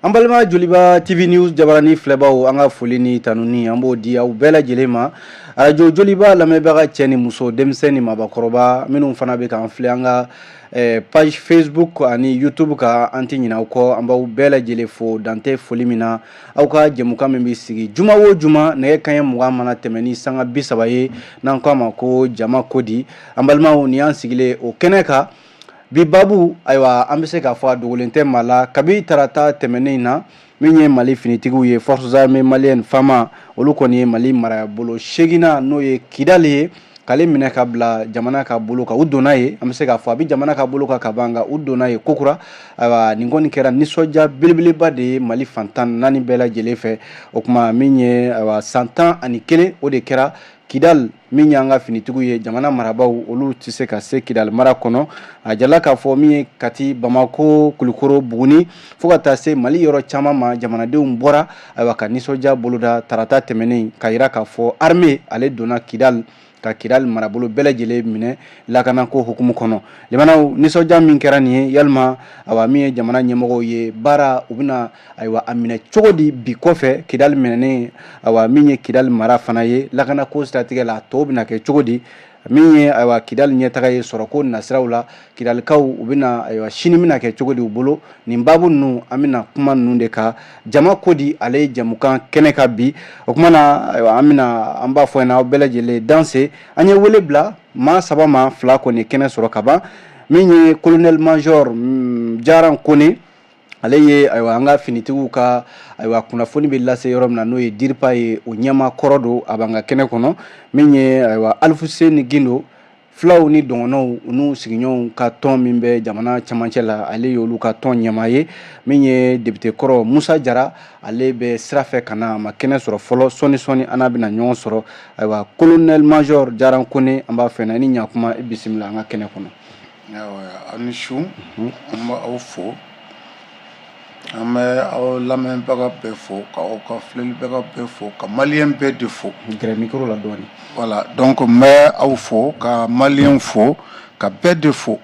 An balima Joliba TV News jabarani filɛbaw an ka foli ni tanuni an b'o di aw bɛɛ lajɛlen ma radio Joliba lamɛnbaga cɛ ni muso denmisɛn ni maabakɔrɔba minnu fana bɛ k'an filɛ an ka page Facebook ani YouTube kan an tɛ ɲinɛ aw kɔ an b'aw bɛɛ lajɛlen fo dantɛ foli min na aw ka jɛmukan min bɛ sigi juma o juma nɛgɛ kanɲɛ 20 mana tɛmɛ ni sanga 30 ye n'an k'a ma ko jama kodi an balimaw ni y'an sigilen o kɛnɛ kan bi babu ayiwa an bɛ se k'a fɔ a dogolen tɛ maa la kabi tarata tɛmɛnen na min ye Mali finitigiw ye forces armées maliennes FAMA olu kɔni ye Mali marabolo 8nan n'o ye Kidali ye k'ale minɛ ka bila jamana ka bolo kan u donna ye an bɛ se k'a fɔ a bɛ jamana ka bolo kan ka ban nka u donna ye kokura ayiwa nin kɔni kɛra nisɔndiya belebeleba de ye Mali fantan 4 bɛɛ lajɛlen fɛ o tuma min ye ayiwa san 11 o de kɛra Kidal min y'an ka finitigiw ye jamana marabaw olu tɛ se ka se Kidal mara kɔnɔ a jala k'a fɔ min ye Kati Bamako Kulikoro Buguni fo ka taa se Mali yɔrɔ caman ma jamanadenw bɔra ayiwa ka nisɔndiya boloda tarata tɛmɛnen ka yira k'a fɔ armée ale donna Kidal ka Kidal marabolo bɛɛ lajɛlen minɛ lakanako hukumu kɔnɔ limanaw nisɔndiya min kɛra nin ye yalima ayiwa min ye jamana ɲɛmɔgɔw ye baara u bɛna ayiwa a minɛ cogo di bi kɔfɛ Kidal minɛnen ayiwa min ye Kidal mara fana ye lakanako siratigɛ la a tɔw bɛna kɛ cogo di min ye ayiwa Kidal ɲɛtaga ye sɔrɔko nasiraw la Kidalikaw u bɛna ayiwa sini bɛna kɛ cogo di u bolo nin baabu ninnu an bɛna kuma ninnu de kan jama kodi ale ye jɛmukan kɛnɛ kan bi o kuma na ayiwa an b'a fɔ yen aw bɛɛ lajɛlen danse an ye wele bila maa 3 ma 2 kɔni kɛnɛ sɔrɔ ka ban min ye colonel major Jaran Kone ale ye ayiwa an ka finitigiw ka ayiwa kunnafoni bɛ lase yɔrɔ min na n'o ye DIRPA ye o ɲɛma kɔrɔ don a b'an ka kɛnɛ kɔnɔ min ye ayiwa Alfuseni Gindo fulaw ni dɔngɔnɔw n'u sigiɲɔgɔnw ka tɔn min bɛ jamana cɛmancɛ la ale ye olu ka tɔn ɲɛma ye min ye député kɔrɔ Musa Jara ale bɛ sira fɛ ka na a ma kɛnɛ sɔrɔ fɔlɔ sɔni an n'a bɛna ɲɔgɔn sɔrɔ ayiwa colonel major Jaran Kone an b'a fɛ na ni ɲakuma i bisimila an ka kɛnɛ kɔnɔ. Aw ni su an bɛ aw fo an bɛ aw lamɛnbaga bɛɛ fo ka aw ka filɛlibaga bɛɛ fo ka maliyɛn bɛɛ de fo. Gɛrɛ micro la dɔɔni. Voilà donc n bɛ aw fo ka maliyɛn fo ka bɛɛ de fo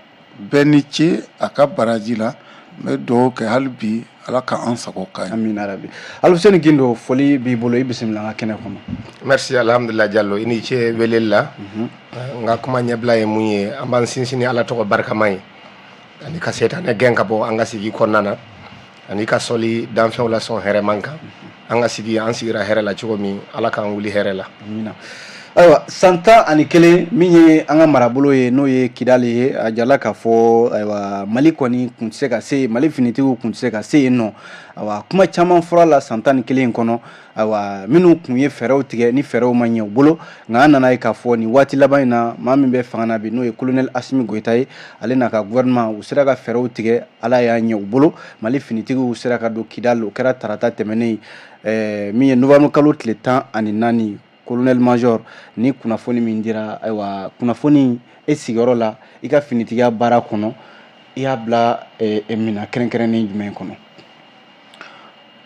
bɛɛ ni ce a ka baraji la n bɛ dugawu kɛ hali bi ala ka an sago k'a ye. Amina rabi. Alfuseni Gindo foli b'i bolo i bisimila an ka kɛnɛ kɔnɔ. Merci alhamdulillah Diallo i ni ce weleli la n ka kuma ɲɛbila ye mun ye an b'an sinsin ni ala tɔgɔ barikama ye ani ka seetanɛ gɛn ka bɔ an ka sigi kɔnɔna na ani ka sɔli danfɛnw la sɔn hɛrɛman kan an ka sigi an sigira hɛrɛ la cogo min ala k'an wuli hɛrɛ la. Amina. Ayiwa san 11 min ye an ka marabolo ye n'o ye Kidali ye a jala k'a fɔ ayiwa Mali kɔni kun tɛ se ka se Mali finitigiw kun tɛ se ka se yen nɔ ayiwa kuma caman fɔra la san 11 in kɔnɔ ayiwa minnu kun ye fɛɛrɛw tigɛ ni fɛɛrɛw ma ɲɛ u bolo nka an nana ye k'a fɔ nin waati laban in na maa min bɛ fanga na bi n'o ye colonel Asimi Goyita ye ale n'a ka gouvernement u sera ka fɛɛrɛw tigɛ ala y'a ɲɛ u bolo Mali finitigiw sera ka don Kidali o kɛra tarata tɛmɛnen min ye novembre kalo tile 14 colonel major ni kunnafoni min dira ayiwa kunnafoni e sigiyɔrɔ la i ka finitigiya baara kɔnɔ i y'a bila mina kɛrɛnkɛrɛnnen jumɛn kɔnɔ.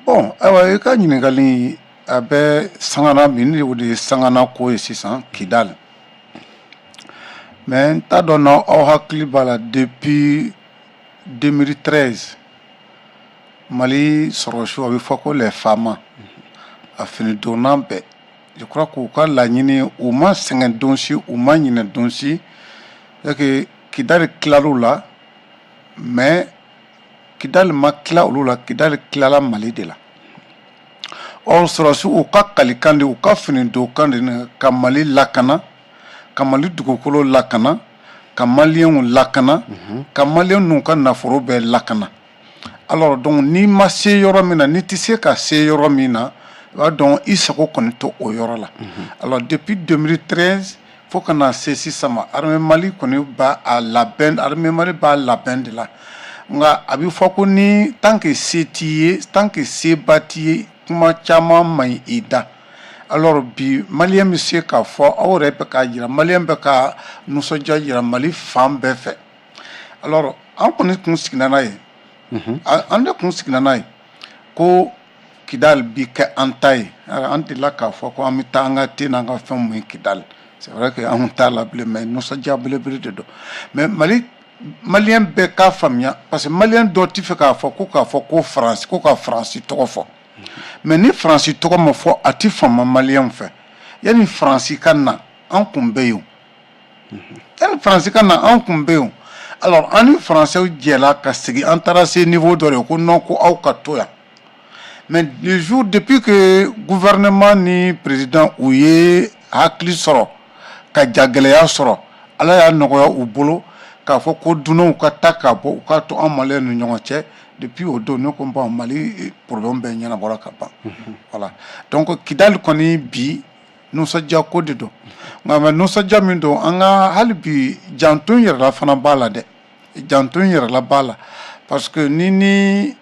Bon ayiwa i ka ɲininkali a bɛ sangana min ni o de ye sangana ko ye sisan Kidali mais n t'a dɔn na aw hakili b'a la depuis 2013 Mali sɔrɔsiw a bɛ fɔ ko les FAMA a finidonna bɛɛ je crois qu'u ka laɲini u ma sɛgɛn don si u ma ɲinɛ don si c'est que Kidali tilal'u la mais Kidali ma tila olu la Kidali tilala Mali de la or sɔrɔsiw u ka kalikan de u ka finidonkan de ka Mali lakana ka Mali dugukolo lakana ka maliyɛnw lakana ka maliyɛn n'u ka nafolo bɛɛ lakana alors donc n'i ma se yɔrɔ min na n'i tɛ se ka se yɔrɔ min na donc i sago kɔni to o yɔrɔ la alors depuis 2013 fo ka na se sisan ma armée Mali kɔni b'a labɛn armée Mali b'a labɛn de la nka a bɛ fɔ ko ni tant que se t'i ye tant que seba t'i ye kuma caman man ɲi i da alors bi maliyɛn bɛ se k'a fɔ aw yɛrɛ bɛ k'a jira maliyɛn bɛ ka nisɔndiya jira Mali fan bɛɛ fɛ alors an kɔni kun sigira n'a ye an de kun sigira n'a ye ko Kidali bi kɛ an ta ye an delila k'a fɔ ko an bɛ taa an ka te n'an ka fɛnw min Kidali c'est vrai que an t'a la bilen mais nisɔndiya belebele de don mais Mali malien bɛɛ k'a faamuya parce que malien dɔ ti fɛ k'a fɔ ko France ko ka France tɔgɔ fɔ mais ni France tɔgɔ ma fɔ a ti faama malien fɛ yani France ka na an kun bɛ yen yani France ka na an kun bɛ yen alors an ni français jɛla ka segin an taara se niveau dɔ de ko non ko aw ka to yan mais le jour depuis que gouvernement ni président u ye hakili sɔrɔ ka jagɛlɛya sɔrɔ ala y'a nɔgɔya u bolo k'a fɔ ko dunanw ka taa ka bɔ u k'a to an maliyɛn ni ɲɔgɔn cɛ depuis o don ne ko bon Mali problème bɛɛ ɲɛnabɔra ka ban voilà donc Kidali kɔni bi nusajja ko de don nka mais nusajja min don an ka hali bi janto yɛrɛ la fana b'a la dɛ janto yɛrɛ la b'a la parce que ni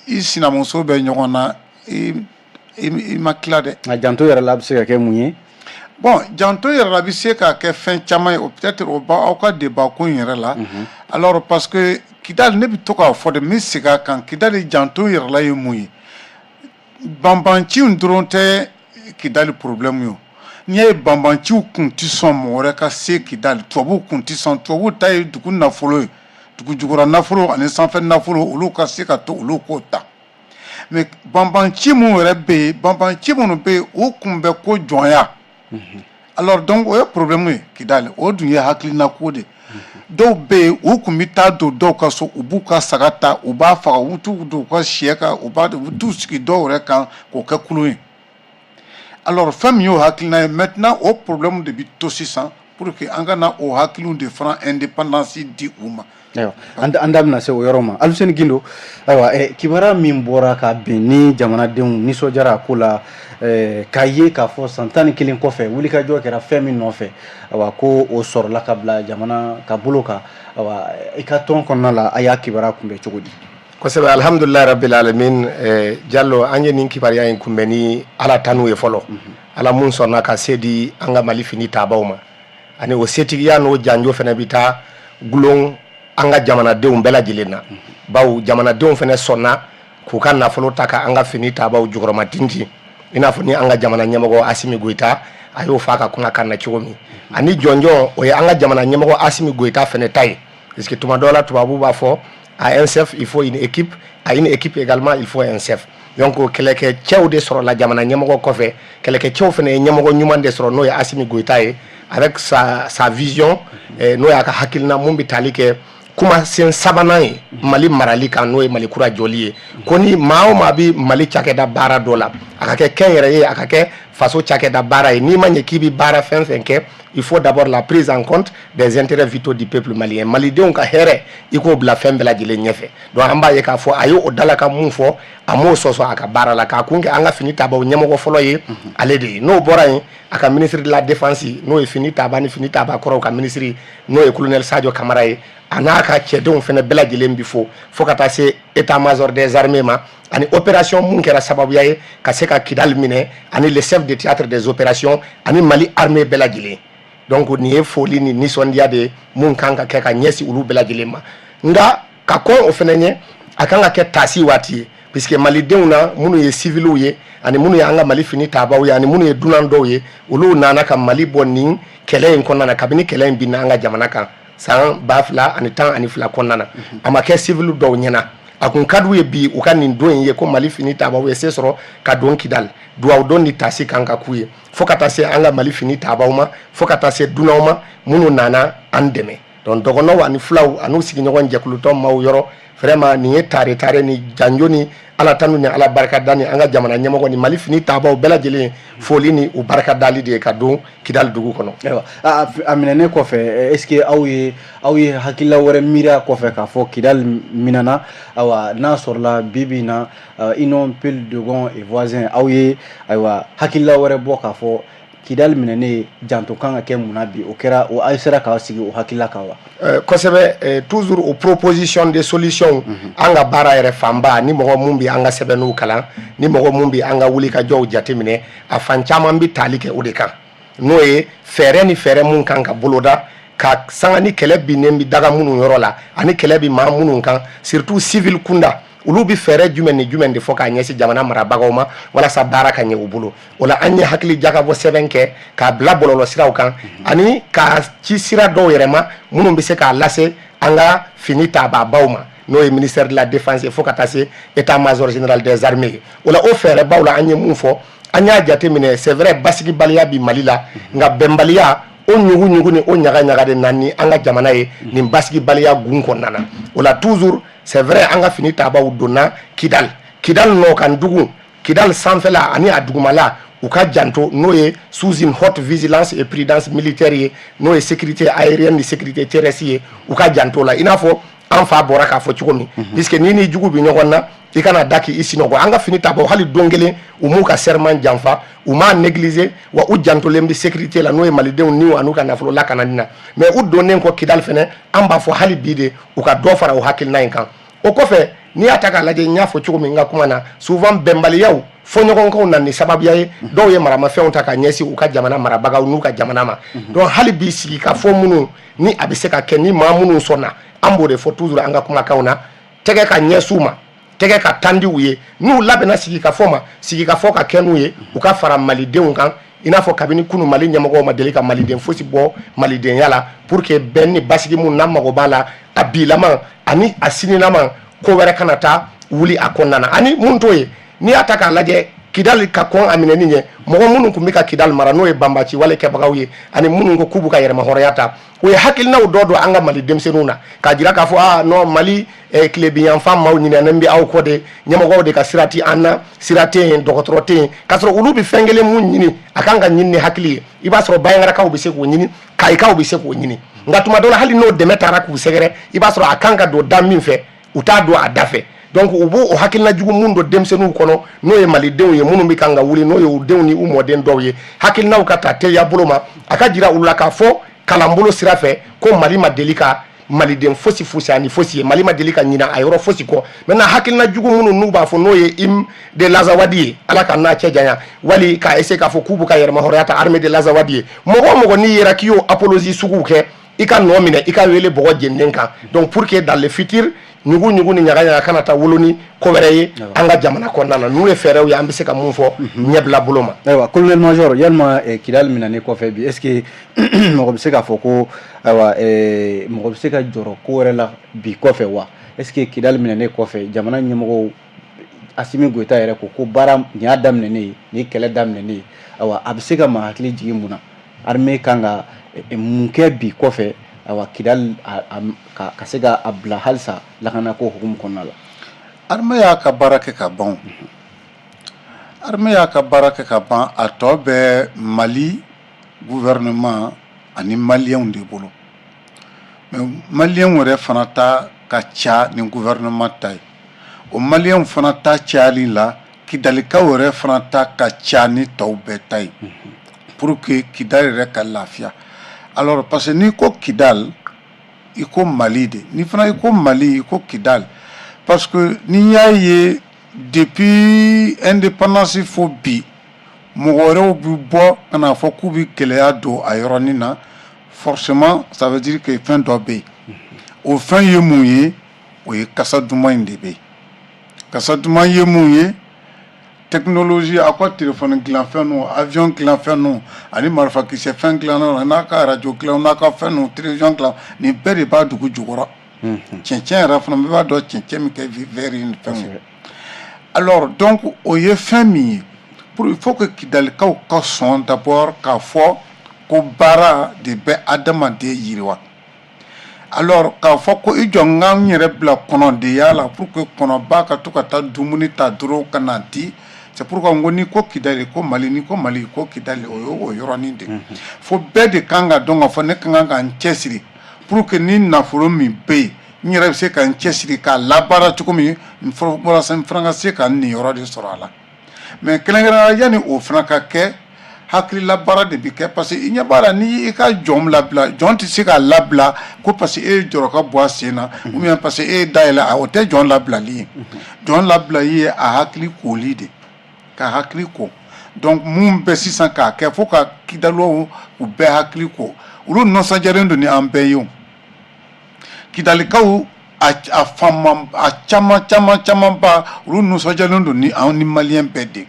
i sinamuso bɛ ɲɔgɔn na i ma tila dɛ a janto yɛrɛ la bɛ se ka kɛ mun ye bon janto yɛrɛ la bɛ se ka kɛ fɛn caman ye peut-être o b'aw ka débat ko in yɛrɛ la alors parce que Kidali ne bɛ to k'a fɔ de n bɛ segin a kan Kidali janto yɛrɛ la ye mun ye banbanciw dɔrɔn tɛ Kidali problème ye o n'i ye banbanciw kun ti sɔn mɔgɔ wɛrɛ ka se Kidali tubabuw kun ti sɔn tubabuw ta ye dugu nafolo ye dugu jukɔrɔ nafolo ani sanfɛ nafolo olu ka se ka to olu k'o ta mais banbanci minnu yɛrɛ bɛ yen banbanci minnu bɛ yen o kun bɛ ko jɔnya alors donc o ye problème ye Kidali o dun ye hakilina ko de dɔw bɛ yen u kun bɛ taa don dɔw ka so u b'u ka saga ta u b'a faga u t'u don u ka sɛ kan u t'u sigi dɔw yɛrɛ kan k'o kɛ kulon ye alors fɛn min y'o hakilina ye maintenant o problème de bɛ to sisan pour que an kana o hakiliw de fana indépendance di u ma. Ayiwa an da bɛna se o yɔrɔ ma Aluseni Gindo ayiwa kibaruya min bɔra ka bɛn ni jamanadenw nisɔndiyara a ko la k'a ye k'a fɔ san 11 kɔfɛ wulikajɔ kɛra fɛn min nɔfɛ ayiwa ko o sɔrɔla ka bila jamana ka bolo kan ayiwa i ka tɔn kɔnɔna la a y'a kibaruya kunbɛn cogo di kosɛbɛ alhamdulilahi rabbil alamin Jallo an ye nin kibaruya in kunbɛn ni ala tanu ye fɔlɔ ala mun sɔnna ka se di an ka Mali fini taabaw ma ani o setigiya n'o janjo fana bɛ taa gulon an ka jamanadenw bɛɛ lajɛlen na bawo jamanadenw fana sɔnna k'u ka nafolo ta ka an ka fini taabaw jukɔrɔma tintin i n'a fɔ ni an ka jamana ɲɛmɔgɔ Asimi Goita a y'o fɔ a ka kuma kan na cogo min ani jɔnjɔn o ye an ka jamana ɲɛmɔgɔ Asimi Goita fana ta ye parce que tuma dɔw la tubabu b'a fɔ à un chef il faut une équipe à une équipe également il faut un chef donc kɛlɛkɛcɛw de sɔrɔ la jamana ɲɛmɔgɔ kɔfɛ kɛlɛkɛcɛw fana ye ɲɛmɔgɔ ɲuman de sɔrɔ n'o ye Asimi Goita ye avec sa vision n'o y'a ka hakilina mun bɛ tali kɛ kuma sen sabanan ye Mali marali kan n'o ye Mali kura jɔli ye ko ni maa o maa bɛ Mali cakɛda baara dɔ la a ka kɛ kɛn yɛrɛ ye a ka kɛ faso cakɛda baara ye n'i ma ɲɛ k'i bɛ baara fɛn fɛn kɛ il faut d'abord la prise en compte des intérêts vitaux du peuple malien malidenw ka hɛrɛ i k'o bila fɛn bɛɛ lajɛlen ɲɛfɛ donc an b'a ye k'a fɔ a ye o dala ka mun fɔ a m'o sɔsɔ a ka baara la k'a kun kɛ an ka fini taabaw ɲɛmɔgɔ fɔlɔ ye ale de ye n'o bɔra yen a ka ministre de la défense n'o ye fini taaba ni fini taaba kɔrɔw ka ministre n'o ye colonel Sadio Kamara ye a n'a ka cɛdenw fana bɛɛ lajɛlen bi fo ka taa se état major des armées ma ani opération mun kɛra sababuya ye ka se ka Kidali minɛ ani le chef de théâtre des opérations ani Mali armée bɛɛ lajɛlen donc nin ye foli ni nisɔndiya de mun kan ka kɛ ka ɲɛsi olu bɛɛ lajɛlen ma nka ka kɔn o fana ɲɛ a kan ka kɛ taasi waati ye puisque malidenw na minnu ye civiliw ye ani minnu ye an ka Mali fini taabaw ye ani minnu ye dunan dɔw ye olu nana ka Mali bɔ nin kɛlɛ in kɔnɔna na kabini kɛlɛ in binna an ka jamana kan san 2012 kɔnɔna na a ma kɛ civil dɔw ɲɛna a kun ka d'u ye bi u ka nin don in ye ko Mali fini taabaw ye se sɔrɔ ka don Kidali duwawu don ni taasi kan ka k'u ye fo ka taa se an ka Mali fini taabaw ma fo ka taa se dunanw ma minnu nana an dɛmɛ donc dɔgɔnɔw ani filaw ani u sigiɲɔgɔn jɛkulutɔ maaw yɔrɔ vraiment nin ye tare ni janjo ni ala tanu ni ala barikada ni an ka jamana ɲɛmɔgɔ ni Mali fini taabaw bɛɛ lajɛlen foli ni u barikadali de ye ka don Kidali dugu kɔnɔ. Ayiwa a minɛnen kɔfɛ est ce que aw ye hakilila wɛrɛ miiriya kɔfɛ k'a fɔ Kidali minɛna ayiwa n'a sɔrɔla bi bi in na Union Pile de Gons et Voisins aw ye ayiwa hakilila wɛrɛ bɔ k'a fɔ Kidali minɛnen janto kan ka kɛ mun na bi o kɛra o aw sera k'aw sigi o hakilila kan wa. Kosɛbɛ toujours o proposition de solution an ka baara yɛrɛ fanba ni mɔgɔ mun bɛ an ka sɛbɛnniw kalan ni mɔgɔ mun bɛ an ka wulikajɔw jateminɛ a fan caman bɛ tali kɛ o de kan n'o ye fɛɛrɛ ni fɛɛrɛ mun kan ka boloda ka sanga ni kɛlɛ binnen bɛ daga minnu yɔrɔ la ani kɛlɛ bɛ maa minnu kan surtout civil kunda olu bɛ fɛɛrɛ jumɛn ni jumɛn de fɔ k'a ɲɛsin jamana marabagaw ma walasa baara ka ɲɛ u bolo o la an ye hakili jakabɔ sɛbɛn kɛ k'a bila bɔlɔlɔ siraw kan ani k'a ci sira dɔw yɛrɛ ma minnu bɛ se k'a lase anga fini taba bawma no e ministère de la défense e fo ka tasse état major général des armées wala o fere bawla anye mum fo anya jate mine c'est vrai basiki baliya bi malila nga bembaliya o nyugu ni o nyaga de nani anga jamana ye ni basiki baliya gun ko nana wala toujours c'est vrai anga fini taba udona kidal no kan dugu kidal sanfela ani adugumala ou ka janto no ye sous une haute vigilance et prudence militaire no ye sécurité aérienne ni sécurité terrestre ou ka janto la inafo en fa bora ka fo chikomi puisque ni jugu bi nyogonna ikana daki isino ko anga fini tabo hali dongele umu ka serment janfa uma négliger wa u janto lembi sécurité la no ye malidew ni anu kana flo la kananina mais u donnen ko kidal fene amba fo hali bide u ka do fara o hakil nayin kan o ko fe ni ataka laje nya fo chikomi nga kuma na souvent bembali yaw fo nyogon ko nan ni sababu yaye do ye marama fe on taka nyesi u ka jamana marabaga u ka jamana ma donc hali bi sigi ka fo munu ni abise ka keni ma munu sona ambo de fo toujours anga kuma kauna tege ka nyesuma tege ka tandi uye nu labena sigi ka fo ka kenu ye u ka fara malidenw kan ina fo kabini kunu mali nyamogo ma delika maliden fosi bo maliden yala pour que benni basigi mun namago bala abilama ani asininama ko wera kanata wuli akonnana ani mun toye ni ataka laje kidal ka kon amine ninye mogo munu kumika kidal mara no e bambaci wala ke bagawye ani munu ko kubu ka yerma horayata we hakil naw dodo anga mali demsenuna ka jira ka fo no mali e klebi yan fam maw nyina nambi aw ko de nyamogo de ka sirati anna sirate dokotorote kasro ulubi fengele mun nyini akanga nyinni hakili iba so bayangara ka ubise ko nyini kai ka ubise ko nyini ngatuma dola hali no demetara ku segere iba so akanga do dammin fe uta do adafe donc ubu o hakilna jugu mundo demsenu kono no ye malidenw ye munu mikanga wuli no ye dewni umoden dowye hakilna ukata te ya buloma akajira ulaka fo kalambolo sirafe ko mali madelika maliden fosi ani fosi mali madelika nyina ayoro fosi ko mena hakilna jugu munu nuba fo no ye im de lazawadi alaka na chejanya wali ka ese ka fo kubu ka yerma horata armée de lazawadi mogo ni yerakio apologie sugu ke ika nomine ika wele bogo jendenka donc pour que dans le futur nyugu ni nyaga kana ta woloni ko wereye anga jamana ko nana nure ferew ya ambise ka mum fo nyebla buloma aywa colonel major yalma kidal minane ko fe bi est ce que mo se ka foko aywa mo se ka joro ko werela bi ko fe wa est ce que kidal minane ko fe jamana nyamo asimi goita yere ko baram nya damne ni kele damne ni aywa abise ka ma hakli jigi muna armée kanga munke bi ko fe awa kidal ka sega abla halsa lakana ko hukum konala armée ka barake ka bon armée ka barake ka ban atobe Mali gouvernement ani malien de bolo mais malien wore fanata ka cha ni gouvernement tay o malien fanata chali la kidal ka wore fanata ka cha ni tawbe tay pour que kidal re ka lafia alors parce que ni ko Kidal iko Mali de ni fana iko Mali iko Kidal parce que ni yaye depuis indépendance fo bi mogoro bu bo kana fo ku bi keleya do ayronina forcément ça veut dire que fin do be au fin yemuye o ye kasa duma indebe kasa duma yemuye technologie à quoi téléphone glan fait nous avion glan fait nous ani marfa qui se fait glan na ka radio glan na ka fait nous télévision glan ni bere ba dugu jugora tien rafna me ba do tien mi ke vivre une famille alors donc au ye famille pour il faut que Kidal ka son d'abord ka fo ko bara de be adama de yiriwa alors ka fo ko ijonga nyere bla kono de yala pour que kono ba ka to ka ta dumuni ta dro kanati c'est pourquoi ngoni ko Kidal ko Mali ni ko Mali ko Kidal o yoroni de fo be de kanga donga fo ne kanga nchesiri pour que ni na foro mi be nyere se kan nchesiri ka labara tukumi fo bora sem franga se kan ni yorodi sorala mais kelengera yani o franka ke hakli labara de bi ke parce que inya bara ni ka jom labla jonti se ka labla ko parce que joroka boisena ou bien parce que daila a hotel jon labla li jon labla yi a hakli ko lide ka hakli ko donc mum be 600 ka ke fo ka Kidalo ou be hakli ko ulu no sajarendo ni ambeyo Kidal kaw a fama a chama ba ulu no sajarendo ni malien pede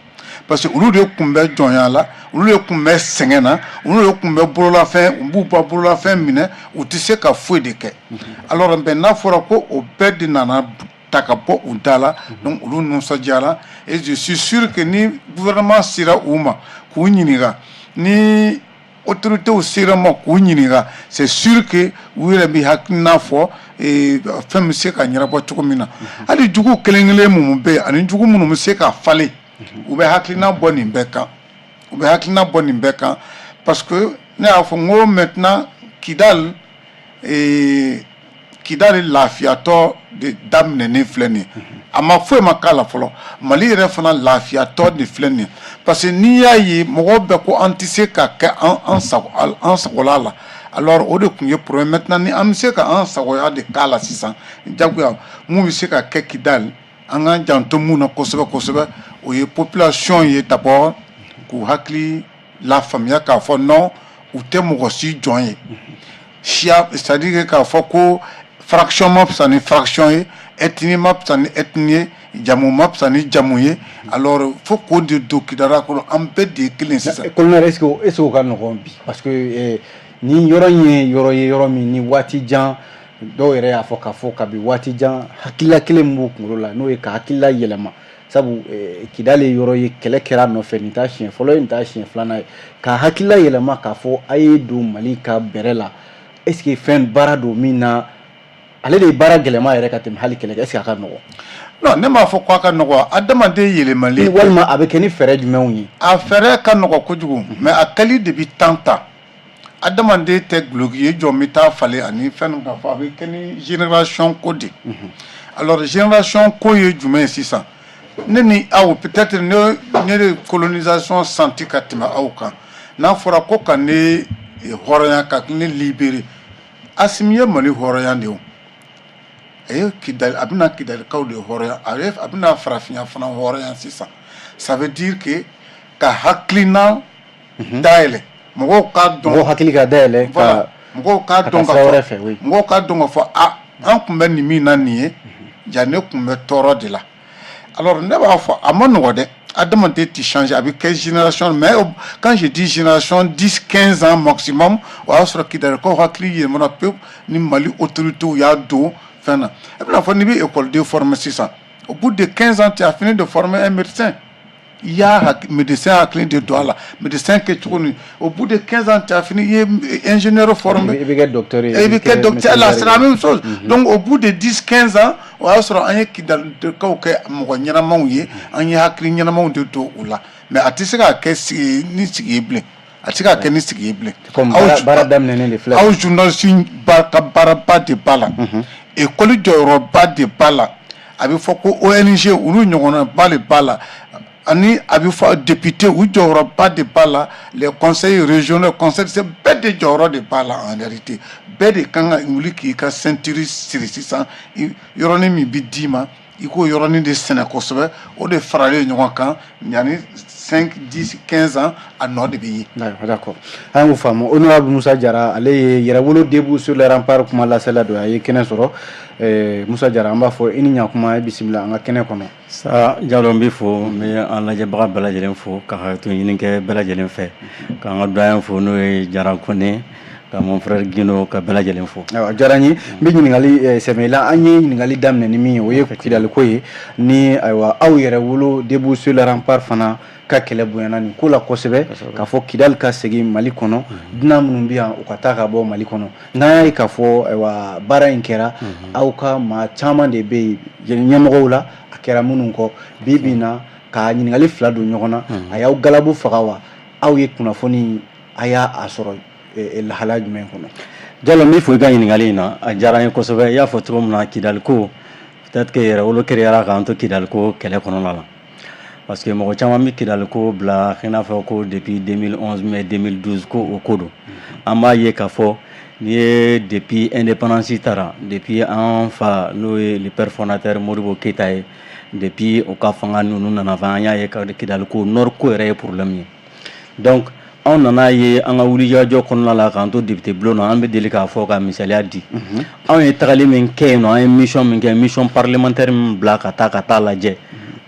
parce que olu de kun bɛ jɔnya la olu de kun bɛ sɛgɛn na olu de kun bɛ bololafɛn u b'u ba bololafɛn minɛ u tɛ se ka foyi de kɛ alors bɛn n'a fɔra ko o bɛɛ de nana ta ka bɔ u da la donc olu nisɔndiyara et je suis sûr que ni gouvernement sera u ma k'u ɲininka ni autorités sera ma k'u ɲininka c'est sûr que u yɛrɛ bɛ hakilina fɔ fɛn bɛ se ka ɲɛnabɔ cogo min na hali jugu kelen-kelen minnu bɛ yen ani jugu minnu bɛ se ka falen u bɛ hakilina bɔ nin bɛɛ kan u bɛ hakilina bɔ nin bɛɛ kan parce que ne y'a fɔ n ko maintenant Kidal lafiyatɔ de daminɛnen filɛ nin ye a ma foyi ma k'a la fɔlɔ Mali yɛrɛ fana lafiyatɔ de filɛ nin ye parce que n'i y'a ye mɔgɔw bɛɛ ko an tɛ se ka kɛ an sagola la alors o de tun ye problème maintenant ni an bɛ se ka an sagoya de k'a la sisan jagoya mun bɛ se ka kɛ Kidal an k'an janto mun na kosɛbɛ kosɛbɛ o ye population ye d'abord k'u hakili lafaamuya k'a fɔ non u tɛ mɔgɔ si jɔn ye siya c'est-à-dire k'a fɔ ko fraction ma fisa ni fraction ye ethnie ma fisa ni ethnie ye jamu ma fisa ni jamu ye alors fo k'o de don Kidala kɔnɔ an bɛɛ de ye kelen sisan. colonel est-ce que o ka nɔgɔn bi parce que ni yɔrɔ in ye yɔrɔ ye yɔrɔ min ni waati jan dɔw yɛrɛ y'a fɔ k'a fɔ kabi waati jan hakilila kelen min b'u kunkolo la n'o ye ka hakilila yɛlɛma sabu Kidal ye yɔrɔ ye kɛlɛ kɛra nɔfɛ nin t'a siɲɛ fɔlɔ ye nin t'a siɲɛ filanan ye ka hakilila yɛlɛma k'a fɔ a ye don Mali ka bɛrɛ la est-ce que fɛn baara don min na ale de ye baara gɛlɛma yɛrɛ ka tɛmɛ hali kɛlɛ est-ce que a ka nɔgɔn. non ne m'a fɔ k'a ka nɔgɔn adamaden yɛlɛmali walima a bɛ kɛ ni fɛɛrɛ jumɛnw ye. a fɛɛrɛ ka nɔgɔn kojugu mais a kɛli de bi temps ta adamaden tɛ guloki ye jɔn bɛ taa falen ani fɛn k'a fɔ a bɛ kɛ ni génération ko de alors génération ko ye jumɛn ye sisan ne ni aw peut-être ne de colonisation senti ka tɛmɛ aw kan n'a fɔra ko ka ne hɔrɔnya ka ne libérer Assimi ye Mali hɔrɔnya de o Kidal a bɛna Kidalikaw de hɔrɔnya a bɛna farafinya fana hɔrɔnya sisan ça veut dire que ka hakilina dayɛlɛ mɔgɔw ka dɔn mɔgɔw hakili ka dayɛlɛ ka mɔgɔw ka dɔn ka fɔ an tun bɛ nin min na nin ye ja ne tun bɛ tɔɔrɔ de la alors ne b'a fɔ a ma nɔgɔn dɛ adamaden tɛ changer a bɛ kɛ génération mais quand je dis génération 10-15 ans maximum o y'a sɔrɔ Kidalikaw hakili yɛlɛmana pewu ni Mali autorités y'a don fɛn na e bɛna fɔ n'i bɛ école former sisan au bout de 15 ans tu as fini de former un médecin il y a médecin hakili de don a la médecin kɛ cogo ni au bout de 15 ans tu as fini i ye ingénieur formé i bɛ kɛ docteur ye i bɛ kɛ docteur la c'est la même chose donc au bout de 10-15 ans o y'a sɔrɔ an ye Kidalikaw kɛ mɔgɔ ɲɛnamaw ye an ye hakili ɲɛnamaw de don u la mais a tɛ se ka kɛ ni sigi ye bilen a tɛ se ka kɛ ni sigi ye bilen baara daminɛnen de filɛ aw journaliste ka baaraba de b'a la école jɔyɔrɔba de b'a la a bɛ fɔ ko ONG olu ɲɔgɔnna de b'a la ani a bɛ fɔ député u jɔyɔrɔba de b'a la les conseils régionaux conseils bɛɛ de jɔyɔrɔ de b'a la en réalité bɛɛ de kan ka wuli k'i ka ceinture siri sisan yɔrɔnin min bɛ d'i ma i k'o yɔrɔnin de sɛnɛ kosɛbɛ o de faralen ɲɔgɔn kan yanni 5-10-15 ans a nɔ de bɛ ye. d'accord an y'o faamu honorable Musa Jara ale ye yɛrɛwolo debout sur les remparts kuma lasela don a ye kɛnɛ sɔrɔ Musa Jara an b'a fɔ i ni ɲakuma i bisimila an ka kɛnɛ kɔnɔ. Sa Jalo n bɛ fɔ n bɛ an lajɛbaga bɛɛ lajɛlen fɔ ka hakɛto ɲini kɛ bɛɛ lajɛlen fɛ k'an ka doyen fɔ n'o ye Jara Kone ka mon frère Gino ka bɛɛ lajɛlen fɔ. Awɔ diyara n ye n bɛ ɲininkali sɛmɛ la an ye ɲininkali daminɛ ni min ye o ye Kidaliko ye ni ayiwa aw yɛrɛwolo debout sur les remparts fana ka kɛlɛ bonyana nin ko la kosɛbɛ k'a fɔ Kidal ka segin Mali kɔnɔ dunan minnu bɛ yan u ka taa ka bɔ Mali kɔnɔ n'an y'a ye k'a fɔ ayiwa baara in kɛra aw ka maa caman de bɛ yen ɲɛmɔgɔw la a kɛra minnu kɔ bi bi in na ka ɲininkali fila don ɲɔgɔn na a y'aw galabu faga wa aw ye kunnafoni a y'a sɔrɔ lahala jumɛn kɔnɔ. Jalo n bɛ fɔ i ka ɲininkali in na a diyara n ye kosɛbɛ i y'a fɔ cogo min na Kidaliko peut-être que yɛrɛwolo créera k'an to Kidaliko kɛlɛ kɔnɔna la parce que mɔgɔ caman bɛ Kidaliko bila i n'a fɔ ko depuis 2011 mais 2012 ko o ko don an b'a ye k'a fɔ n'i ye depuis indépendance taara depuis an fa n'o ye le père fondateur Modibo Keyita ye depuis o ka fanga ninnu nana fɛ an y'a ye ka Kidaliko nord ko yɛrɛ ye problème ye donc anw nana ye an ka wulijajɔ kɔnɔna la k'an to député bulon na an bɛ deli k'a fɔ ka misaliya di anw ye tagali min kɛ yen nɔ an ye mission min kɛ mission parlementaire min bila ka taa lajɛ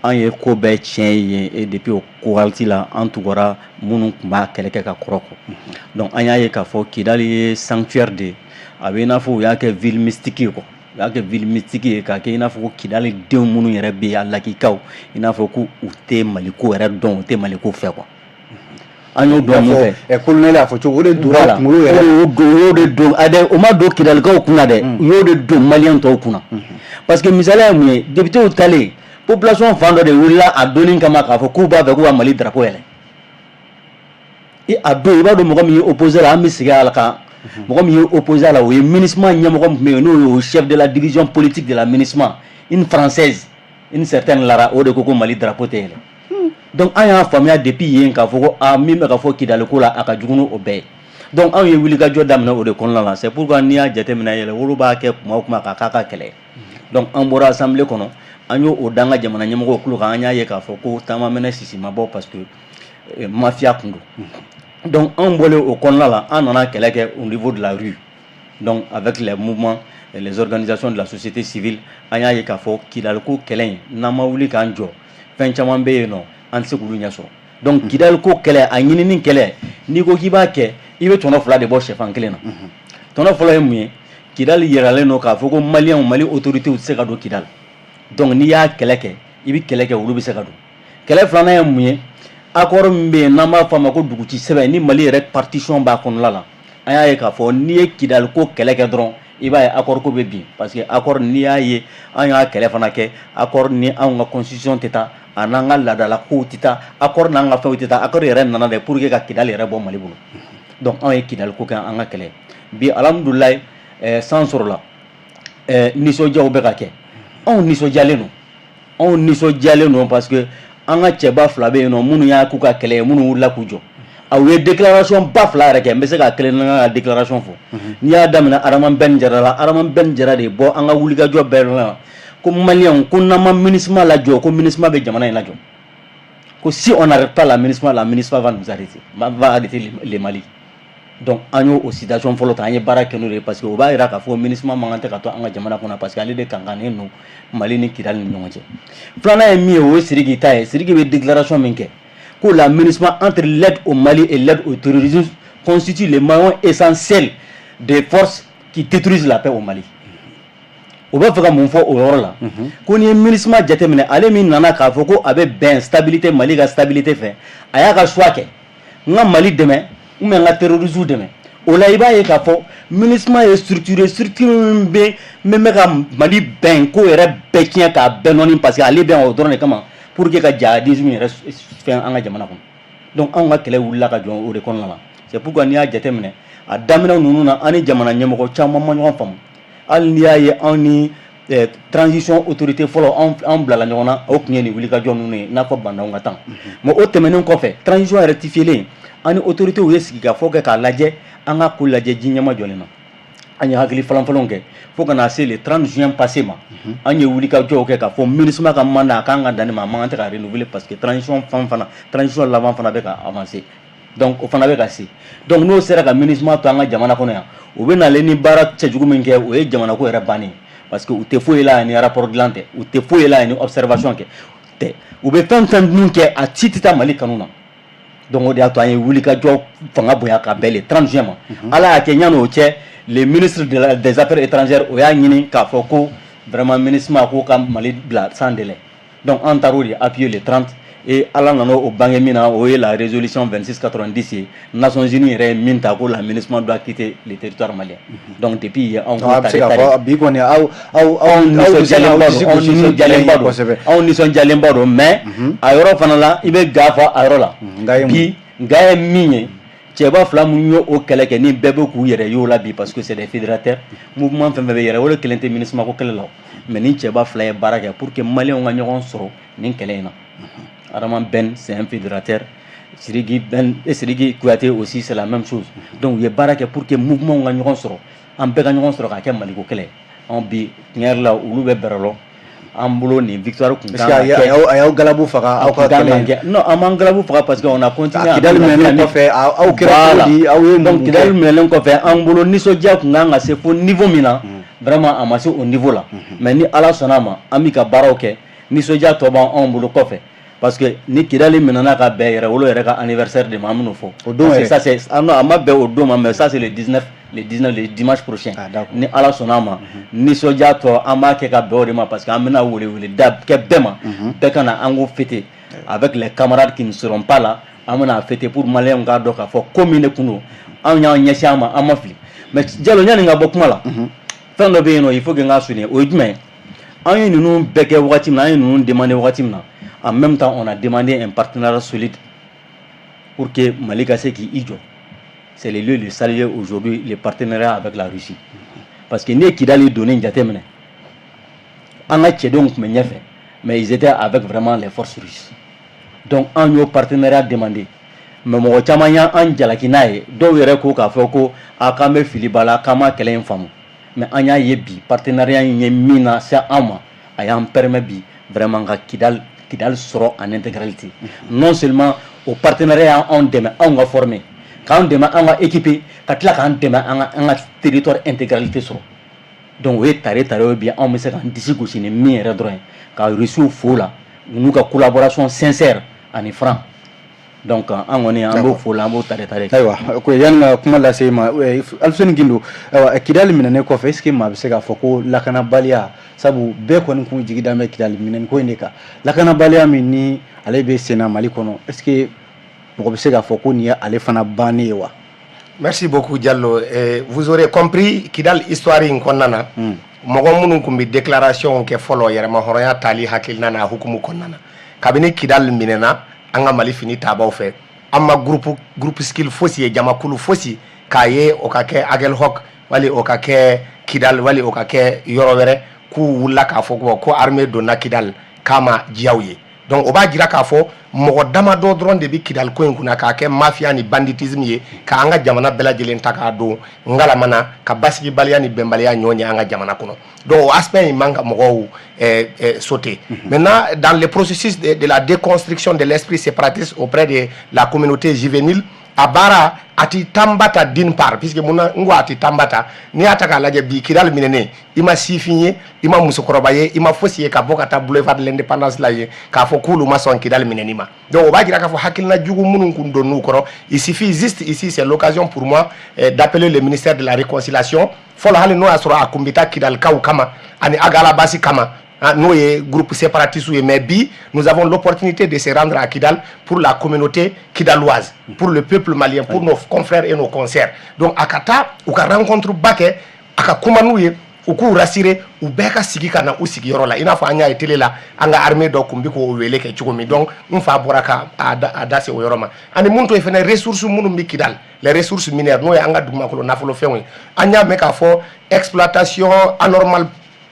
an ye ko bɛɛ tiɲɛ ye et depuis o wagati la an tugɔra minnu tun b'a kɛlɛ kɛ ka kɔrɔ kɔ donc an y'a ye k'a fɔ Kidali ye sanctuaire de a bɛ i n'a fɔ u y'a kɛ ville mystique ye quoi u y'a kɛ ville mystique ye k'a kɛ i n'a fɔ ko Kidali denw minnu yɛrɛ bɛ yen a lakikaw i n'a fɔ ko u tɛ Maliko yɛrɛ dɔn u tɛ Maliko fɛ quoi an y'o dɔn mun fɛ colonel y'a fɔ cogo o de donna kunkolo yɛrɛ o y'o de don o ma don Kidalikaw kunna dɛ u y'o de don maliyɛn tɔw kunna parce que misaliya ye mun ye député talen population fan dɔ de wulila a donni kama k'a fɔ k'u b'a fɛ k'u ka Mali drapeau yɛlɛ a don i b'a dɔn mɔgɔ min ye opposé la an bɛ segin a la kan mɔgɔ min ye opposé a la o ye MINUSMA ɲɛmɔgɔ min tun bɛ yen n'o ye o chef de la division politique de la MINUSMA une française une certaine Lara o de ko Mali drapeau tɛ yɛlɛ donc an y'a faamuya depuis yen k'a fɔ ko min bɛ ka fɔ Kidaliko la a ka jugu n'o bɛɛ ye donc anw ye wulikajɔ daminɛ o de kɔnɔna la c'est pourquoi n'i y'a jateminɛ yɛlɛ wolo b'a kɛ kuma o kuma k'a k'a ka kɛlɛ donc an bɔra assemblée kɔnɔ an y'o o d'an ka jamana ɲɛmɔgɔw tulo kan an y'a ye k'a fɔ ko taama minɛ sisi ma bɔ parce que mafia kun don donc an bɔlen o kɔnɔna la an nana kɛlɛ kɛ au niveau de la rue donc avec les mouvements les organisations de la société civile an y'a ye k'a fɔ Kidaliko kɛlɛ in n'an ma wuli k'an jɔ fɛn caman bɛ yen nɔ an tɛ se k'olu ɲɛ sɔrɔ donc Kidaliko kɛlɛ a ɲinini kɛlɛ n'i ko k'i b'a kɛ i bɛ tɔnɔ 2 de bɔ sɛfan kelen na tɔnɔ fɔlɔ ye mun ye Kidali yɛrɛlen don k'a fɔ ko maliyɛnw Mali autorités tɛ se ka don Kidali donc n'i y'a kɛlɛ kɛ i bɛ kɛlɛ kɛ olu bɛ se ka don kɛlɛ filanan ye mun ye accord min bɛ yen n'an b'a fɔ a ma ko duguci sɛbɛn ni Mali yɛrɛ partition b'a kɔnɔna la an y'a ye k'a fɔ n'i ye Kidaliko kɛlɛ kɛ dɔrɔn i b'a ye accord ko bɛ bin parce que accord n'i y'a ye an y'a kɛlɛ fana kɛ accord ni anw ka constitution tɛ taa a n'an ka laadala kow tɛ taa accord n'an ka fɛnw tɛ taa accord yɛrɛ nana de pour que ka Kidali yɛrɛ bɔ Mali bolo donc anw ye Kidaliko kɛ an ka kɛlɛ bi alhamdulilayi san sɔrɔla nisɔndiyaw bɛ ka kɛ anw nisɔndiyalen don parce que an ka cɛba 2 bɛ yen nɔ minnu y'a k'u ka kɛlɛ ye minnu wulila k'u jɔ aw ye déclaration ba 2 yɛrɛ kɛ n bɛ se ka kelen ka déclaration fɔ n'i y'a daminɛ Araman Ben Jara la Araman Ben Jara de bɔ an ka wulikajɔ bɛɛ la ko maliyɛnw ko n'an ma MINUSMA lajɔ ko MINUSMA bɛ jamana in lajɔ ko si on n'arrête pas la MINUSMA va nous arrêter va arrêter le Mali donc an y'o situation fɔlɔ ta an ye baara kɛ n'o de parce que o b'a jira k'a fɔ MINUSMA man kan tɛ ka to an ka jamana kɔnɔ parce que ale de kankannen don Mali ni Kidali ni ɲɔgɔn cɛ filanan ye min ye o ye Sidiki ta ye Sidiki bɛ déclaration min kɛ ko la MINUSMA entre l'aide au Mali et l'aide au terrorisme constitue le maillon essentiel des forces qui détruisent la paix au Mali o b'a fɛ ka mun fɔ o yɔrɔ la ko ni ye MINUSMA jateminɛ ale min nana k'a fɔ ko a bɛ bɛn stabilité Mali ka stabilité fɛ a y'a ka choix kɛ n ka Mali dɛmɛ ou bien n ka terroristes dɛmɛ o la i b'a ye k'a fɔ MINUSMA ye structure min bɛ ka Mali bɛn ko yɛrɛ bɛɛ tiɲɛ k'a bɛɛ nɔni parce que ale bɛn o dɔrɔn de kama pour que ka jihadisme yɛrɛ fɛn an ka jamana kɔnɔ donc anw ka kɛlɛ wulila ka jɔ o de kɔnɔna la c'est pourquoi n'i y'a jateminɛ a daminɛ ninnu na an ni jamana ɲɛmɔgɔ caman ma ɲɔgɔn faamu hali n'i y'a ye anw ni transition autorité fɔlɔ anw bilala ɲɔgɔn na o tun ye nin wulikajɔ ninnu ye n'a fɔ Bandaw ka tan mais o tɛmɛnen kɔfɛ transition rectifielen an ni autorité u ye sigi ka fɔ kɛ k'a lajɛ an ka ko lajɛ ji ɲɛma jɔlen na an ye hakili falanfalanw kɛ fo ka na se le 30 juin passé ma an ye wulikajɔw kɛ k'a fɔ MINUSMA ka mandat a kan ka dan nin ma a man kan tɛ ka renouveler parce que transition laban fana bɛ ka avancer donc o fana bɛ ka se donc n'o sera ka MINUSMA to an ka jamana kɔnɔ yan u bɛ nalen ni baara cɛjugu min kɛ o ye jamana ko yɛrɛ bannen parce que u tɛ foyi la ni rapport dilan tɛ u tɛ foyi la ni observation kɛ tɛ u bɛ fɛn fɛn min kɛ a ci tɛ taa Mali kanu na donc o de y'a to an ye wulikajɔ fanga bonya ka bɛn le 30 juin ma ala y'a kɛ yan'o cɛ le ministre des affaires étrangères o y'a ɲini k'a fɔ ko vraiment MINUSMA ko ka Mali bila sans délai donc an taar'o de appuyer le 30 et ala nana o bange min na o ye la résolution 2690 ye Nations Unies yɛrɛ ye min ta ko la MINUSMA doit quitter le territoire malien donc depuis yen anw ko tare bi kɔni aw nisɔndiyalenba don mais a yɔrɔ fana la i bɛ ga fɔ a yɔrɔ la bi ga ye min ye cɛba 2 minnu ye o kɛlɛ kɛ ni bɛɛ bɛ k'u yɛrɛ y'o la bi parce que c'est des fédérateurs mouvement fɛn fɛn bɛ yɛrɛ o de kelen tɛ MINUSMA ko kɛlɛ la mais ni cɛba 2 ye baara kɛ pour que maliyɛnw ka ɲɔgɔn sɔrɔ nin kɛlɛ in na Araman Ben c'est un fédérateur Sidiki Kouyaté aussi c'est la même chose donc u ye baara kɛ pour que mouvement ka ɲɔgɔn sɔrɔ an bɛɛ ka ɲɔgɔn sɔrɔ k'a kɛ Maliko kɛlɛ anw bi tiɲɛ yɛrɛ la olu bɛ bɛrɛ lɔ an bolo nin victoire kun kan ka kɛ a y'aw galabu faga aw ka kɛlɛ non an m'an galabu faga parce que on a continué Kidali minɛlen kɔfɛ aw kɛra di aw ye donc Kidali minɛlen kɔfɛ an bolo nisɔndiya kun kan ka se fo niveau min na vraiment a ma se o niveau la mais ni ala sɔnna a ma an bɛ ka baaraw kɛ nisɔndiya tɔ b'an anw bolo kɔfɛ parce que ni Kidali minɛna ka bɛn yɛrɛ wolo yɛrɛ ka anniversaire de ma an bɛn'o fɔ o don yɛrɛ ça c'est a ma bɛn o don ma mais ça c'est le 19 le dimanche prochain ni Ala sɔnna ma nisɔndiya tɔ an b'a kɛ ka bɛn o de ma parce que an bɛna wele da kɛ bɛɛ ma bɛɛ ka na an ko fêter avec les camarades qui ne seront pas là an bɛna fêter pour maliyɛnw k'a dɔn k'a fɔ ko min de kun don anw y'an ɲɛsin an ma an ma fili mais Diallo ɲani ka bɔ kuma la fɛn dɔ bɛ yen nɔ il faut que n k'a souligner o ye jumɛn ye an ye ninnu bɛɛ kɛ wagati min na an ye ninnu demander wagati min na en même temps on a demandé un partenariat solide pour que Mali ka se k'i jɔ c'est le lieu de saluer aujourd'hui le partenariat avec la Russie parce que ni ye Kidali donni jateminɛ an ka cɛdenw tun bɛ ɲɛfɛ mais ils étaient avec vraiment les forces russes donc an y'o partenariat demandé mais mɔgɔ caman y'an jalaki n'a ye dɔw yɛrɛ ko k'a fɔ ko k'an bɛ fili ba la k'an ma kɛlɛ in faamu mais an y'a ye bi partenariat in ye min na se an ma a y'an permet bi vraiment ka Kidal sɔrɔ en intégralité non seulement au partenariat y'an dɛmɛ anw ka former k'an dɛmɛ an ka équiper ka tila k'an dɛmɛ an ka territoire intégralité sɔrɔ donc o ye tare ye bi anw bɛ se k'an disi gosi ni min yɛrɛ dɔrɔn ye ka Russiw fo la u n'u ka collaboration sincère ani franc donc an kɔni an b'o fo la an b'o tare ayiwa ko yani ka kuma lase ma Alfuseni Gindo Kidali minɛnen kɔfɛ est-ce que maa bɛ se k'a fɔ ko lakanabaliya sabu bɛɛ kɔni kun jigi dan bɛ Kidali minɛni ko in de kan lakanabaliya min ni ale bɛ senna Mali kɔnɔ est-ce que mɔgɔ bɛ se k'a fɔ ko nin ye ale fana bannen ye wa. Merci beaucoup Diallo. Vous aurez compris Kidal histoire in kɔnɔna na mɔgɔ minnu kun bɛ déclaration kɛ fɔlɔ yɛrɛma hɔrɔnya tali hakilina na hukumu kɔnɔna na kabini Kidal minɛna an ka Mali fini taabaw fɛ an ma groupe skill fosi ye jamakulu fosi k'a ye o ka kɛ Agelhok wali o ka kɛ Kidal wali o ka kɛ yɔrɔ wɛrɛ k'u wulila k'a fɔ ko armée donna Kidal k'a ma diyaw ye donc o b'a jira k'a fɔ mɔgɔ damadɔ dɔrɔn de bɛ Kidal ko in kunna k'a kɛ mafia ni banditisme ye k'an ka jamana bɛɛ lajɛlen ta k'a don ngalamana ka basigibaliya ni bɛnbaliya ɲɔgɔn ye an ka jamana kɔnɔ donc o aspect in man ka mɔgɔw sauter maintenant dans le processus de la déconstruction de l'esprit séparatiste auprès de la communauté juvénile a baara ati tambata d'une part puisque muna ngo ati tambata ni ataka lajɛ bi Kidal minɛnen i ma sifin ye i ma musokɔrɔba ye i ma fosi ye ka bɔ ka taa boulevard de l'indépendance la ye k'a fɔ k'olu ma sɔn Kidal minɛni ma donc o b'a jira k'a fɔ hakilina jugu minnu kun don n'u kɔrɔ il suffit juste ici c'est l'occasion pour moi d'appeler le ministère de la réconciliation fɔlɔ hali n'o y'a sɔrɔ a kun bɛ taa Kidalikaw kama ani Agalabasi kama nous est groupe séparatiste mais bi nous avons l'opportunité de se rendre à Kidal pour la communauté kidaloise pour le peuple malien pour nos confrères et nos consoeurs donc akata ou ka rencontre baké aka kuma nou ye u k'u rassurer u bɛɛ ka sigi ka na u sigiyɔrɔ la i n'a fɔ an y'a ye télé la an ka armée dɔ kun bɛ k'o wele kɛ cogo min donc n fa bɔra ka a da se o yɔrɔ ma ani mun to ye fɛnɛ ressources minnu bɛ Kidal les ressources minières n'o ye an ka dugumakolo nafolofɛnw ye an y'a mɛn k'a fɔ exploitation anormale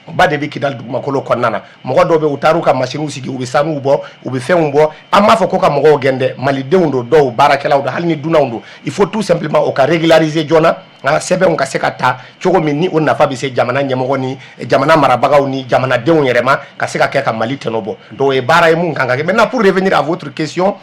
ba de bɛ Kidal dugumakolo kɔnɔna na mɔgɔ dɔw bɛ u taar'u ka machines sigi u bɛ sanuw bɔ u bɛ fɛnw bɔ an m'a fɔ ko ka mɔgɔw gɛn dɛ malidenw don dɔw baarakɛlaw don hali ni dunanw don il faut tout simplement o ka régulariser joona sɛbɛnw ka se ka ta cogo min ni o nafa bɛ se jamana ɲɛmɔgɔ ni jamana marabagaw ni jamanadenw yɛrɛ ma ka se ka kɛ ka Mali tɔnɔ bɔ donc o ye baara ye mun kan ka kɛ maintenant pour revenir à votre question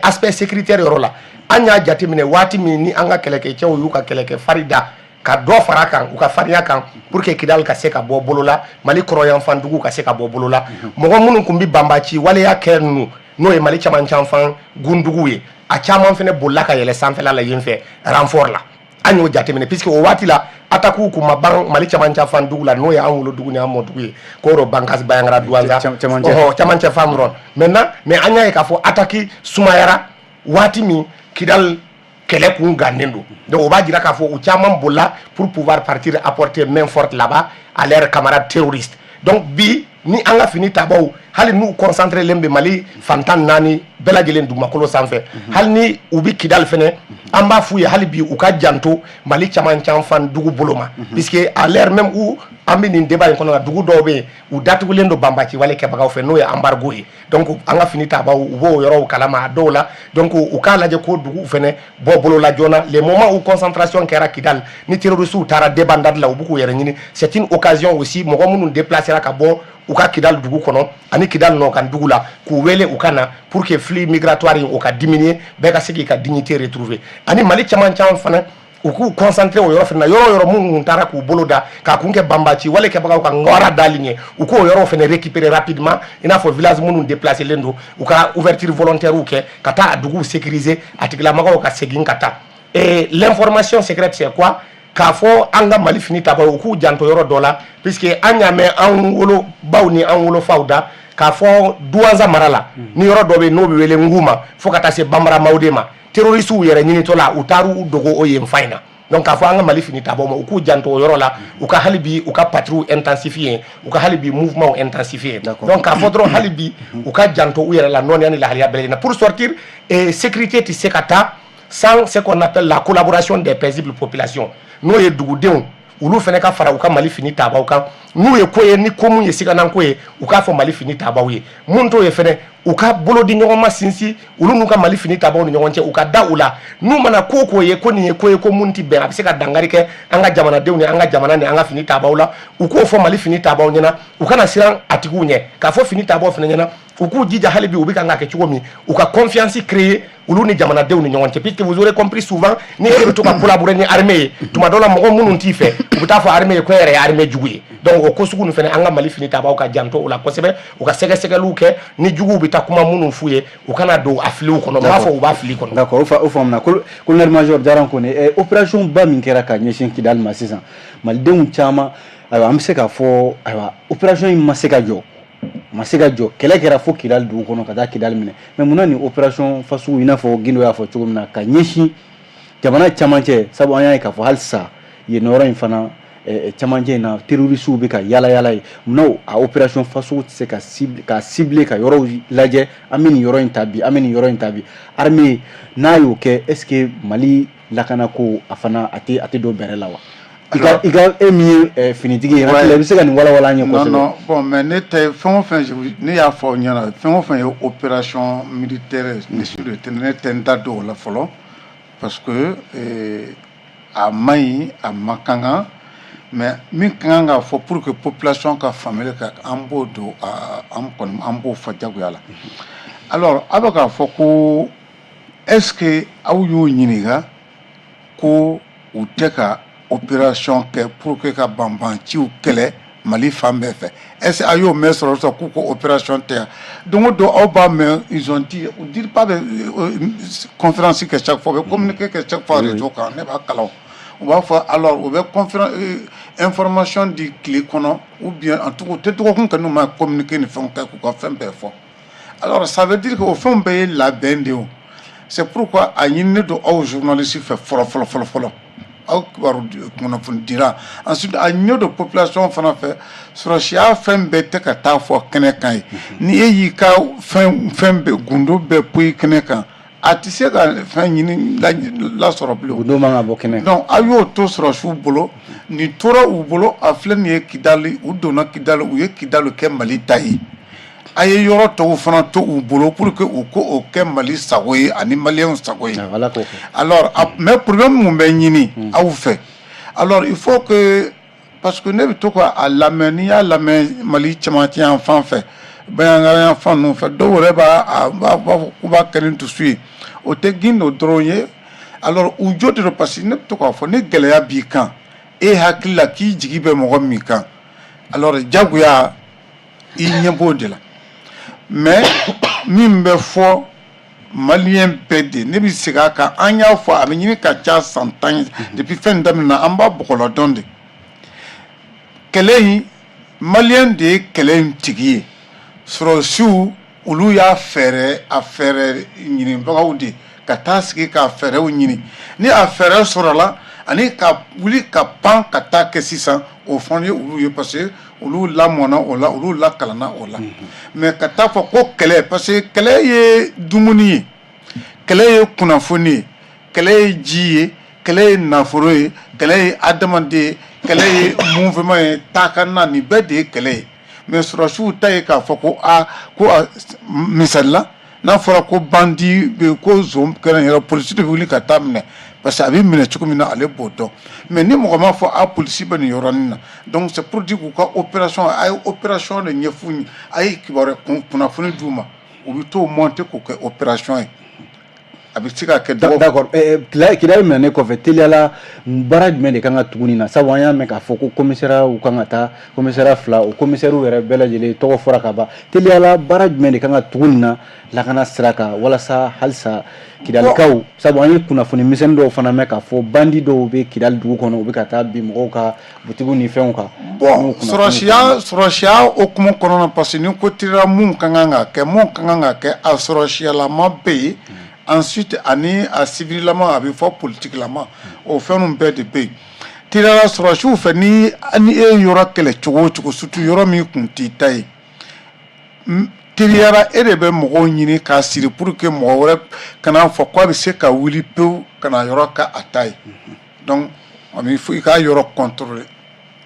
aspect sécuritaire yɔrɔ la an y'a jateminɛ waati min ni an ka kɛlɛkɛcɛw y'u ka kɛlɛkɛ farida ka dɔ fara kan u ka farinya kan pour que Kidal ka se ka bɔ bolo la Mali kɔrɔyanfan dugu ka se ka bɔ bolo la mɔgɔ minnu kun bɛ banbaci waleya kɛ ninnu n'o ye Mali camancanfan gundugu ye a caman fɛnɛ bolila ka yɛlɛ sanfɛla la yen fɛ renfort la an y'o jateminɛ puisque o waati la attaque kun ma ban Mali camancanfan dugu la n'o ye an wolodugu ni an mɔdugu ye k'o Bankasi Bayangara Douanza camancɛ fan dɔrɔn maintenant mais an y'a ye k'a fɔ attaque sumayara waati min Kidal kɛlɛ kun gannen don donc o b'a jira k'a fɔ u caman bolila pour pouvoir partir apporter main forte là-bas à leurs camarades terroristes donc bi ni an ka fini tabaw hali n'u concentré len bɛ Mali fantan naani bɛɛ lajɛlen dugumakolo sanfɛ hali ni u bɛ Kidal fɛnɛ an b'a f'u ye hali bi u ka janto Mali camancanfan dugu bolo ma puisque à l'heure même où an bɛ nin débat in kɔnɔ la dugu dɔw bɛ yen u datugulen don banbaci wale kɛbagaw fɛ n'o ye embargo ye donc an ka fini tabaw u b'o yɔrɔw kalama a dɔw la donc u k'a lajɛ ko dugu fɛnɛ bɔ bolo la joona les moments où concentration kɛra Kidal ni terroristes taara débandade la u b'u k'u yɛrɛ ɲini c'est une occasion aussi mɔgɔ minnu déplacera ka bɔ u ka Kidal dugu kɔnɔ ani Kidal nɔkan dugu la k'u wele u ka na pour que flux migratoire o ka diminuer bɛɛ ka se k'i ka dignité retrouver ani Mali caman fana u k'u concentré o yɔrɔ fana na yɔrɔ yɔrɔ mun taara k'u bolo da k'a kun kɛ banbaci wale kɛbagaw ka ngawara dali ɲɛ u k'o yɔrɔ fana récupérer rapidement i n'a fɔ village minnu déplacé len don u ka ouverture volontaire kɛ ka taa a duguw sécuriser a tigilamɔgɔw ka segin ka taa et l'information secrète c'est quoi k'a fɔ an ka Mali fini tabaw u k'u janto yɔrɔ dɔ la puisque an y'a mɛn an wolobaw ni an wolofaw da k'a fɔ Douanza mara la ni yɔrɔ dɔ bɛ n'o bɛ wele Nguma fo ka taa se Bambara Mawde ma terroristes yɛrɛ ɲinitɔ la u taar'u dogo o yen fa in na donc k'a fɔ an ka Mali fini tabaw ma u k'u janto o yɔrɔ la u ka hali bi u ka patrouille intensifier u ka hali bi mouvement intensifier donc k'a fɔ dɔrɔn hali bi u ka janto u yɛrɛ la nɔni ani lahaliya bɛɛ lajɛlen pour sortir sécurité tɛ se ka taa sans ce qu'on appelle la collaboration des paisibles populations n'o ye dugudenw olu fana ka fara u ka Mali fini tabaw kan n'u ye ko ye ni ko mun ye siganan ko ye u k'a fɔ Mali fini tabaw ye mun t'o ye fana u ka bolo di ɲɔgɔn ma sinsin olu n'u ka Mali fini tabaw ni ɲɔgɔn cɛ u ka da u la n'u mana ko ko ye ko nin ye ko ye ko mun ti bɛn a bɛ se ka dangari kɛ an ka jamanadenw ni an ka jamana ni an ka fini tabaw la u k'o fɔ Mali fini tabaw ɲɛna u kana siran a tigiw ɲɛ k'a fɔ fini tabaw fana ɲɛna u k'u jija hali bi u bɛ kan ka kɛ cogo min u ka confiance créer olu ni jamanadenw ni ɲɔgɔn cɛ puisque vous aurez compris souvent ni e bɛ to ka collaborer ni armée ye tuma dɔ la mɔgɔ minnu t'i fɛ u bɛ taa fɔ armée ye ko yɛrɛ ye armée jugu ye donc o ko sugu nin fana an ka Mali fini tabaw ka janto o la kosɛbɛ u ka sɛgɛsɛgɛliw kɛ ni juguw bɛ taa kuma minnu f'u ye u kana don a filiw kɔnɔ m'a fɔ u b'a fili kɔnɔ. d'accord o faamuna colonel major Daran Kone opération ba min kɛra ka ɲɛsin Kidal ma sisan malidenw caman ayiwa an bɛ se k'a fɔ ayiwa opération in ma se ka jɔ kɛlɛ kɛra fo Kidal dugu kɔnɔ ka taa Kidal minɛ mais munna ni opération fasugu i n'a fɔ Gindo y'a fɔ cogo min na ka ɲɛsin jamana camancɛ sabu an y'a ye k'a fɔ halisa yen yɔrɔ in fana camancɛ in na terroristes bɛ ka yala ye munna a opération fasugu tɛ se ka cibler ka yɔrɔw lajɛ an bɛ nin yɔrɔ in ta bi an bɛ nin yɔrɔ in ta bi armée n'a y'o kɛ est ce que Mali lakanako a fana a tɛ don bɛrɛ la wa i ka e min ye finitigi ye hakili la i bɛ se ka nin walawala an ye kosɛbɛ. non bon mais ne tɛ fɛn o fɛn ne y'a fɔ aw ɲɛna fɛn o fɛn ye opération militaire ne tɛ n da don o la fɔlɔ parce que a man ɲi a man kan kan mais min ka kan k'a fɔ pour que population ka faamuyali kɛ an b'o don an b'o fɔ jagoya la alors a bɛ k'a fɔ ko est ce que aw y'o ɲininka ko u tɛ ka opération kɛ pour que ka banbanciw kɛlɛ Mali fan bɛɛ fɛ est ce que a y'o mɛn sɔrɔ sisan k'u ko opération tɛ yan don o don aw b'a mɛn ils ont dit ou dire pas de conférence kɛ chaque fois u bɛ communiquer kɛ chaque fois réseau kan ne b'a kalan u b'a fɔ alors u bɛ information di tile kɔnɔ ou bien en tout cas u tɛ dɔgɔkun kɛ n'u ma communiquer ni fɛnw kɛ k'u ka fɛn bɛɛ fɔ alors ça veut dire que o fɛnw bɛɛ ye labɛn de o c'est pourquoi a ɲininen don aw journaliste fɛ fɔlɔ aw kibaru kunnafoni dira ensuite a ɲininen don population fana fɛ sɔrɔsiya fɛn bɛɛ tɛ ka taa fɔ kɛnɛ kan ye ni e y'i ka fɛn bɛɛ gundo bɛɛ poyi kɛnɛ kan a tɛ se ka fɛn ɲini lasɔrɔ bilen gundo man ka bɔ kɛnɛ kan donc a y'o to sɔrɔsiw bolo nin tora u bolo a filɛ nin ye Kidali u donna Kidali u ye Kidali kɛ Mali ta ye a ye yɔrɔ tɔw fana to u bolo pour que u ko o kɛ Mali sago ye ani maliyɛnw sago ye alors mais problème mun bɛ ɲini aw fɛ alors il faut que parce que ne bɛ to ka a lamɛn n'i y'a lamɛn Mali cɛmancɛ yan fan fɛ bayangan yan fan ninnu fɛ dɔw yɛrɛ b'a fɔ k'u b'a kɛ ni dusu ye o tɛ Gindo dɔrɔn ye alors u jo de don parce que ne bɛ to k'a fɔ ni gɛlɛya b'i kan e hakili la k'i jigi bɛ mɔgɔ min kan alors jagoya i ɲɛ b'o de la mais min bɛ fɔ maliyɛn bɛɛ de ne bɛ segin a kan an y'a fɔ a bɛ ɲini ka ca san 10 ye depuis fɛn daminɛna an b'a bɔgɔladɔn de kɛlɛ in maliyɛn de ye kɛlɛ in tigi ye sɔrɔsiw olu y'a fɛɛrɛ ɲinibagaw de ka taa sigi ka fɛɛrɛw ɲini ni a fɛɛrɛ sɔrɔla ani ka wuli ka pan ka taa kɛ sisan o fana ye olu ye parce que olu lamɔna o la olu lakalanna o la mais ka taa fɔ ko kɛlɛ parce que kɛlɛ ye dumuni ye kɛlɛ ye kunnafoni ye kɛlɛ ye ji ye kɛlɛ ye nafolo ye kɛlɛ ye adamaden ye kɛlɛ ye mouvement ye taakana nin bɛɛ de ye kɛlɛ ye mais sɔrɔsiw ta ye k'a fɔ ko misali la n'a fɔra ko bandi bɛ ko zon kɛra yɛrɛ polisi de bɛ wuli ka taa minɛ parce que a bɛ minɛ cogo min na ale b'o dɔn mais ni mɔgɔ m'a fɔ a polisi bɛ nin yɔrɔnin na donc c'est pour dire k'u ka opération a ye opération de ɲɛf'u ɲɛ a ye kibaruya kunnafoni d'u ma u bɛ t'o monter k'o kɛ opération ye a bɛ se ka kɛ d'accord Kidali minɛnen kɔfɛ teliyala baara jumɛn de kan ka tuguni na sabu an y'a mɛn k'a fɔ ko commissariat u kan ka taa commissariat 2 o commissaires yɛrɛ bɛɛ lajɛlen tɔgɔ fɔra ka ban teliyala baara jumɛn de kan ka tuguni na lakana sira kan walasa halisa Kidalikaw sabu an ye kunnafoni misɛnnin dɔw fana mɛn k'a fɔ bandi dɔw bɛ Kidali dugu kɔnɔ u bɛ ka taa bin mɔgɔw ka butigiw ni fɛnw kan bon sɔrɔsiya okumu kɔnɔna parce que ni ko tirira mun ka kan ka kɛ a sɔrɔsiyalama bɛ yen ensuite ani a civilama a bɛ fɔ politikilama o fɛn bɛɛ de bɛ yen tirira sɔrɔsiw fɛ ni e yɔrɔ kɛlɛ cogo o cogo surtout yɔrɔ min kun t'i ta ye teriyara e de bɛ mɔgɔw ɲini k'a siri pour que mɔgɔ wɛrɛ kana fɔ k'a bɛ se ka wuli pewu kana yɔrɔ ka a ta ye donc a bɛ fɔ i k'a yɔrɔ contrôler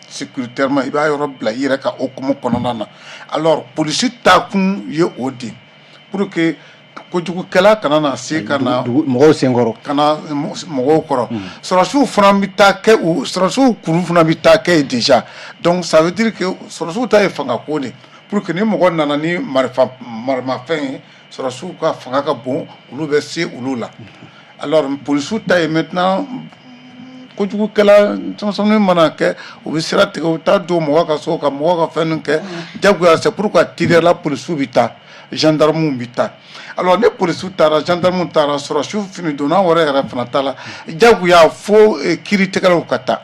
sécuritairement i b'a yɔrɔ bila i yɛrɛ ka okumu kɔnɔna na alors polisi taakun ye o de pour que kojugukɛla kana na se ka na mɔgɔw senkɔrɔ kana mɔgɔw kɔrɔ sɔrɔsiw fana bɛ taa kɛ sɔrɔsiw kuru fana bɛ taa kɛ déjà donc ça veut dire que sɔrɔsiw ta ye fangako de pour que ni mɔgɔ nana ni marimafɛn ye sɔrɔsiw ka fanga ka bon olu bɛ se olu la alors polisiw ta ye maintenant kojugukɛla sɔnsɔnni mana kɛ u bɛ sira tigɛ u bɛ taa don mɔgɔ ka so ka mɔgɔ ka fɛn kɛ jagoya c'est pourquoi teriyala polisiw bɛ taa gendarmew bɛ taa alors ni polisiw taara gendarmew taara sɔrɔsiw fini donna wɛrɛ yɛrɛ fana ta la jagoya fo kiiritigɛlaw ka taa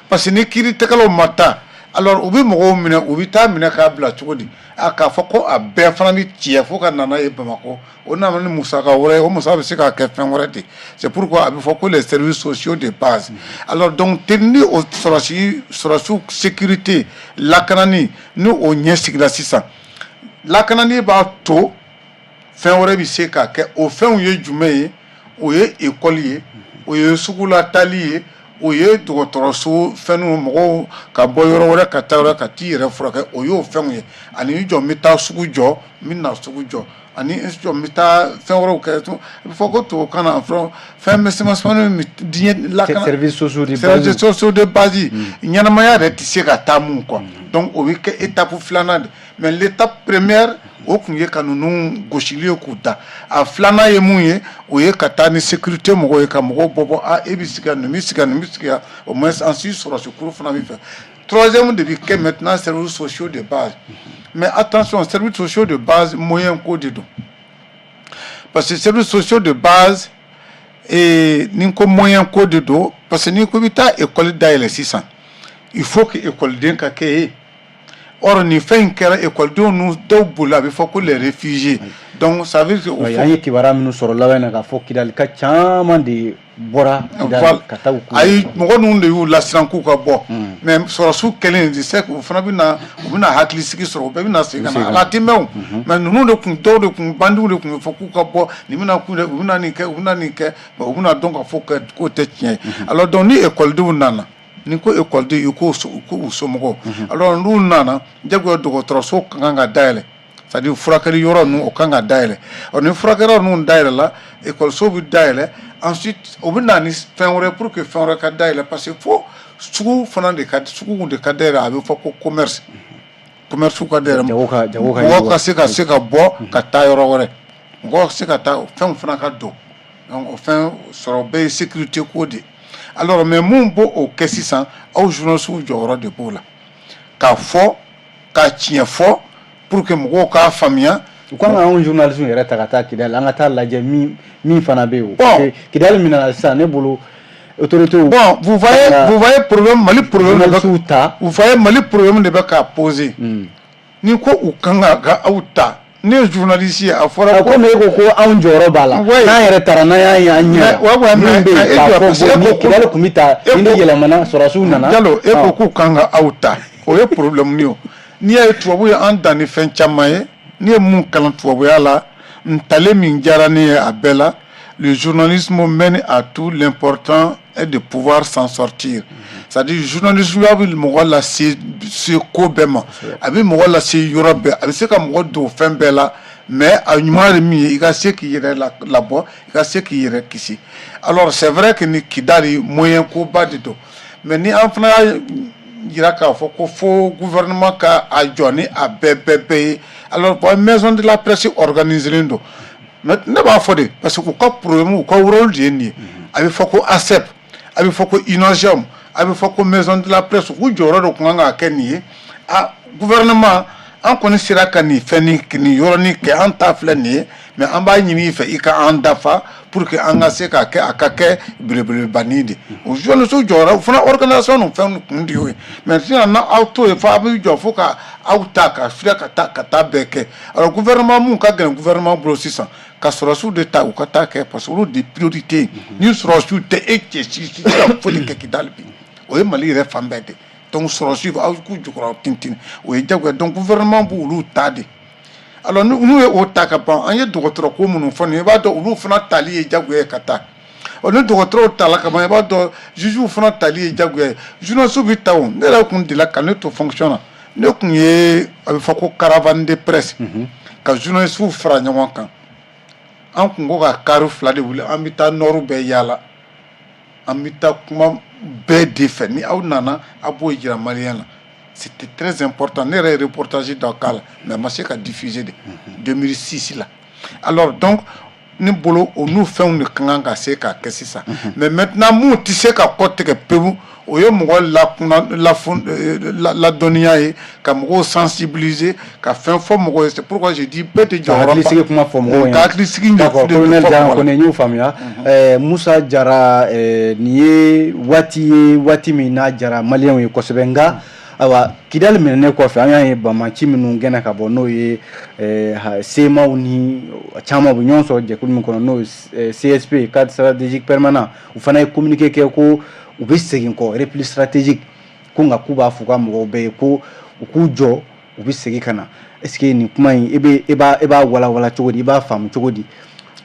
parce que ni kiiritigɛlaw ma taa alors u bɛ mɔgɔw minɛ u bɛ taa minɛ k'a bila cogo di a k'a fɔ ko a bɛɛ fana bɛ cɛ fo ka nana ye Bamakɔ o nana ni musaka wɛrɛ ye o musaka bɛ se ka kɛ fɛn wɛrɛ de c'est pourquoi a bɛ fɔ ko les services sociaux de base alors donc ni o sɔrɔsiw sécurité lakanani ni o ɲɛ sigira sisan lakanani b'a to fɛn wɛrɛ bɛ se ka kɛ o fɛnw ye jumɛn ye o ye école ye o ye sugula tali ye o ye dɔgɔtɔrɔso fɛnw mɔgɔw ka bɔ yɔrɔ wɛrɛ ka taa yɔrɔ ka t'i yɛrɛ furakɛ o y'o fɛnw ye ani n jɔ n bɛ taa sugu jɔ n bɛ na sugu jɔ ani n jɔ n bɛ taa fɛn wɛrɛw kɛ a bɛ fɔ ko tubabukan na fɛn misɛnmanin diɲɛ lakana services sociaux de base ɲɛnamaya yɛrɛ tɛ se ka taa mun quoi donc o bɛ kɛ étape filanan de mais l'étape première o kun ye ka ninnu gosili ye k'u da a filanan ye mun ye o ye ka taa ni sécurité mɔgɔw ye ka mɔgɔw bɔ e bɛ sigi nin bɛ sigi nin bɛ sigi au moins ensuite sɔrɔsikuru fana bɛ fɛ troisième de bɛ kɛ maintenant services sociaux de base mais attention services sociaux de base moyen ko de don parce que services sociaux de base ni ko moyen ko de don parce que ni ko bɛ taa école dayɛlɛ sisan il faut que écoleden ka kɛ ye or ni fɛn kɛra écoledenw nu dɔw bolo a bɛ fɔ ko les réfugiés donc ça veut dire an ye kibaruya minnu sɔrɔ laban na k'a fɔ Kidalika caman de bɔra Kidali ka taa u ayi mɔgɔ ninnu de y'u lasiran k'u ka bɔ mais sɔrɔsiw kɛlen de se u fana u bɛna hakili sigi sɔrɔ u bɛɛ bɛna segin ka na ala tɛ mɛn o mais ninnu de kun dɔw de kun bandiw de kun bɛ fɔ k'u ka bɔ nin bɛna kun dɛ u bɛna nin kɛ u bɛna nin kɛ u bɛna dɔn ka fɔ k'o tɛ tiɲɛ ye alors donc ni écoledenw nana ni ko écoleden i k'u somɔgɔw alors n'u nana jagoya dɔgɔtɔrɔso ka kan ka dayɛlɛ c'est-à-dire furakɛli yɔrɔ ninnu o kan ka dayɛlɛ ni furakɛli yɔrɔ ninnu dayɛlɛ la écoliso bɛ dayɛlɛ ensuite o bɛ na ni fɛn wɛrɛ pour que fɛn wɛrɛ ka dayɛlɛ parce que fo sugu fana de ka dayɛlɛ a bɛ fɔ ko commerce ka dayɛlɛ mɔgɔ ka se ka bɔ ka taa yɔrɔ wɛrɛ mɔgɔ ka se ka taa fɛnw fana ka don donc o fɛn sɔrɔ bɛɛ ye sécurité ko de alors mais mun b'o o kɛ sisan aw journalistes jɔyɔrɔ de b'o la k'a fɔ ka tiɲɛ fɔ pour que mɔgɔw k'a faamuya u kan ka anw journalistes yɛrɛ ta ka taa Kidali an ka taa lajɛ min fana bɛ yen o Kidali min na sisan ne bolo autorités bon vous voyez problème Mali problème de bɛ k'a poser ni ko u kan ka aw ta ne ye journaliste ye a fɔra ko mais ko anw jɔyɔrɔ b'a la n'an yɛrɛ taara n'an y'a ye an ɲɛ min bɛ yen k'a fɔ ni Kidali kun bɛ taa ni ne yɛlɛmana sɔrɔsiw nana Jalo e ko k'u kan ka aw ta o ye problème ye o n'i y'a ye tubabu ye an dan ni fɛn caman ye n'i ye mun kalan tubabuya la ntalen min diyara ne ye a bɛɛ la le journalisme mène à tout l'important est de pouvoir s'en sortir c'est-à-dire journalisme bɛ mɔgɔ lase ko bɛɛ ma a bɛ mɔgɔ lase yɔrɔ bɛɛ a bɛ se ka mɔgɔ don fɛn bɛɛ la mais a ɲuman ye min ye i ka se k'i yɛrɛ labɔ i ka se k'i yɛrɛ kisi alors c'est vrai que ni Kidali moyen ko ba de don mais ni an fana y'a jira k'a fɔ ko fo gouvernement ka a jɔ ni a bɛɛ ye alors maison de la presse organisé don mais ne b'a fɔ de parce que u ka problème u ka rôle de ye nin ye a bɛ fɔ ko ASEP a bɛ fɔ ko INAGEM a bɛ fɔ ko maison de la presse u jɔyɔrɔ dɔ kun kan ka kɛ nin ye gouvernement an kɔni sera ka nin fɛn nin yɔrɔnin kɛ an ta filɛ nin ye mais an b'a ɲini i fɛ i ka an dafa pour que an ka se k'a kɛ a ka kɛ belebelebanin de o journaliste jɔyɔrɔ o fana organisation nin fɛn kun de y'o ye mais sisan n'aw to yen f'a bɛ jɔ fo ka aw ta ka filɛ ka taa bɛɛ kɛ alors gouvernement mun ka gɛlɛn gouvernement bolo sisan ka sɔrɔsiw de ta u ka taa kɛ parce que olu de priorité ni sɔrɔsiw tɛ e cɛ si ka foli kɛ Kidali bi o ye Mali yɛrɛ fan bɛɛ de donc sɔrɔsiw aw k'u jukɔrɔ tintin o ye jagoya donc gouvernement b'olu ta de alors n'u ye o ta ka ban an ye dɔgɔtɔrɔ ko minnu fɔ nin ye i b'a dɔn olu fana tali ye jagoya ka taa o ni dɔgɔtɔrɔw tala ka ban i b'a dɔn jugew fana tali ye jagoya ye journalistes bɛ ta o ne yɛrɛ kun delila ka ne to fonction na ne kun ye a bɛ fɔ ko caravane de presse ka journalistes fara ɲɔgɔn kan an kun ko ka kari 2 de wuli an bɛ taa nord bɛɛ yaala an bɛ taa kuma bɛɛ de fɛ ni aw nana a b'o jira maliyɛn na c'était très important ne yɛrɛ ye reportage dɔ k'a la mais a ma se ka diffuser de 2006 la alors donc ne bolo o n'u fɛnw de ka kan ka se ka kɛ sisan mais maintenant mun tɛ se ka kɔ tigɛ pewu o ye mɔgɔ ladɔnniya ye ka mɔgɔw sensibiliser ka fɛn fɔ mɔgɔw ye c'est pourquoi je dis bɛɛ tɛ jɔyɔrɔ hakilisigi kuma fɔ mɔgɔw ɲɛna ka hakilisigi d'accord colonel Jara Kone n y'o faamuya Musa Jara nin ye waati min n'a jara maliyɛnw ye kosɛbɛ nka awa Kidali minɛnen kɔfɛ an y'a ye banmaci minnu gɛnna ka bɔ n'o ye semaw ni caman bɛ ɲɔgɔn sɔrɔ jɛkulu min kɔnɔ n'o ye CSP cadre stratégique permanent u fana ye communiqué kɛ ko u bɛ segin kɔ repli stratégique ko nka k'u b'a fɔ ka mɔgɔw bɛɛ ye ko u k'u jɔ u bɛ segin ka na est-ce que nin kuma in i b'a walawala cogo di i b'a faamu cogo di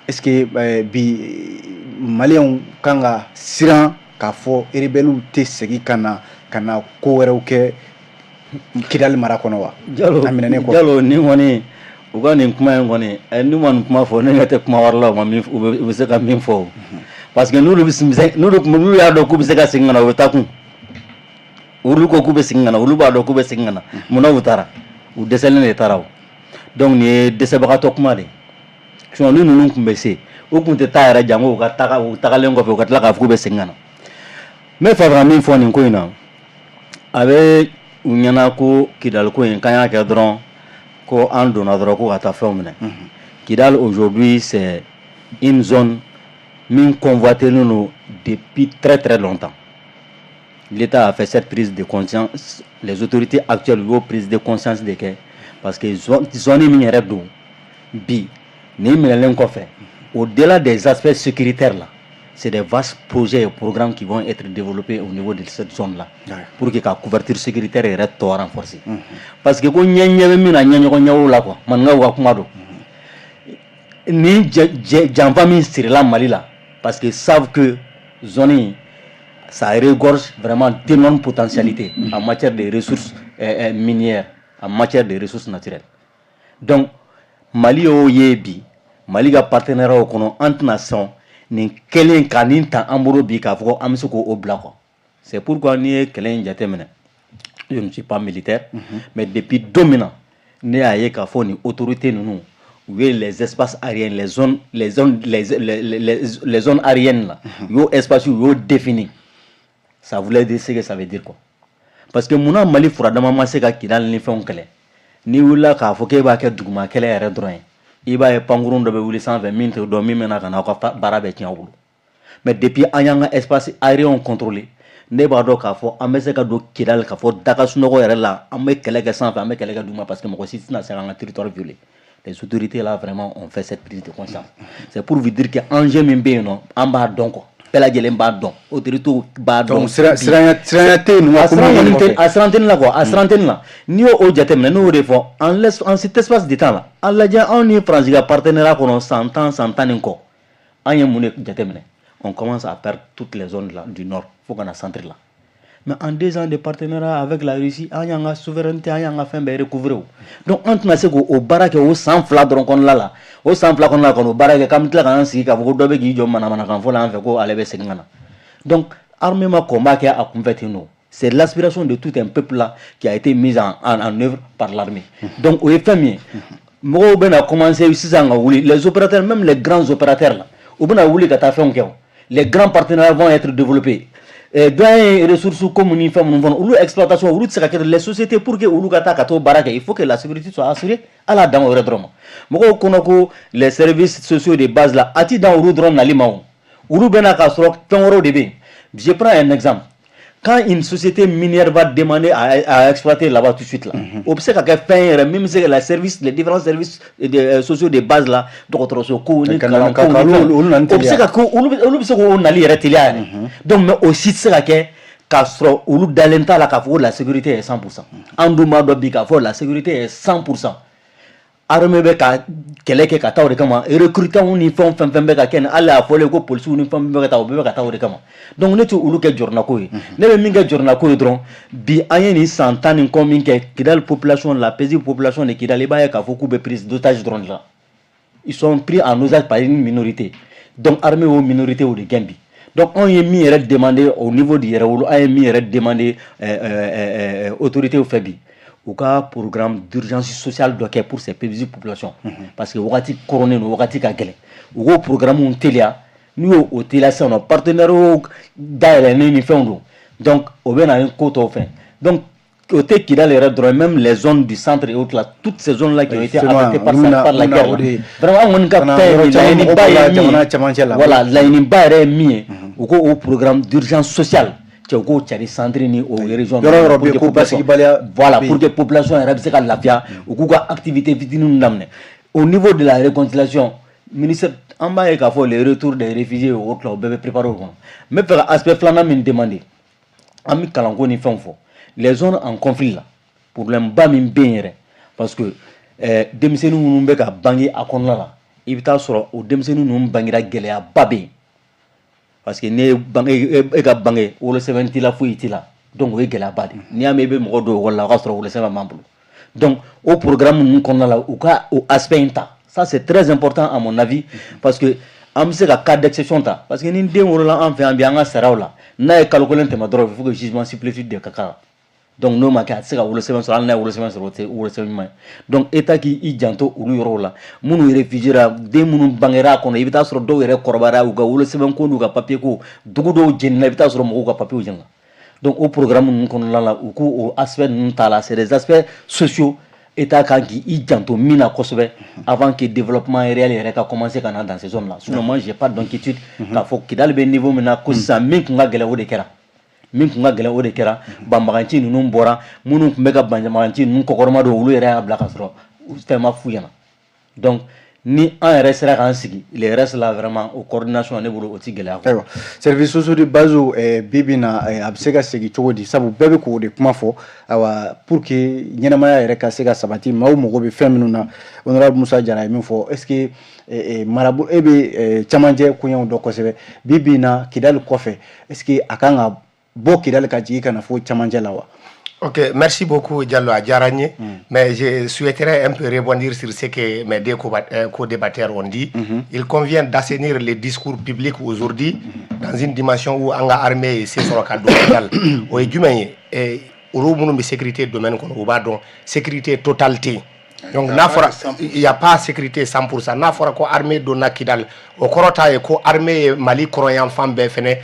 est-ce que bi maliyɛnw kan ka siran k'a fɔ rebelles tɛ segin ka na ko wɛrɛw kɛ Kidali mara kɔnɔ wa Jalo ni kɔni u ka nin kuma in kɔni n'u ma nin kuma fɔ ne ɲɛ tɛ kuma wɛrɛ la u bɛ se ka min fɔ parce que n'olu y'a dɔn k'u bɛ se ka segin ka na u bɛ taa kun olu ko k'u bɛ segin ka na olu b'a dɔn k'u bɛ segin ka na munna u taara u dɛsɛlen de taara o donc nin ye dɛsɛbagatɔ kuma de sinon ni ninnu tun bɛ se u tun tɛ taa yɛrɛ jango u tagalen kɔfɛ u ka tila k'a fɔ k'u bɛ segin ka na n bɛ fɛ ka min fɔ nin ko in na a bɛ u ɲɛna ko Kidali ko in k'an y'a kɛ dɔrɔn ko an donna dɔrɔn ko ka taa fɛnw minɛ Kidali aujourd'hui c'est une zone min convoitée non depuis très très longtemps. L'État a fait cette prise de conscience, les autorités actuelles ont prise de conscience de que parce que zone min yɛrɛ don bi ni minɛlen kɔfɛ au-delà des aspects sécuritaires là c'est des vastes projets et programmes qui vont être développés au niveau de cette zone-là pour que la couverture sécuritaire soit renforcée. Parce que quand il y a des quoi, ni jamfa min sirila Mali là parce qu'ils savent que zone ça regorge vraiment d'énormes potentialités en matière de ressources minières, en matière de ressources naturelles. Donc Mali o yebi, Mali a partenariat au kono entre nations ni kelen kanin ta amboro bi ka fɔ an bɛ se k'o bila quoi. C'est pourquoi ni ye kɛlɛ in jateminɛ je ne suis pas militaire mais depuis don min na ne y'a ye k'a fɔ ni autorité ninnu u ye les espaces aériens les zones aériennes là u y'o espace u y'o défini ça voulait dire ce que ça veut dire quoi parce que munna Mali furadama ma se ka Kidali ni fɛnw kɛlɛ ni wulila k'a fɔ k'e b'a kɛ duguma kɛlɛ yɛrɛ dɔrɔn ye i b'a ye pankurun dɔ bɛ wuli sanfɛ min tɛ dɔn min bɛna ka na aw ka baara bɛ tiɲɛ aw bolo mais depuis an y'an ka espace aérien contrôlé ne b'a dɔn k'a fɔ an bɛ se ka don Kidali k'a fɔ daga sunɔgɔ yɛrɛ la an bɛ kɛlɛ kɛ sanfɛ an bɛ kɛlɛ kɛ duguma parce que mɔgɔ si tɛna se k'an ka territoire violer les autorités là vraiment ont fait cette prise de conscience c'est pour vous dire que enjeu min bɛ yen nɔ an b'a dɔn quoi bɛɛ lajɛlen b'a dɔn autorités b'a dɔn donc siranya tɛ yen nɔ a siran tɛ nin la quoi a siran tɛ nin la n'i y'o jateminɛ n'o de fɔ en cet espace de temps là an lajɛ anw ni Faransi ka partenariat kɔnɔ san tan ni kɔ an ye mun de jateminɛ on commence à perdre toutes les zones là du nord fo ka na centre là mais en 2 ans de partenariat avec la Russie an y'an ka souveraineté an y'an ka fɛn bɛɛ recouvrer donc an tɛna se k'o baara kɛ o san 2 dɔrɔn kɔnɔna la o san 2 kɔnɔna la kɔni o baara kɛ k'an bɛ tila k'an sigi k'a fɔ ko dɔ bɛ k'i jɔ manamanakan fɔ la an fɛ ko ale bɛ segin ka na donc armée ma combat kɛ a kunfɛ ten nɔ c'est l'aspiration de tout un peuple là qui a été mise en œuvre par l'armée donc o ye fɛn min ye mɔgɔw bɛna commencer sisan ka wuli les opérateurs même les grands opérateurs là u bɛna wuli ka taa fɛnw kɛ les grands partenaires vont être développés doyen ressources comme ni fɛn minnu fana olu exploitation olu tɛ se ka kɛ les sociétés pour que olu ka taa ka t'o baara kɛ il faut que la sécurité soit assurée ala dan o yɛrɛ dɔrɔn ma mɔgɔw kɔnɔ ko les services sociaux de base là a ti dan olu dɔrɔn nali ma o olu bɛna ka sɔrɔ fɛn wɛrɛw de bɛ yen je prends un exemple. Quand une société minière va demander à exploiter là-bas tout de suite, là, on sait qu'à faire même si les différents services sociaux de base là, donc on sait qu'on donc mais aussi c'est que d'alenta la sécurité est 100%. En douma dobi la sécurité est 100%. Armée be ka kɛlɛ kɛ ka taa o de kama recrutant ni fɛn bɛ ka kɛ ni hali a fɔlen ko policiers ni fɛn bɛ ka taa o bɛɛ bɛ ka taa o de kama donc ne tɛ olu kɛ jɔrɔnako ye ne bɛ min kɛ jɔrɔnako ye dɔrɔn bi an ye nin san 10 ni kɔ min kɛ Kidal population la paisible population de Kidal i b'a ye k'a fɔ k'u bɛ prise d'otage dɔrɔn de la ils sont pris en otage par une minorité donc armée o minorité o de gɛn bi donc on ye min yɛrɛ demandé au niveau du yɛrɛ wolo an ye min yɛrɛ demandé autorité fɛ bi ou ka programme d'urgence sociale doit pour ces paisibles populations parce que wakati corona no wakati ka gɛlɛn u ko programme un telia ni o telia c'est un partenaire d'ailleurs ni fɛnw don donc o bɛ na ni ko tɔw fɛn donc au Kidal yɛrɛ dɔrɔn même les zones du centre et autres là toutes ces zones là qui ont été affectées par la guerre vraiment on ka fɛn laɲini ba ye min ye voilà laɲini ba yɛrɛ ye min ye u ko o programme d'urgence sociale cɛ ko cari centre ni o région voilà pour que population yɛrɛ bɛ se ka lafiya u k'u ka activité fitininw daminɛ au niveau de la réconciliation ministère an b'a ye k'a fɔ les retours des réfugiés o tila o bɛɛ bɛ préparer o kɔnɔ n bɛ fɛ ka aspect filanan min demander an bɛ kalanko ni fɛnw fɔ les zones en conflit là problème ba min bɛ yen yɛrɛ parce que denmisɛnnin minnu bɛ ka bange a kɔnɔna la i bɛ taa sɔrɔ o denmisɛnnin ninnu bangera gɛlɛyaba bɛ yen parce que ne e ka bange wolo sɛbɛn t'i la foyi t'i la donc o ye gɛlɛyaba de n'i y'a mɛn i bɛ mɔgɔ dɔw école la o ka sɔrɔ wolo sɛbɛn b'an bolo donc au programme ninnu kɔnɔna la u ka o aspect in ta ça c'est très important à mon avis parce que an bɛ se ka cas d'exception ta parce que ni den wolola an fɛ yan bi an ka saraw la n'a ye kalo kelen tɛmɛ dɔrɔn il faut que jugement supplétif de ka k'a donc n'o ma kɛ a tɛ se ka wolo sɛbɛn sɔrɔ hali n'a ye wolo sɛbɛn sɔrɔ o tɛ wolo sɛbɛn ɲuman ye donc état k'i janto olu yɔrɔw la minnu réfugiera den minnu bangera a kɔnɔ i bɛ taa sɔrɔ dɔw yɛrɛ kɔrɔbayara u ka wolo sɛbɛn ko n'u ka papier ko dugu dɔw jenina i bɛ taa sɔrɔ mɔgɔw ka papier jenina donc o programme ninnu kɔnɔna la u k'o o aspect ninnu ta la c'est des aspects sociaux état kan k'i janto min na kosɛbɛ avant que développement réel yɛrɛ ka commencer ka na dans ces zones là sinon moi j'ai pas d'inquiétude k'a fɔ Kidal bɛ niveau min na ko sisan min tun ka gɛlɛn o de kɛra min tun ka gɛlɛn o de kɛra banbaganci ninnu bɔra minnu tun bɛ ka banbaganci ninnu kɔkɔrɔma don olu yɛrɛ y'a bila ka sɔrɔ fɛn ma f'u ɲɛna donc ni an yɛrɛ sera k'an sigi les restes là vraiment o coordination ne bolo o ti gɛlɛya quoi. Ayiwa service sociaux de base bibi na a bɛ se ka segin cogo di sabu bɛɛ bɛ k'o de kuma fɔ awa pour que ɲɛnamaya yɛrɛ ka se ka sabati maaw mago bɛ fɛn minnu na honorable Musa Jara ye min fɔ est ce que marabu e bɛ cɛmancɛ koɲɛw dɔn kosɛbɛ bibi na Kidal kɔfɛ est ce que a kan ka bɔ Kidal ka jigin ka na fɔ cɛmancɛ la wa. Ok, merci beaucoup Diallo Adjaranye. Mais je souhaiterais un peu rebondir sur ce que mes deux co-débatteurs ont dit. Il convient d'assainir les discours publics aujourd'hui dans une dimension où Anga Armée et c'est sur le cadre local. Au Djumé, au de sécurité domaine qu'on va donc sécurité totalité. Donc il n'y a pas sécurité 100%. N'a pas quoi armée donna Kidal. Au Korota et ko armée Mali croyant femme befene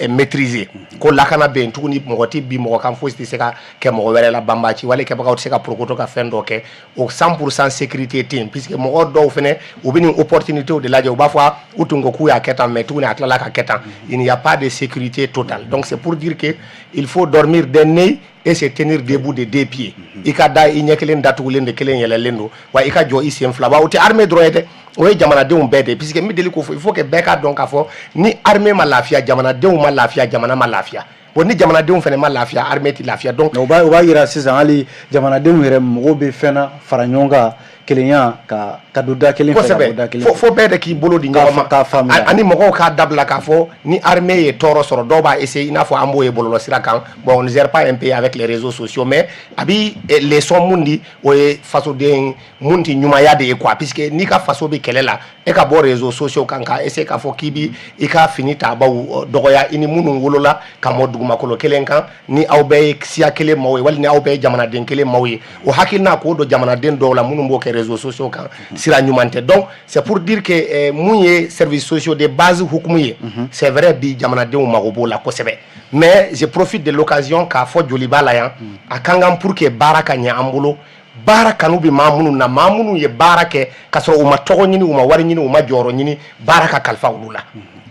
maîtriser. Ko lakana ben tout ni moti bi mo kan fo seka ke mo wele la bambachi wale ke baka seka prokoto ka fendo ke au 100% sécurité team puisque mo do fene ou bien une opportunité de la ba fois utungo ku ya ketan mais tout ni atla ka ketan. Il n'y a pas de sécurité totale. Donc c'est pour dire que il faut dormir d'un nez et se tenir debout de deux pieds. Ika da inyekelen datulen de kelen yelelendo wa ika jo isi enflaba ou te armée droite oui jamana de bede puisque mi deli ko il faut que beka donc afo ni armée ma lafia jamana de ma lafia jamana ma lafia bon ni jamana de fene ma lafia armée ti lafia donc o ba yira sisan ali jamana de yɛrɛ mɔgɔw bɛ fɛna fara ɲɔgɔn kan kelenya ka do da kelen fɛ ka do da kelen fo bɛɛ de k'i bolo di ɲɔgɔn ma ani mɔgɔw k'a dabila k'a fɔ ni armée ye tɔɔrɔ sɔrɔ dɔw b'a essayer i n'a fɔ an b'o ye bɔlɔlɔ sira kan bon on ne gère pas un pays avec les réseaux sociaux mais a bi leçon mun di o ye fasoden mun ti ɲumanya de ye quoi puisque n'i ka faso bɛ kɛlɛ la e ka bɔ réseaux sociaux kan ka essayer k'a fɔ k'i bi i ka fini ta baw dɔgɔya i ni minnu wolola ka mɔ dugumakolo kelen kan ni aw bɛɛ ye siya kelen maaw ye wali ni aw bɛɛ ye jamanaden kelen maaw ye o hakilina k'o don jamanaden dɔw la minnu b'o kɛ réseaux sociaux kan sira ɲuman donc c'est pour dire que mun ye services sociaux de base hukumu ye c'est vrai bi jamanadenw mago b'o la kosɛbɛ mais je profite de l'occasion k'a fɔ joli b'a la yan a kan kan pour que baara ka ɲɛ an bolo baara kanu bi maa minnu na maa minnu ye baara kɛ k'a sɔrɔ u ma tɔgɔ ɲini u ma wari ɲini u ma jɔyɔrɔ ɲini baara ka kalifa olu la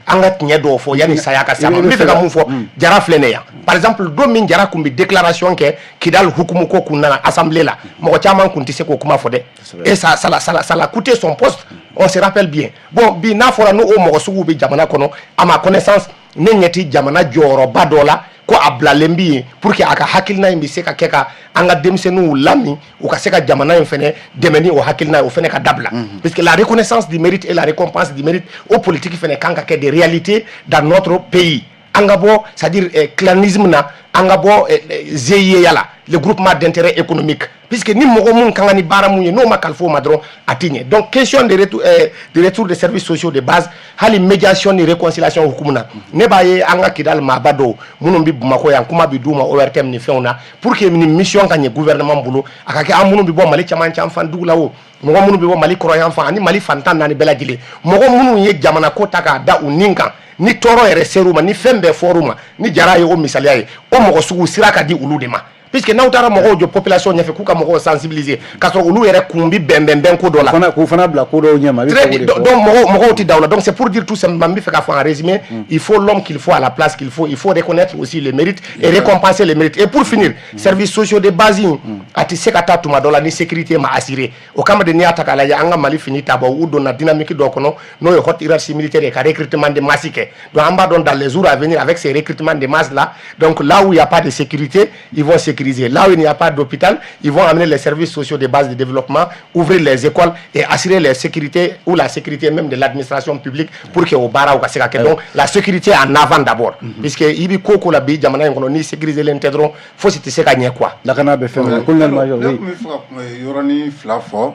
an ka tiɲɛ dɔw fɔ yanni saya ka se a ma n bɛ fɛ ka mun fɔ jara filɛ nin yan par exemple don min jara kun bɛ déclaration kɛ Kidal hukumu ko kun nana assemblée la mɔgɔ caman kun tɛ se k'o kuma fɔ dɛ et ça l'a coûté son poste on se rappelle bien bon bi n'a fɔra n'o mɔgɔ sugu bɛ jamana kɔnɔ à ma connaissance ne ɲɛ tɛ jamana jɔyɔrɔba dɔ la ko a bilalen bi yen pour que a ka hakilina in bɛ se ka kɛ ka an ka denmisɛnninw lami u ka se ka jamana in fɛnɛ dɛmɛ ni o hakilina ye o fɛnɛ ka dabila parce que la reconnaissance du mérite et la récompense du mérite o politique fɛnɛ kan ka kɛ des réalités dans notre pays an ka bɔ c'est-à-dire clanisme na an ka bɔ GIE la le groupement d'intérêt économique puisque ni mɔgɔ mun kan ka ni baara mun ye n'o ma kalifa o ma dɔrɔn a tɛ ɲɛ donc question de retour des services sociaux de base hali médiation ni réconciliation hukumu na ne b'a ye an ka Kidal maaba dɔw minnu bɛ Bamakɔ yan kuma bɛ d'u ma ORTM ni fɛnw na pour que ni mission ka ɲɛ gouvernement bolo a ka kɛ an minnu bɛ bɔ Mali camancɛ yan fan dugu la o mɔgɔ minnu bɛ bɔ Mali kɔrɔ yan fan ani Mali fantan naani bɛɛ lajɛlen mɔgɔ minnu ye jamana ko ta k'a da u nin kan ni tɔɔrɔ yɛrɛ ser'u ma ni fɛn bɛɛ fɔr'u ma ni jara ye o misaliya ye o mɔgɔ sugu sira ka di olu de ma puisque n'aw taara mɔgɔw jɔ population ɲɛfɛ k'u ka mɔgɔw sensibiliser k'a sɔrɔ olu yɛrɛ kun bi bɛnbɛn ko dɔ la k'u fana bila ko dɔw ɲɛma donc mɔgɔw tɛ da o la donc c'est pour dire tout simplement n bɛ fɛ k'a fɔ en résumé il faut l'homme qu'il faut à la place qu'il faut il faut reconnaître aussi les mérites et récompenser les mérites et pour finir services sociaux de base in a tɛ se ka taa tuma dɔ la ni sécurité ma assuré o kama de n'i y'a ta k'a lajɛ an ka Mali fini ta bɔ u donna dynamique dɔ kɔnɔ n'o ye haute hiérarchie militaire ye ka recrutement de masse kɛ donc an b'a dɔn dans les jours à venir avec ces recrutements de masse là donc là où il y a pas de sécurité ils vont sécuriser là où il n'y a pas d'hôpital, ils vont amener les services sociaux de base de développement, ouvrir les écoles et assurer la sécurité ou la sécurité même de l'administration publique pour que au bara ou kaseka que donc la sécurité en avant d'abord puisque il y koko la bi jamana ngono ni sécuriser l'intégration faut se se gagner quoi la kana be fait colonel major oui yoroni flafo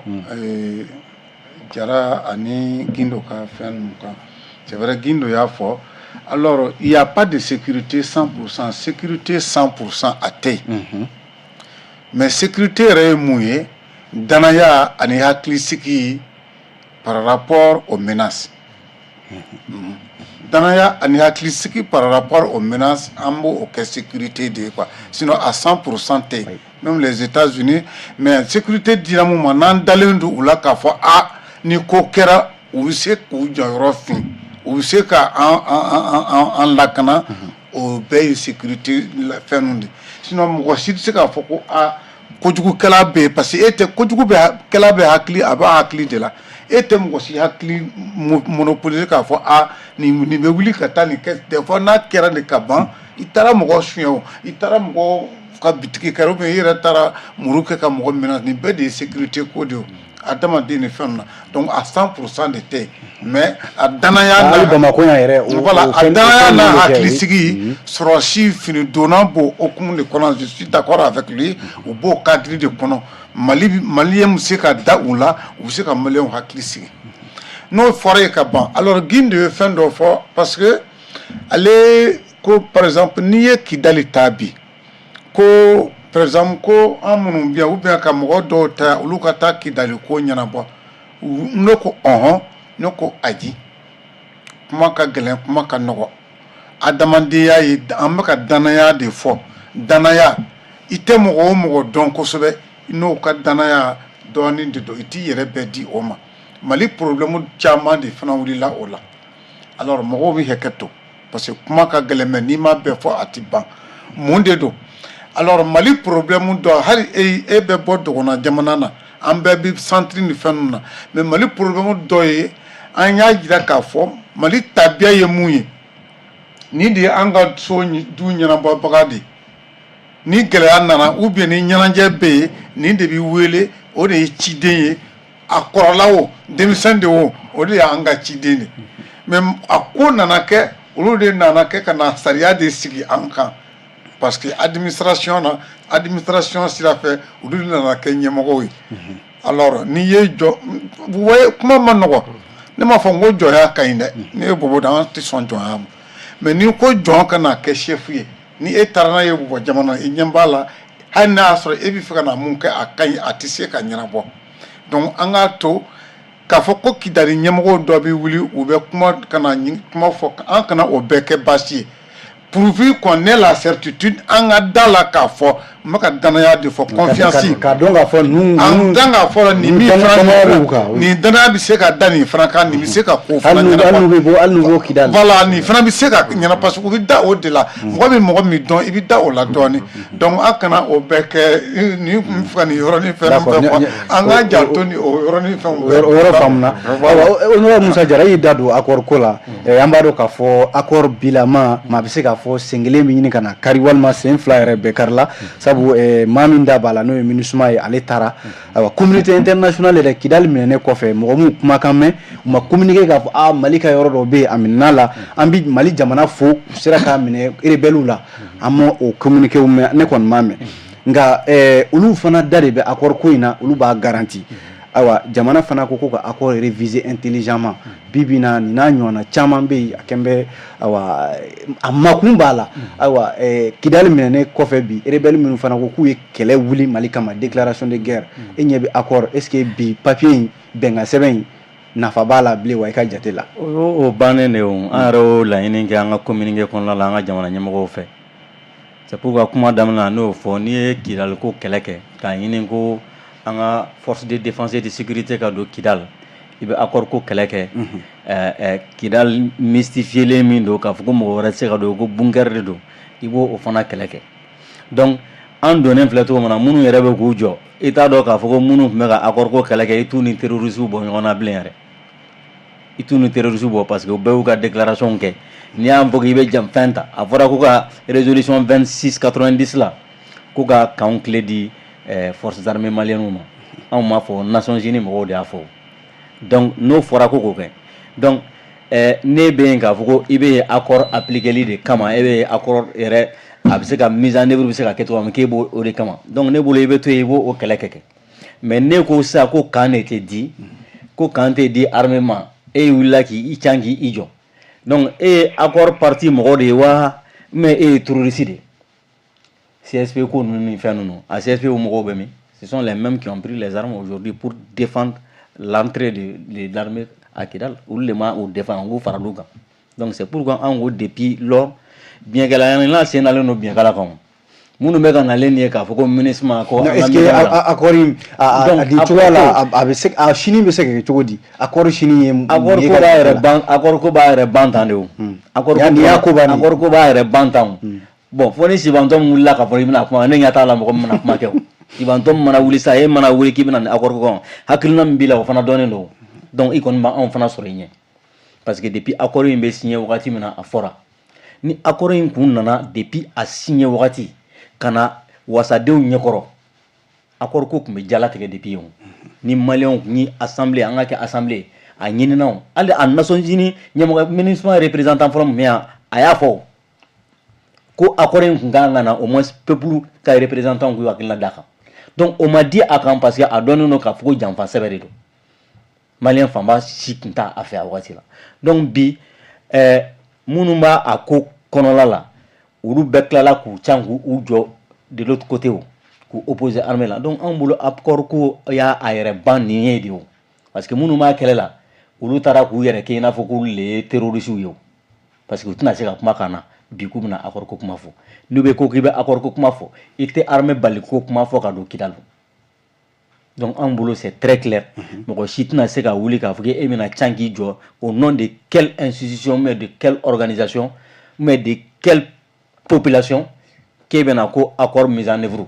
jara ani gindo ka fen ka c'est vrai gindo ya fo. Alors il n'y a pas de sécurité 100%, sécurité 100% à terre. Mais sécurité est mouillée, danaya ani hakli siki par rapport aux menaces. Danaya ani hakli siki par rapport aux menaces, ambo aucune sécurité de quoi. Sinon à 100% terre. Même les États-Unis, mais sécurité diramu manan dalendu ou la kafwa a ni kokera ou se ku jorofin. Ou se ka en lakana au bɛɛ sécurité la fɛn de sinon mɔgɔ si tɛ se k'a fɔ ko kojugukɛla bɛ yen parce que e tɛ kojugukɛla bɛ hakili a b'a hakili de la e tɛ mɔgɔ si hakili monopoliser k'a fɔ nin bɛ wuli ka taa nin kɛ des fois n'a kɛra de ka ban i taara mɔgɔ suɲɛ o i taara mɔgɔ ka bitiki kɛra ou bien i yɛrɛ taara muru kɛ ka mɔgɔ menace nin bɛɛ de ye sécurité ko de ye adamaden ni fɛn na donc à 100% de tɛ mais a danaya na Bamakɔ yan yɛrɛ voilà a danaya na hakilisigi sɔrɔsi fini donna b'o hokumu de kɔnɔ je suis d'accord avec lui u b'o cadre de kɔnɔ maliyɛn bɛ se ka da u la u bɛ se ka maliyɛnw hakili sigi n'o fɔra ye ka ban alors Guindo ye fɛn dɔ fɔ parce que ale ko par exemple n'i ye Kidali ta bi ko par exemple ko an minnu bɛ yan ou bien ka mɔgɔ dɔw ta olu ka taa Kidali ko ɲɛnabɔ ne ko ne ko aji kuma ka gɛlɛn kuma ka nɔgɔ adamadenya ye an bɛ ka danaya de fɔ danaya i tɛ mɔgɔ o mɔgɔ dɔn kosɛbɛ n'o ka danaya dɔɔnin de don i t'i yɛrɛ bɛɛ di o ma Mali problème caman de fana wulila o la alors mɔgɔw bɛ hakɛ to parce que kuma ka gɛlɛn mais n'i ma bɛɛ fɔ a tɛ ban mun de don alors Mali problème dɔ hali e bɛ bɔ dɔgɔnɔ jamana na an bɛɛ bɛ centre ni fɛn na mais Mali problème dɔ ye an y'a jira k'a fɔ Mali tabiya ye mun ye ni de ye an ka so du ɲɛnabɔbaga de ni gɛlɛya nana ou bien ni ɲɛnajɛ bɛ yen nin de bɛ wele o de ye ciden ye a kɔrɔla o denmisɛn de o de y'an ka ciden de mais a ko nana kɛ olu de nana kɛ ka na sariya de sigi an kan parce que administration sira fɛ olu de nana kɛ ɲɛmɔgɔw ye alors n'i ye jɔ kuma ma nɔgɔ ne m'a fɔ n ko jɔnya ka ɲi dɛ ne ye bɔbɔ da an tɛ sɔn jɔnya ma mais n'i ko jɔn ka na kɛ chef ye ni e taara n'a ye bɔbɔ jamana i ɲɛ b'a la hali n'a y'a sɔrɔ e bɛ fɛ ka na mun kɛ a ka ɲi a tɛ se ka ɲɛnabɔ donc an k'a to k'a fɔ ko Kidali ɲɛmɔgɔw dɔ bɛ wuli u bɛ kuma fɔ an kana o bɛɛ kɛ baasi ye pourvu qu'on ait la certitude an ka da la k'a fɔ n bɛ ka danaya de fɔ confiance k'a dɔn k'a fɔ an dan k'a fɔ nin min fana nin danaya bɛ se ka da nin fana kan nin bɛ se ka ko fana ɲɛnabɔ hali n'u bɔ Kidali voilà nin fana bɛ se ka ɲɛna parce que u bɛ da o de la mɔgɔ bɛ mɔgɔ min dɔn i bɛ da o la dɔɔni donc an kana o bɛɛ kɛ ni n fɛ nin yɔrɔnin fɛn bɛɛ fɔ an ka janto ni o yɔrɔnin fɛnw bɛɛ o yɔrɔ faamuna honorable Musa Jara y'i da don accord ko la an b'a dɔn k'a fɔ accord bilama maa bɛ se k'a fɔ sen kelen bɛ ɲini ka na kari walima sen fila yɛrɛ bɛɛ kari la sabu maa min da b'a la n'o ye MINUSMA ye ale taara communauté internationale yɛrɛ Kidali minɛnen kɔfɛ mɔgɔ min kumakan mɛn u ma communiquer k'a fɔ Mali ka yɔrɔ dɔ bɛ yen a minɛna la an bɛ Mali jamana fo u sera k'a minɛ rebelle la an ma o communiquer mɛn ne kɔni m'a mɛn nka olu fana da de bɛ accord ko in na olu b'a garanti ayiwa jamana fana ko ka accord réviser intelligemment bibi na nin n'a ɲɔgɔnna caman bɛ yen a kɛn bɛ a makun b'a la ayiwa Kidali minɛnen kɔfɛ bi rebelle minnu fana ko k'u ye kɛlɛ wuli Mali kama déclaration de guerre e ɲɛ bɛ accord est ce que bi papier in bɛnkan sɛbɛn in nafa b'a la bilen wa i ka jate la o bannen de o an yɛrɛ y'o laɲini kɛ an ka communiqué kɔnɔna la an ka jamana ɲɛmɔgɔw fɛ c'est pourquoi kuma daminɛ na n'o fɔ n'i ye Kidali ko kɛlɛ kɛ k'a ɲini ko an ka force de défense et de sécurité ka don Kidali i bɛ accord ko kɛlɛ kɛ Kidali mystifielen min don k'a fɔ ko mɔgɔ wɛrɛ tɛ se ka don ko bunker de don i b'o o fana kɛlɛ kɛ donc an donnen filɛ cogo min na minnu yɛrɛ bɛ k'u jɔ i t'a dɔn k'a fɔ ko minnu tun bɛ ka accord ko kɛlɛ kɛ i t'u ni terroriste bɔ ɲɔgɔn na bilen yɛrɛ i t'u ni terroriste bɔ parce que u bɛɛ y'u ka déclaration kɛ n'i y'a fɔ k'i bɛ fɛn ta a fɔra ko ka résolution 2690 la ko ka kan clé di forces armées maliennes ma anw m'a fɔ Nations Unies mɔgɔw de y'a fɔ donc n'o fɔra ko k'o kɛ donc ne bɛ yen k'a fɔ ko i bɛ accord appliquer de kama e bɛ accord yɛrɛ a bɛ se ka mise en œuvre bɛ se ka kɛ cogoya min k'e b'o o de kama donc ne bolo i bɛ to yen i b'o o kɛlɛ kɛ mais ne ko sisan ko kan de tɛ di ko kan tɛ di armée ma e wulila k'i can k'i jɔ donc e ye accord parti mɔgɔ de ye wa mais e ye terroriste de CSP ko ninnu ni fɛn ninnu a CSP o mɔgɔw bɛ min ce sont les mêmes qui ont pris les armes aujourd'hui pour défendre l'entrée de l'armée à Kidal olu de ma o défendre o fara l'u kan donc c'est pourquoi an ko depuis lors biɲɛkɛla sen nalen don biɲɛkala kan minnu bɛ ka nalen ye k'a fɔ ko MINUSMA ko est ce que accord in a di cogoya la a bɛ se a sini bɛ se ka kɛ cogo di accord sini ye accord ko b'a yɛrɛ ban tan de o accord ko b'a yɛrɛ ban tan bon fo ni sibantɔ min wulila ka fɔ i bɛna kuma ne ɲɛ t'a la mɔgɔ min bɛna kuma kɛ o sibantɔ min mana wuli sa e mana wuli k'i bɛna nin accord ko kɔnɔ hakilina min b'i la o fana dɔnnen don donc i kɔni b'anw fana sɔrɔ i ɲɛ parce que depuis accord in bɛ signé wagati min na a fɔra ni accord in kun nana depuis a signé wagati ka na wasadenw ɲɛkɔrɔ accord ko tun bɛ jalatigɛ depuis yen ni maliyɛnw ni assemblée an ka kɛ assemblée a ɲininaw hali a Nations Unies ɲɛmɔgɔ MINUSMA représentant fɔlɔ min bɛ yan a y'a fɔ ko accord in kun kan ka na au moins peuple ka représentant k'u hakilina d'a kan donc o ma di a kan parce que a dɔnnen don k'a fɔ ko janfa sɛbɛn de don maliyɛn fanba si tun t'a fɛ a wagati la donc bi minnu b'a a ko kɔnɔla la olu bɛɛ tilala k'u can k'u jɔ de l'autre côté o k'u opposer armée la donc an bolo accord ko y'a a yɛrɛ ban nin ye de o parce que minnu b'a kɛlɛ la olu taara k'u yɛrɛ kɛ i n'a fɔ k'olu le ye terroristes ye o parce que u tɛna se ka kuma kan na bi k'u bɛna accord ko kuma fɔ n'u bɛ ko k'i bɛ accord ko kuma fɔ i tɛ armée bali ko kuma fɔ ka don Kidal donc an bolo c'est très clair mɔgɔ si tɛna se ka wuli k'a fɔ k'e bɛna can k'i jɔ au nom de quelle institution mais de quelle organisation mais de quelle population k'e bɛna ko accord mise en œuvre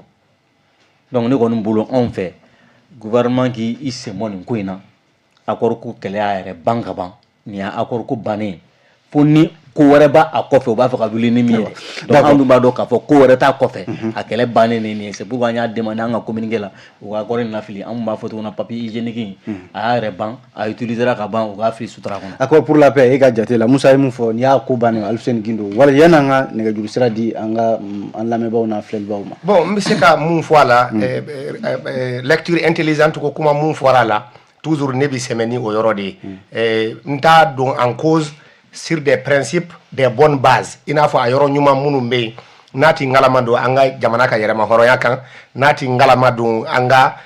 donc ne kɔni bolo anw fɛ gouvernement k'i sen bɔ nin ko in na accord ko kɛlɛ y'a yɛrɛ ban ka ban nin y'a accord ko bannen fo ni ko wɛrɛ b'a a kɔfɛ u b'a fɛ ka wuli ni min ye donc an dun b'a dɔn k'a fɔ ko wɛrɛ t'a kɔfɛ a kɛlɛ bannen nin ye c'est pourquoi an y'a demandé an ka communiqué la u ka accord in lafili an b'a fɔ cogo min na papier hygiénique in a y'a yɛrɛ ban a utilisera ka ban u k'a fili sutura kɔnɔ accord pour la paix e ka jate la Musa ye mun fɔ n'i y'a ko bannen Alfuseni Gindo wala yanni an ka nɛgɛjuru sira di an ka an lamɛnbaaw n'a filɛlibaw ma bon n bɛ se ka mun fɔ a la lecture intelligente ko kuma mun fɔra a la toujours ne bɛ sɛmɛ ni o yɔrɔ de ye n t'a dɔn en cause sur des principes, des bonnes bases. Il n'a pas à yoro nyuma munu mbe nati ngalama do anga jamana ka yere ma horoya kan nati ngalama do anga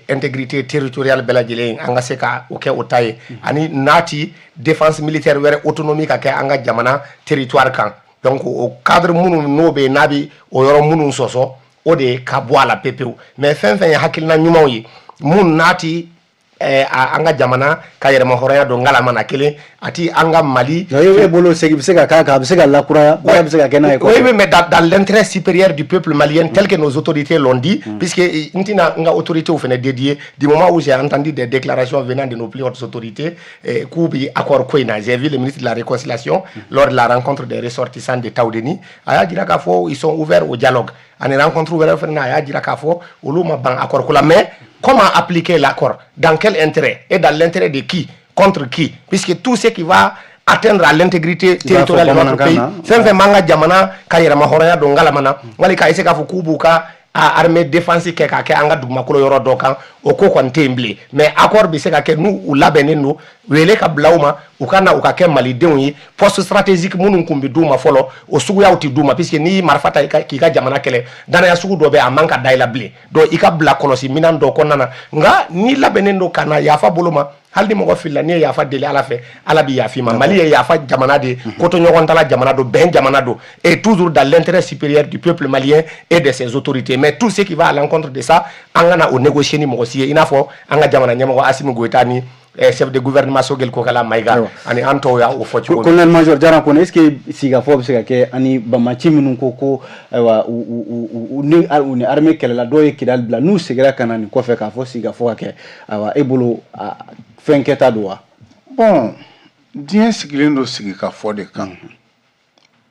intégrité territoriale belajele anga seka oke otaye ani nati défense militaire were autonomie ka ke anga jamana territoire kan donc au cadre munu nobe nabi o yoro munu soso o de ka boala pepeu mais fen hakilna nyumaw yi mun nati anga jamana ka yere ma horoya do ngala mana kele ati anga Mali bolo segi biseka kaka biseka la kura ba biseka kena ko oui mais dans l'intérêt supérieur du peuple malien tel que nos autorités l'ont dit puisque intina nga autorité au fene dédié du moment où j'ai entendu des déclarations venant de nos plus hautes autorités kubi accord koina j'ai vu le ministre de la réconciliation lors de la rencontre des ressortissants de Taoudeni aya dira ka fo ils sont ouverts au dialogue en rencontre ouverte fene aya dira ka fo uluma ban accord kula mais comment appliquer l'accord? Dans quel intérêt? Et dans l'intérêt de qui? Contre qui? Puisque tout ce qui va atteindre à l'intégrité territoriale de notre pays, c'est un manga jamana kayera mahoraya dongala mana wali ka iseka fukubuka a armée défensive ke ka ke anga dugma ko yoro dokan o ko kon temble mais accord bi se ka ke nu u labene no wele ka blauma u kana u ka ke Mali denw yi poste stratégique munun kumbi duma folo o sugu yawti duma puisque ni marfata ki ka jamana kele dana ya sugu do be a manka daila ble do ika bla kolosi minan do konana nga ni labene no kana yafa boloma haldi mo filla ni yafa dele ala fe ala bi yafi ma Mali yafa jamana de koto nyogon tala jamana do ben jamana do et toujours dans l'intérêt supérieur du peuple malien et de ses autorités mais tout ce qui va à l'encontre de ça angana o négocier ni mo aussi inafo anga jamana nyamo Assimi Goïta ni chef de gouvernement Sogel Kokala Maïga ani anto ya o foti ko colonel major jaran ko est-ce que siga fo se ke ani bamachi minun ko aywa ni armée kele la doye kidal bla nu segera kanani ko fe ka fo siga fo ke aywa ebolo fenketa doa bon dien sigilen do sigi ka fo de kan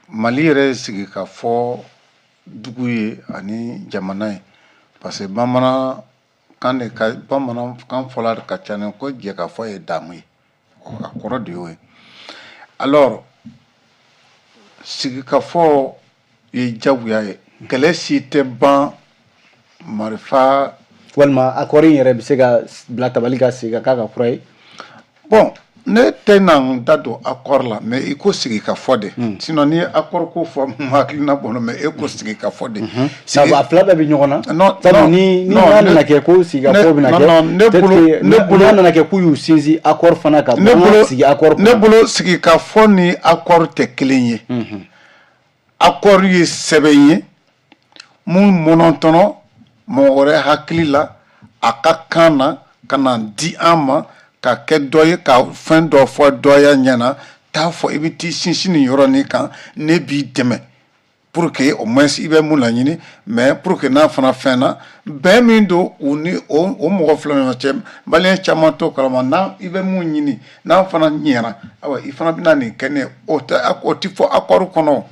Mali re sigi ka fo duguye ani jamana parce que bamana kan de ka bamana kan fola ka chane ko je ka fo e damu akoro de we alors sigi ka fo e jabuya e kele site ban marifa walma akori yere bisega blata balika siga kaka kurai bon ne tenan dado accord la mais il ko sigi ka fode sinon ni accord ko fo makli na bono mais e ko sigi ka fode ça va flaba bi nyona non ni na ke ko siga fo bi na ke ne bolo na ke ku yu sinzi accord fana ka bo sigi accord ne bolo sigi ka fo ni accord te clean accord yi sebenye mun monontono mo ore hakili la aka kana kana di ama ka ke doye ka fin do fo doya nyana ta fo ibiti sinsin yoro ni kan ne bi deme pour que au moins ibe mula nyini mais pour que na fana fena ben min do uni o mo flo me chem balen chamato kala na ibe mu nyini na fana nyera awa ifana binani kene o ta akoti fo akoru kono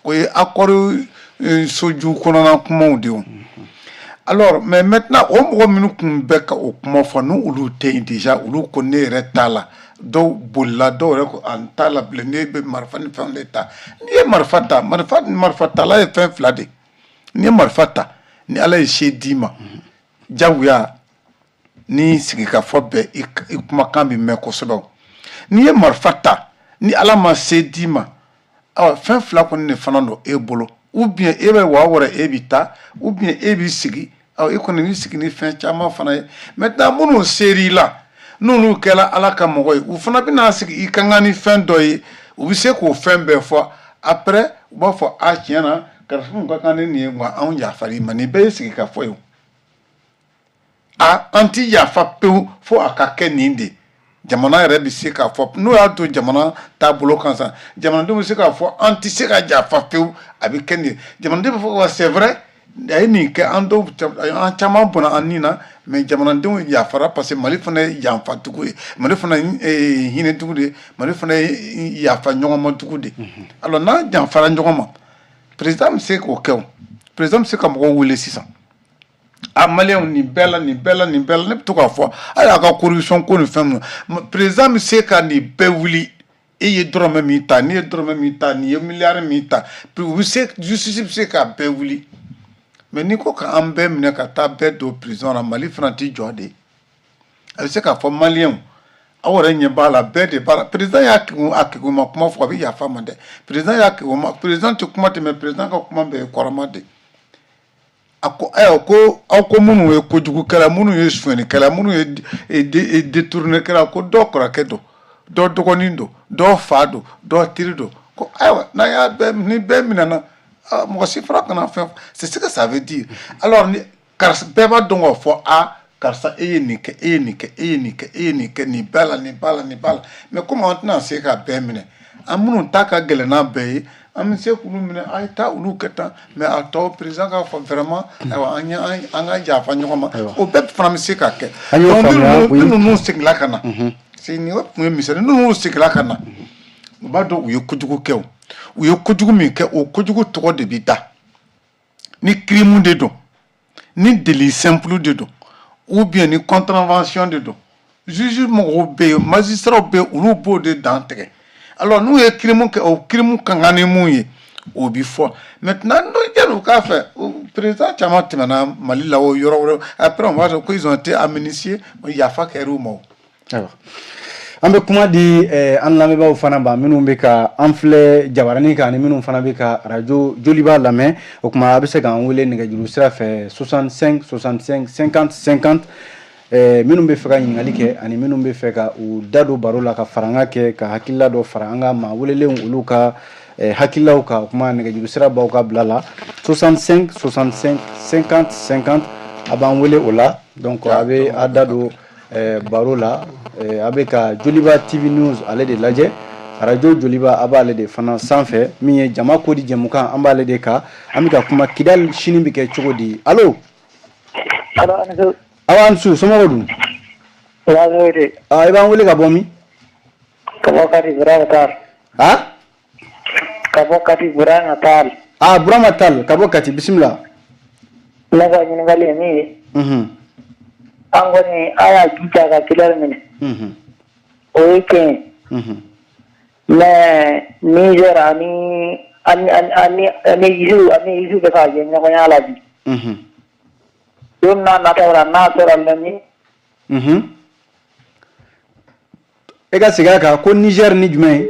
ko akoru soju kono na kumo de alors mais maintenant on mo minu kumbeka o kumo fo no ulu te déjà ulu ko ne retala do bulla do reko antala blene be marfani fan leta ni marfata la e fin flade ni marfata ni ala e shedima jawya ni sigika fobe ikuma kambi meko sobo ni marfata ni ala ma shedima awa fin fla ko ne fanando e bolo ou bien ebe wa wora ebita ou bien ebi sigi aw économie sigi ni fin chama fana maintenant munu série là nunu kela ala ka mogoy u fana bina sigi ikangani fin doy u bi se ko fin be fo après u ba fo a tiena karfun ko kan ni wa an ya fari mani be sigi ka fo yo a anti ya fa pe fo akake ninde jamana re bi se ka fo no ya to jamana tabulo kansa jamana do se ka fo anti se ka ja fa pe abi kendi jamana de fo c'est vrai ay ni ke ando en chama bona anina mais jamana de ya fara parce que Mali fana ya fa tuku Mali fana hine tuku de Mali fana ya fa nyoma tuku de alors na ja fara nyoma président c'est ko ke président c'est comme on wule 600 a malien ni bella ne to ka fo ala ka corruption ko ni femme président c'est ka ni bewuli et ye drome mita ni ye milliard mita puis c'est justice c'est ka bewuli mais ni ko ka ambe mine ka ta be do prison na Mali franti jode c'est ka fo malien awore nye bala bede bala président ya ki ma kuma fo bi ya fama de président ya ki ma président ti kuma te me président ka kuma be korama de ako munu ye kojugu kala munu ye sueni kala munu ye détourner kala ko do kora kedo do dogonindo do fado do tirido ko aywa na ya be ni be minana mo si fra kana fait c'est ce que ça veut dire alors ni car be ba dongo fo a car ça ni bala mais comment maintenant c'est ka be mine amunu taka gele na be am se kunu mine ay ta ulu keta mais a to président ka fa vraiment anga jafa nyoma o be français ka ke nous singla kana c'est ni op mu misere nous singla kana ba do uyo kujugu ke uyo kujugu mi ke o kujugu to de bita ni crime de do ni délit simple de do ou bien ni contravention de do juge mo be magistrat be ulu bo de dantre. Alors nous écrivons que au crime kangane mouye au bifo maintenant nous jalo ka fait président chama timana mali la o yoro après on va dire qu'ils ont été amnistiés il y a fa keru mo alors ambe kuma di an lameba fana ba minnu be ka anfle jabarani ka ni minnu fana be ka radio Joliba lamɛ o kuma be se ka an wele nɛgɛjuru sira fɛ 65 65 50 50 minnu be fɛ ka ɲininkali kɛ ani minnu be fɛ ka u dado baro la ka faranga kɛ ka hakilila dɔ fara an ka ma welelen olu ka hakilaw ka kuma nɛgɛjuru sira baw ka bila la 65 65 50 50 a b'an wele o la donc a be a dado baro la a be ka Joliba TV News ale de lajɛ radio Joliba a b'ale de fana sanfɛ min ye jama kodi jɛmukan an b'ale de ka an bɛ ka kuma Kidal sini bɛ kɛ cogo di allo awa Ansu somɔgɔw dun i b'an wele ka bɔ min ka bɔ Kati Burama Tall ka bɔ Kati Burama Tall Burama Tall ka bɔ Kati bisimila ne ka ɲininkali ye min ye an kɔni a y'a jija ka Kidal minɛ o ye tiɲɛ mais Niger ani Isu bɛ ka jɛ ɲɔgɔnya la bi don n'a nataw la n'a sɔrɔ lɛmi e ka segin a kan ko Niger ni jumɛn ye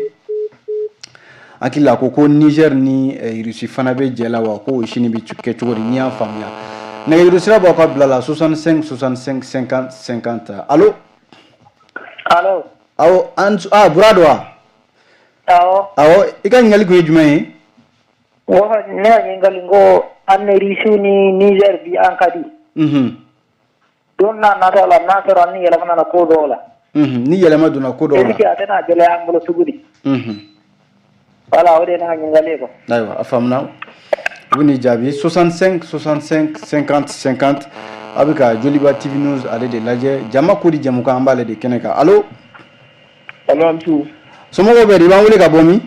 hakili la ko Niger ni Russie fana bɛ jɛ la wa ko o sini bɛ kɛ cogo di n'i y'a faamuya nɛgɛjuru sira b'aw ka bila la 65 65 50 50 allo awɔ Ansu Bura don wa awɔ i ka ɲininkali kun ye jumɛn ye ne ka ɲininkali ko an ni Russie ni Niger bi an ka di don n'a nataw la n'a sɔrɔ ni yɛlɛmana na ko dɔw la ni yɛlɛma donna ko dɔw la est-ce que a tɛna gɛlɛya an bolo cogo di voilà o de ye ne ka ɲininkali ye quoi ayiwa a faamuna u bɛ n'i jaabi 65 65 50 50 a bɛ ka Joliba TV News ale de lajɛ jama kodi jɛmukan an b'ale de kɛnɛ kan allo Ansu somɔgɔw bɛ di i b'an wele ka bɔ min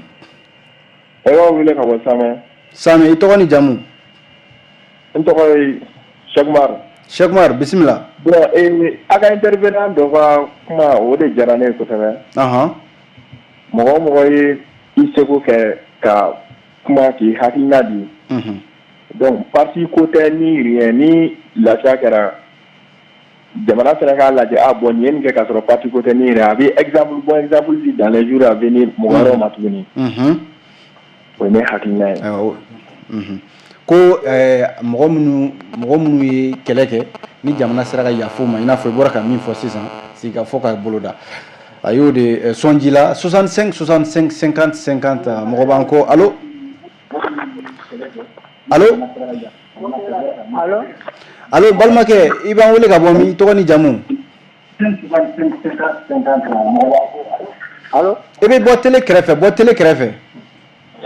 e b'a wele ka bɔ Samɛ i tɔgɔ ni jamu n tɔgɔ ye Cheikh Umar bisimila bon a ka intervenant dɔ ka kuma o de diyara ne ye kosɛbɛ mɔgɔ o mɔgɔ ye i seko kɛ ka kuma k'i hakilina di donc parti ko tɛ ni rien ni lafiya kɛra jamana fɛnɛ k'a lajɛ bon nin ye nin kɛ k'a sɔrɔ parti ko tɛ ni rien a bɛ exemple di dans les jours à venir mɔgɔ wɛrɛw ma tuguni o ye ne hakilina ye ko mɔgɔ minnu ye kɛlɛ kɛ ni jamana sera ka yafa u ma i n'a fɔ i bɔra ka min fɔ sisan sigi ka fɔ ka boloda a y'o de sɔnji la 65 65 50 50 mɔgɔ b'an kɔ allo allo balimakɛ i b'an wele ka bɔ min i tɔgɔ ni jamu i bɛ bɔ télé kɛrɛfɛ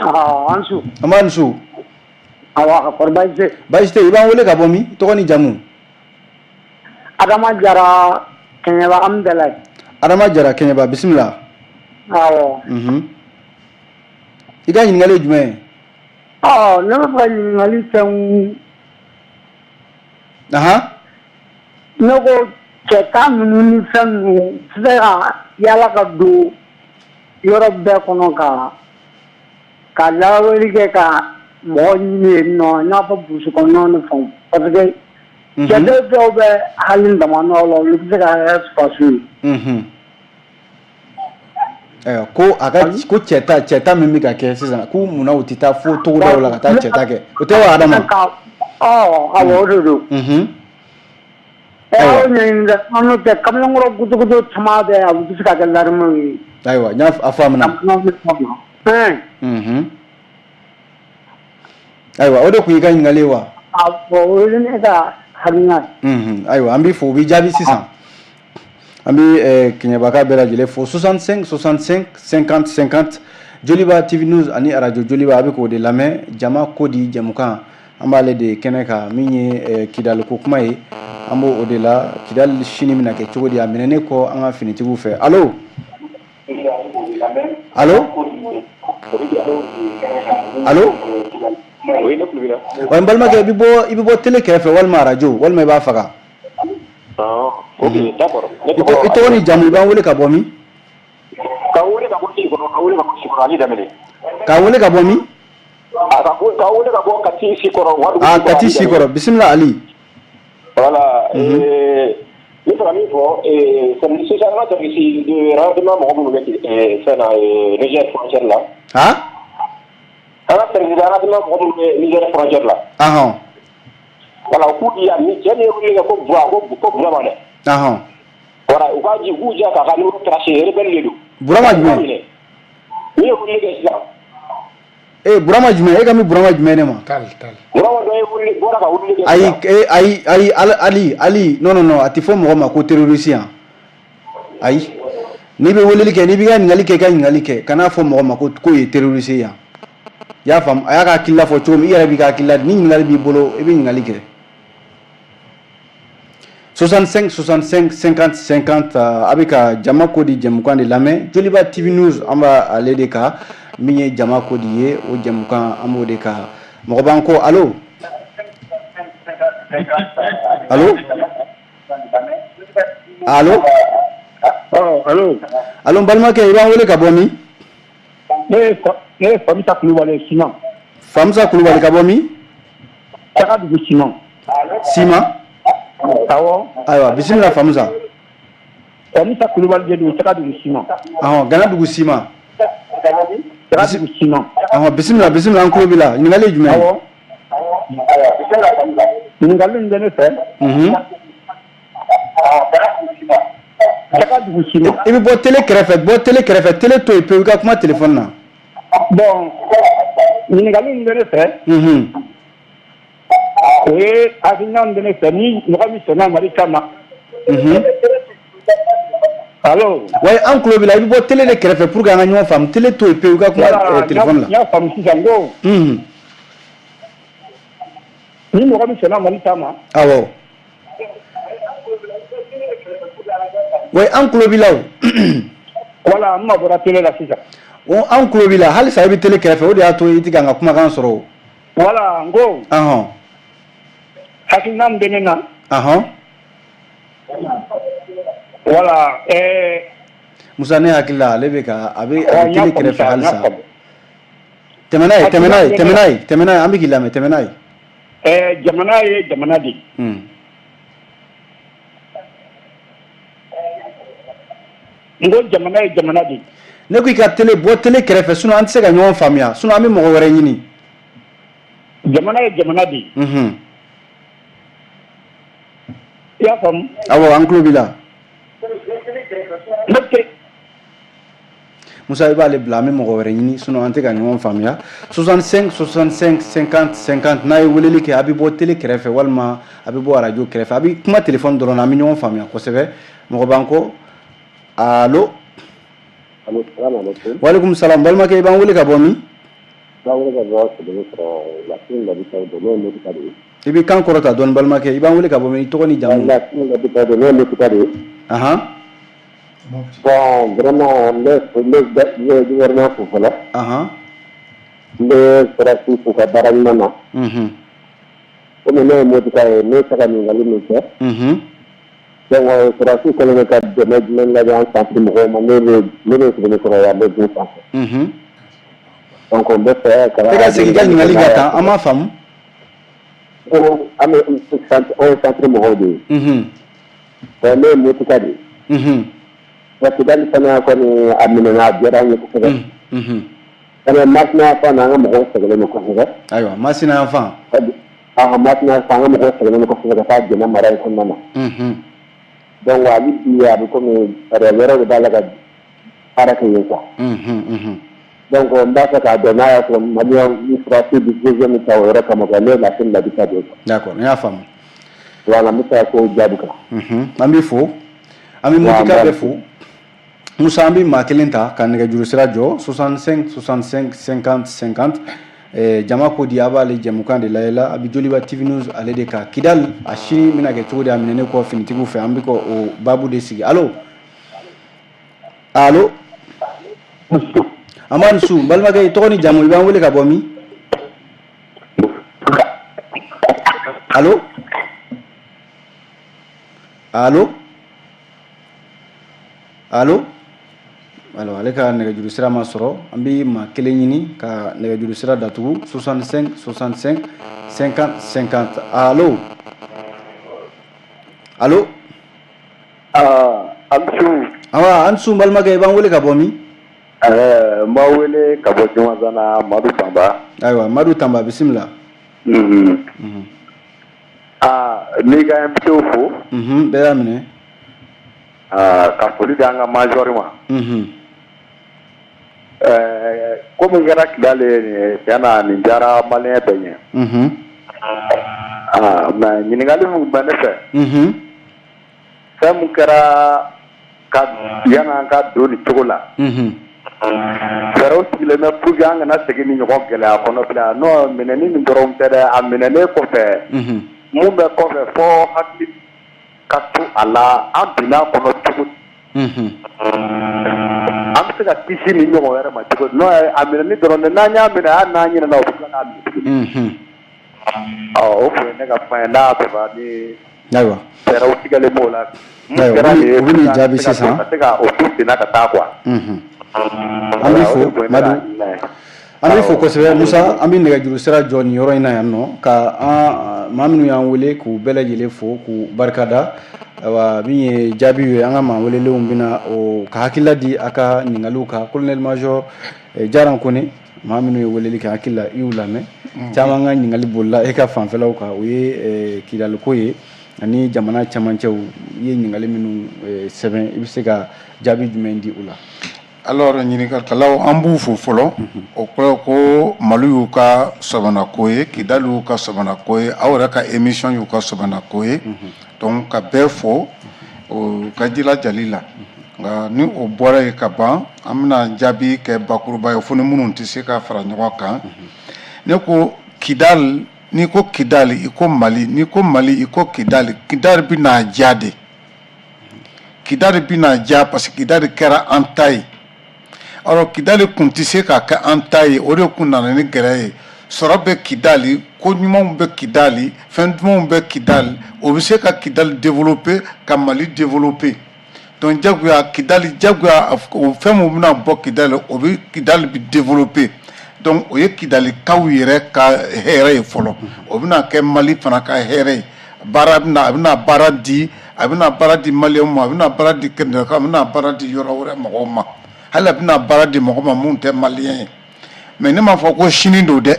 Ansu an b'a Ansu awa kɔrɔ baasi tɛ i b'an wele ka bɔ min tɔgɔ ni jamu Adama Jara Kɛɲɛba Amdalayi Adama Jara Kɛɲɛba bisimila awɔ i ka ɲininkali ye jumɛn ye ne bɛ fɛ ka ɲininkali kɛ ne ko cɛta ninnu ni fɛn ninnu tɛ se ka yala ka don yɔrɔ bɛɛ kɔnɔ ka lawuli kɛ ka mɔgɔ ɲini yen nɔ i n'a fɔ burusi kɔnɔnaw ni fɛnw parce que cɛden dɔw bɛ hali damanɔgɔ la olu bɛ se ka kɛ faso ye ko aga ko cɛta min bɛ ka kɛ sisan ko munna u tɛ taa fo togodaw la ka taa cɛta kɛ o tɛ wa Adama awɔ o de don aw ɲɛɲini dɛ an n'o tɛ kamalenkɔrɔ gudugudu caman bɛ a bɛ se ka kɛ larimew ye ayiwa n y'a faamuna ayiwa o de kun y'i ka ɲininkali ye wa o ye ne ka hakilina ye ayiwa an b'i fo o b'i jaabi sisan an bɛ Keɲɛbaka bɛɛ lajɛlen fo 65 65 50 50 Joliba TV News ani radio Joliba a bɛ k'o de lamɛn jama ko di jɛmukan an b'ale de kɛnɛ kan min ye Kidali ko kuma ye an b'o de la Kidali sini bɛna kɛ cogo di a minɛnen kɔ an ka finitigiw fɛ allo allo allo wa n balimakɛ i bɛ bɔ télé kɛrɛfɛ walima radio walima i b'a faga ok d'accord i tɔgɔ ni jamu i b'an wele ka bɔ min ka wele ka bɔ Sikɔrɔ Ali Danbele k'a wele ka bɔ min ka wele ka bɔ Kati Sikɔrɔ Kati Sikɔrɔ bisimila Ali voilà ne fɛ ka min fɔ sisan an ka service de renseignement mɔgɔ minnu bɛ fɛn na Niger frontière la an ka service de renseignement mɔgɔ minnu bɛ Niger frontière la voilà k'u di yan ni cɛ min ye wele kɛ ko Burama dɛ voilà u k'a ji k'u diya k'a ka numéro tracer rebelle de don Burama jumɛn min ye wele kɛ sisan Burama jumɛn e ka min Burama jumɛn ne ma Burama dɔ ye bɔra ka wele kɛ ayi Ali non a tɛ fɔ mɔgɔ ma ko terroriste yan ayi n'i bɛ weleli kɛ n'i bɛ ka ɲininkali kɛ i ka ɲininkali kɛ kana fɔ mɔgɔ ma ko ye terroriste yan i y'a faamu a y'a ka hakilila fɔ cogo min i yɛrɛ b'i ka hakilila ni ɲininkali b'i bolo i bɛ ɲininkali kɛ 65 65 50 50 a bɛ ka jama ko di jɛmukan de lamɛn Joliba TV News an b'a ale de kan min ye jama ko di ye o jɛmukan an b'o de kan mɔgɔ b'an ko allo allo allo allo n balimakɛ i b'an wele ka bɔ min ne ye Famisa Kulubali Siman Famisa Kulubali ka bɔ min Tagadugu Siman awɔ ayiwa bisimila Famisa Famisa Kulubali de don Tagadugu Siman Ganadugu Siman Tagadugu Siman bisimila an tulo b'i la ɲininkali ye jumɛn ye ɲininkali min bɛ ne fɛ Tagadugu Siman i bɛ bɔ télé kɛrɛfɛ télé to yen pewu i ka kuma téléphone na bon ɲininkali min bɛ ne fɛ o ye hakilina min bɛ ne fɛ ni mɔgɔ min sɔnna Mali kama allo wa an tulo b'i la i bɛ bɔ télé de kɛrɛfɛ pour que an ka ɲɔgɔn faamu télé to yen pewu i ka kuma téléphone la n y'a faamu sisan ko ni mɔgɔ min sɔnna Mali kama awɔ wa an tulo b'i la o voilà n ma bɔra télé la sisan an tulo b'i la halisa i bɛ télé kɛrɛfɛ o de y'a to i tɛ ka n ka kumakan sɔrɔ o voilà n ko hakilina min bɛ ne na voilà Musa ne hakili la ale bɛ ka a bɛ télé kɛrɛfɛ halisa tɛmɛ n'a ye an bɛ k'i lamɛn tɛmɛ n'a ye jamana ye jamana de n ko jamana ye jamana de ne ko i ka bɔ télé kɛrɛfɛ sinon an tɛ se ka ɲɔgɔn faamuya sinon an bɛ mɔgɔ wɛrɛ ɲini jamana ye jamana de i y'a faamu awɔ an tulo b'i la Musa i b'ale bila an bɛ mɔgɔ wɛrɛ ɲini sinon an tɛ ka ɲɔgɔn faamuya 65 65 50 50 n'a ye weleli kɛ a bɛ bɔ télé kɛrɛfɛ walima a bɛ bɔ radio kɛrɛfɛ a bɛ kuma téléphone dɔrɔn na an bɛ ɲɔgɔn faamuya kosɛbɛ mɔgɔ b'an kɔ allo walekum salam balimakɛ i b'an wele ka bɔ min i bɛ kan kɔrɔta dɔɔni balimakɛ i b'an wele ka bɔ min i tɔgɔ ni jamu bon vraiment le gouvernement fo fɔlɔ n bɛ sɔrɔsi fo ka baara ɲuman na komi ne ye motika ye ne bɛ se ka ɲininkali min kɛ donc sɔrɔsi kɛlen bɛ ka dɛmɛ jumɛn lajɛ an santiri mɔgɔw ma ne bɛ Sebenikɔrɔ yan n bɛ dun sanfɛ donc n bɛ fɛ ka ka segin i ka ɲininkali ka kan an m'a faamu an ye santiri mɔgɔw de ye ne ye motika de ye Kidali fana kɔni a minɛna a diyara an ye kosɛbɛ. Kana Masina fan an ka mɔgɔw sɛgɛnnen kosɛbɛ. Ayiwa Masina fan. Masina fan an ka mɔgɔw sɛgɛnnen kosɛbɛ ka taa Jɛnɛ mara in kɔnɔna na. Donc hali bi a bɛ komi yɔrɔ de b'a la ka baara kɛ yen quoi. Donc n b'a fɛ k'a dɔn n'a y'a sɔrɔ maliyɛnw ni surasiw bɛ deuxième ta o yɔrɔ kama quoi ne ye Lasine Labita de ye quoi. D'accord n y'a faamu. Voilà n bɛ fɛ k'o jaabi kan. An b'i fo an bɛ Motika bɛɛ fo Musa an bɛ maa kelen ta ka nɛgɛjuru sira jɔ 65 65 50 50 jama ko di a b'ale jɛmukan de layɛ la a bɛ Joliba TV News ale de kan Kidali a sini bɛna kɛ cogo di a minɛnen kɔ finitigiw fɛ an bɛ ka o baabu de sigi allo allo Amadu Su n balimakɛ i tɔgɔ ni jamu i b'an wele ka bɔ min allo allo allo alors ale ka nɛgɛjuru sira ma sɔrɔ an bɛ maa kelen ɲini ka nɛgɛjuru sira datugu 65 65 50 50 allo allo an su balimakɛ i b'an wele ka bɔ min n b'a wele ka bɔ Jɔnzana Madu Tanba ayiwa Madu Tanba bisimila n'i ka invité fo bɛɛ y'a minɛ ka foli di an ka major ma komi kɛra Kidali tiɲɛ na nin diyara maliyɛn bɛɛ ɲɛ mais ɲininkali min bɛ ne fɛ fɛn min kɛra yan'an ka don nin cogo la fɛɛrɛw sigilen bɛ pour que an kana segin ni ɲɔgɔn gɛlɛya kɔnɔ bilen non minɛni nin dɔrɔn tɛ dɛ a minɛnen kɔfɛ mun bɛ kɔfɛ fɔ hakili ka to a la an binna kɔnɔ cogo an bɛ se ka kisi ni ɲɔgɔn wɛrɛ ma cogo n'o ye a minɛni dɔrɔn tɛ n'an y'a minɛ hali n'an ɲinɛna o bɛ tila k'a minɛ o kun ye ne ka kuma ye n'a bɛba ni fɛɛrɛw tigɛlen b'o la mun kɛra nin ye u bɛ nin jaabi sisan ka se ka o tu senna ka taa quoi an b'i fo Madu an b'i fo kosɛbɛ Musa an bɛ nɛgɛjuru sira jɔ nin yɔrɔ in na yan nɔ ka maa minnu y'an wele k'u bɛɛ lajɛlen fo k'u barikada ayiwa min ye jaabi ye an ka maa welelenw bɛna o ka hakilila di a ka ɲininkaliw kan colonel major Jaran Kone maa minnu ye weleli kɛ hakili la i y'u lamɛn caman ka ɲininkali bolila e ka fanfɛlaw kan o ye Kidali ko ye ani jamana camancɛw i ye ɲininkali minnu sɛbɛn i bɛ se ka jaabi jumɛn di u la. Alors ɲininkalikɛlaw an b'u fo fɔlɔ o kɔrɔ ko Mali y'u ka sabanako ye Kidali y'u ka sabanako ye aw yɛrɛ ka émission y'u ka sabanako ye donc ka bɛɛ fo o ka jilajali la nka ni o bɔra yen ka ban an bɛna jaabi kɛ bakuruba ye fo ni minnu tɛ se ka fara ɲɔgɔn kan ne ko Kidali n'i ko Kidali i ko Mali n'i ko Mali i ko Kidali Kidali bɛ n'a diya de Kidali bɛ n'a diya parce que Kidali kɛra an ta ye. Alors Kidali kun tɛ se k'a kɛ an ta ye o de kun nana ni gɛrɛ ye sɔrɔ bɛ Kidali ko ɲumanw bɛ Kidali fɛn dumanw bɛ Kidali o bɛ se ka Kidali développer ka Mali développer donc jagoya Kidali jagoya o fɛn min bɛna bɔ Kidali o bɛ Kidali bi développer donc o ye Kidalikaw yɛrɛ ka hɛrɛ ye fɔlɔ o bɛna kɛ Mali fana ka hɛrɛ ye baara a bɛna baara di maliyɛnw ma a bɛna baara di kɛnɛkaw a bɛna baara di yɔrɔ wɛrɛ mɔgɔw ma hali a bɛna baara di mɔgɔ ma mun tɛ maliyɛn ye mais ne m'a fɔ ko sini don dɛ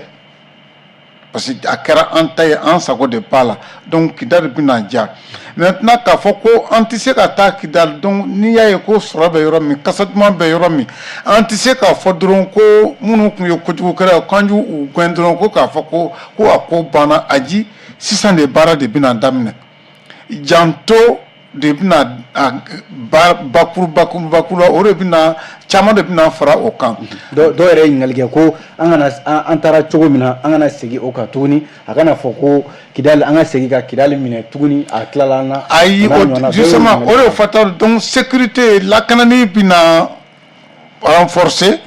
parce que a kɛra an ta ye an sago de b'a la donc Kidali bɛna diya maintenant k'a fɔ ko an tɛ se ka taa Kidali donc n'i y'a ye ko sɔrɔ bɛ yɔrɔ min kasa duman bɛ yɔrɔ min an tɛ se k'a fɔ dɔrɔn ko minnu tun ye kojugukɛla ye k'an y'u gɛn dɔrɔn ko k'a fɔ ko a ko banna aji sisan de baara de bɛna daminɛ janto de bɛna bakuru la o de bɛna caman de bɛna fara o kan. dɔw yɛrɛ ye ɲininkali kɛ ko an taara cogo min na an kana segin o kan tuguni a kana fɔ ko Kidali an ka segin ka Kidali minɛ tuguni a tilala an na. ayi justement o de fata donc sécurité lakanani bɛna renforcer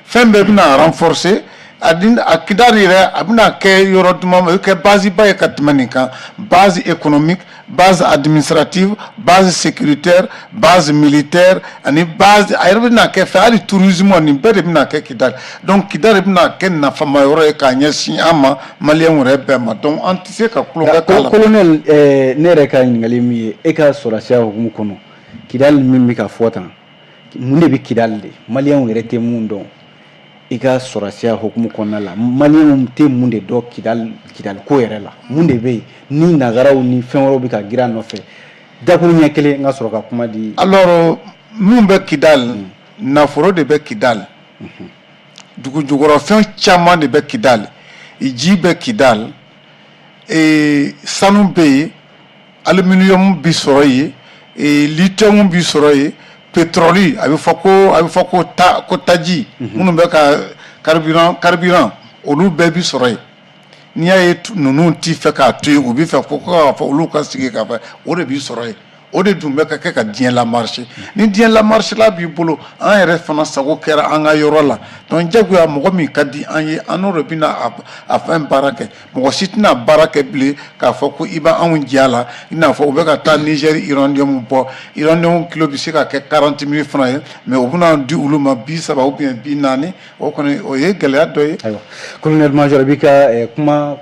fɛn bɛɛ bɛna renforcer a Kidali yɛrɛ a bɛna kɛ yɔrɔ duman ma o bɛ kɛ base ba ye ka tɛmɛ nin kan base économique base administrative base sécuritaire base militaire ani base a yɛrɛ bɛna kɛ fɛ hali tourisme nin bɛɛ de bɛna kɛ Kidali donc Kidali bɛna kɛ nafama yɔrɔ ye k'a ɲɛsin an ma maliyɛnw yɛrɛ bɛɛ ma donc an tɛ se ka tulonkɛ k'a la. colonel ne yɛrɛ ka ɲininkali min ye e ka sɔrɔsiya hukumu kɔnɔ Kidali min bɛ ka fɔ tan mun de bɛ Kidali de maliyɛnw yɛrɛ tɛ mun dɔn i ka sɔrɔsiya hukumu kɔnɔna la maliyɛnw tɛ mun de dɔn Kidali ko yɛrɛ la mun de bɛ yen ni nazaraw ni fɛn wɛrɛw bɛ ka girin a nɔfɛ dakuru ɲɛ kelen n ka sɔrɔ ka kuma di. alors mun bɛ Kidali nafolo de bɛ Kidali dugu jukɔrɔfɛn caman de bɛ Kidali ji bɛ Kidali sanu bɛ yen aluminium bi sɔrɔ yen lithium bi sɔrɔ yen pétrole a bɛ fɔ ko taji minnu bɛ ka carburant olu bɛɛ bi sɔrɔ yen n'i y'a ye ninnu t'i fɛ k'a to yen u bɛ fɛ ko k'a fɔ olu ka sigi k'a fɔ o de bi sɔrɔ yen o de dun bɛ ka kɛ ka diɲɛ lamarcher ni diɲɛ lamarcher la b'i bolo an yɛrɛ fana sago kɛra an ka yɔrɔ la donc jagoya mɔgɔ min ka di an ye an n'o de bɛna a fɛn baara kɛ mɔgɔ si tɛna baara kɛ bilen k'a fɔ ko i b'anw diya la i n'a fɔ u bɛ ka taa Niger uranium bɔ uranium kilo bɛ se ka kɛ 40,000 francs ye mais u bɛna di olu ma 30 ou bien 40 o kɔni o ye gɛlɛya dɔ ye. ayiwa colonel major b'i ka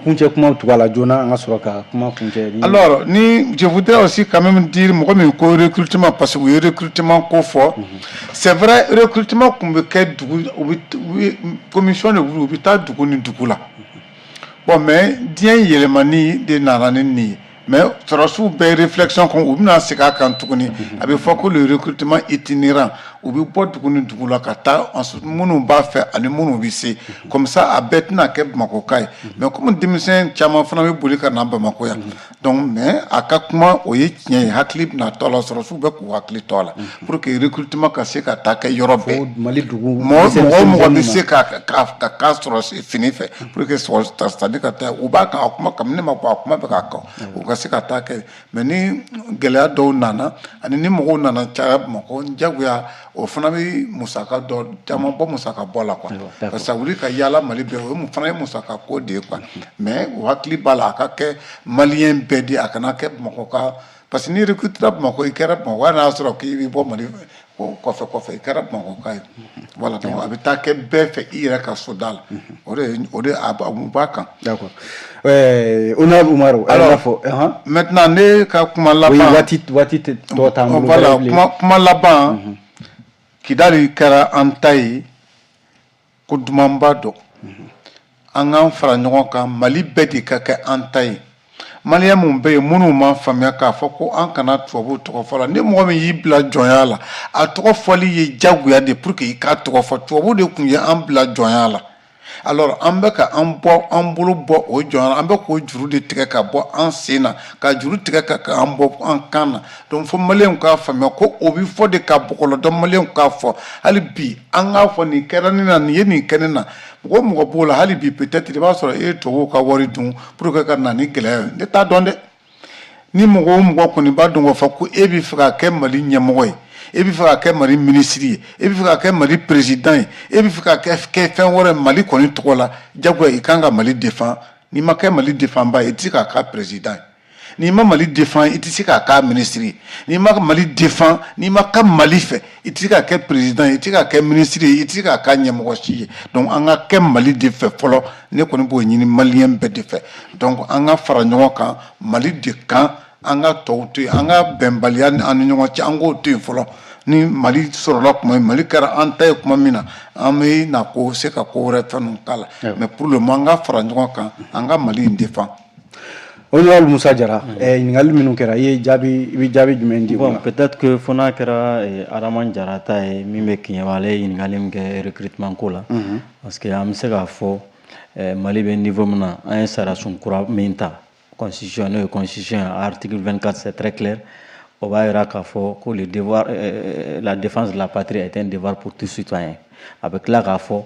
kuncɛ kumaw tugu a la joona an ka sɔrɔ ka kuma kuncɛ. alors ni je voudrais aussi quand même dire mɔgɔ min ko recrutement parce que u ye recrutement ko fɔ c'est vrai recrutement kun bɛ kɛ dugu commission de wuli u bɛ taa dugu ni dugu la bon mais diɲɛ yɛlɛmani de nana ni nin ye mais sɔrɔsiw bɛɛ réflexion kɔn u bɛna segin a kan tuguni a bɛ fɔ ko le recrutement itinérant u bɛ bɔ dugu ni dugu la ka taa minnu b'a fɛ ani minnu bɛ se comme ça a bɛɛ tɛna kɛ Bamakɔ ka ye mais comme denmisɛn caman fana bɛ boli ka na Bamakɔ yan donc mais a ka kuma o ye tiɲɛ ye hakili bɛna to a la sɔrɔsiw bɛ k'u hakili to a la pour que recrutement ka se ka taa kɛ yɔrɔ bɛɛ mɔgɔ bɛ se ka k'a sɔrɔ fini fɛ pour que c'est-à-dire ka taa u b'a kan a kuma kabini ne ma bɔ a kuma bɛ k'a kan u ka se ka taa kɛ mais ni gɛlɛya dɔw nana ani ni mɔgɔw nana caya Bamakɔ jagoya o fana bɛ musaka dɔ caman bɔ musaka bɔ la quoi parce que wuli ka yaala Mali bɛɛ o fana ye musaka ko de ye quoi mais o hakili b'a la a ka kɛ maliyɛn bɛɛ de a kana kɛ Bamakɔ ka parce que ni recrutera Bamakɔ i kɛra Bamakɔ hali n'a sɔrɔ k'i bɛ bɔ Mali kɔfɛ i kɛra Bamakɔ ka ye voilà donc a bɛ taa kɛ bɛɛ fɛ i yɛrɛ ka so da la o de a b'a kan. d'accord Honorable Umaru alors maintenant ne ka kuma laban waati tɔ t'an bolo voilà kuma laban Kidali kɛra an ta ye ko dumanba dɔ an k'an fara ɲɔgɔn kan Mali bɛɛ de ka kɛ an ta ye maliyɛn mun bɛ yen minnu ma faamuya k'a fɔ ko an kana tubabu tɔgɔ fɔ la ni mɔgɔ min y'i bila jɔnya la a tɔgɔ fɔli ye jagoya de pour que i k'a tɔgɔ fɔ tubabu de tun ye an bila jɔnya la alors an bɛ ka an bolo bɔ o jɔnya an bɛ k'o juru de tigɛ ka bɔ an sen na ka juru tigɛ ka an bɔ an kan na donc fo maliyɛnw k'a faamuya ko o bɛ fɔ de ka bɔgɔlɔdɔ maliyɛnw k'a fɔ hali bi an k'a fɔ nin kɛra nin na nin ye nin kɛ ne na mɔgɔ b'o la hali bi peut-être i b'a sɔrɔ e ye tubabuw ka wari dun pour que ka na ni gɛlɛya ye ne t'a dɔn dɛ ni mɔgɔ kɔni b'a dɔn k'a fɔ ko e bɛ fɛ ka kɛ Mali ɲɛmɔgɔ ye e bɛ fɛ ka kɛ Mali ministre ye e bɛ fɛ ka kɛ Mali président ye e bɛ fɛ ka kɛ fɛn wɛrɛ Mali kɔni tɔgɔ la jagoya i kan ka Mali défend n'i ma kɛ Mali défend ba ye i tɛ se k'a kɛ président ye n'i ma Mali défend i tɛ se k'a kɛ ministre ye n'i ma Mali défend n'i ma kɛ Mali fɛ i tɛ se k'a kɛ président ye i tɛ se k'a kɛ ministre ye i tɛ se k'a kɛ ɲɛmɔgɔ si ye donc an ka kɛ Mali de fɛ fɔlɔ ne kɔni b'o ɲini maliyɛn bɛɛ de fɛ donc an ka fara ɲɔgɔn kan Mali de kan an ka tɔw to yen an ka bɛnbaliya an ni ɲɔgɔn cɛ an k'o to yen fɔlɔ ni Mali sɔrɔla tuma min Mali kɛra an ta ye tuma min na an bɛ na ko se ka ko wɛrɛ fɛn ninnu k'a la mais pour le moment an ka fara ɲɔgɔn kan an ka Mali in défend. Honorable Musa Jara ɲininkali minnu kɛra i bɛ jaabi jumɛn di? Bon peut-être que fo n'a kɛra Adama Jara ta ye min bɛ Kiɲɛba ale ye ɲininkali min kɛ recrutement ko la parce que an bɛ se k'a fɔ Mali bɛ niveau min na an ye sariya sun kura min ta constitution n'o ye constitution article 24 c'est très clair o b'a jira k'a fɔ ko le devoir la défense de la patrie est un devoir pour tout citoyen a bɛ tila k'a fɔ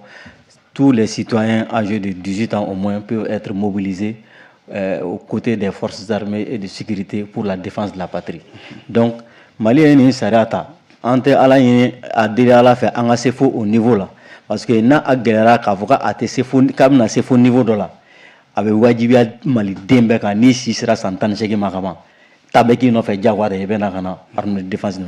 tous les citoyens âgés de 18 ans au moins peuvent être mobilisés aux côtés des forces armées et de sécurité pour la défense de la patrie. Donc, Mali est une sariata. Ante ala ɲini a deli ala fɛ an ka se fo o niveau la parce que n'a a gɛlɛyara k'a fɔ k'a tɛ se fo k'a bɛna se fo niveau dɔ la a bɛ wajibiya maliden bɛɛ kan n'i si sera san 18 ma ka ban taa bɛ k'i nɔfɛ jagoya de i bɛ na ka na arme de défense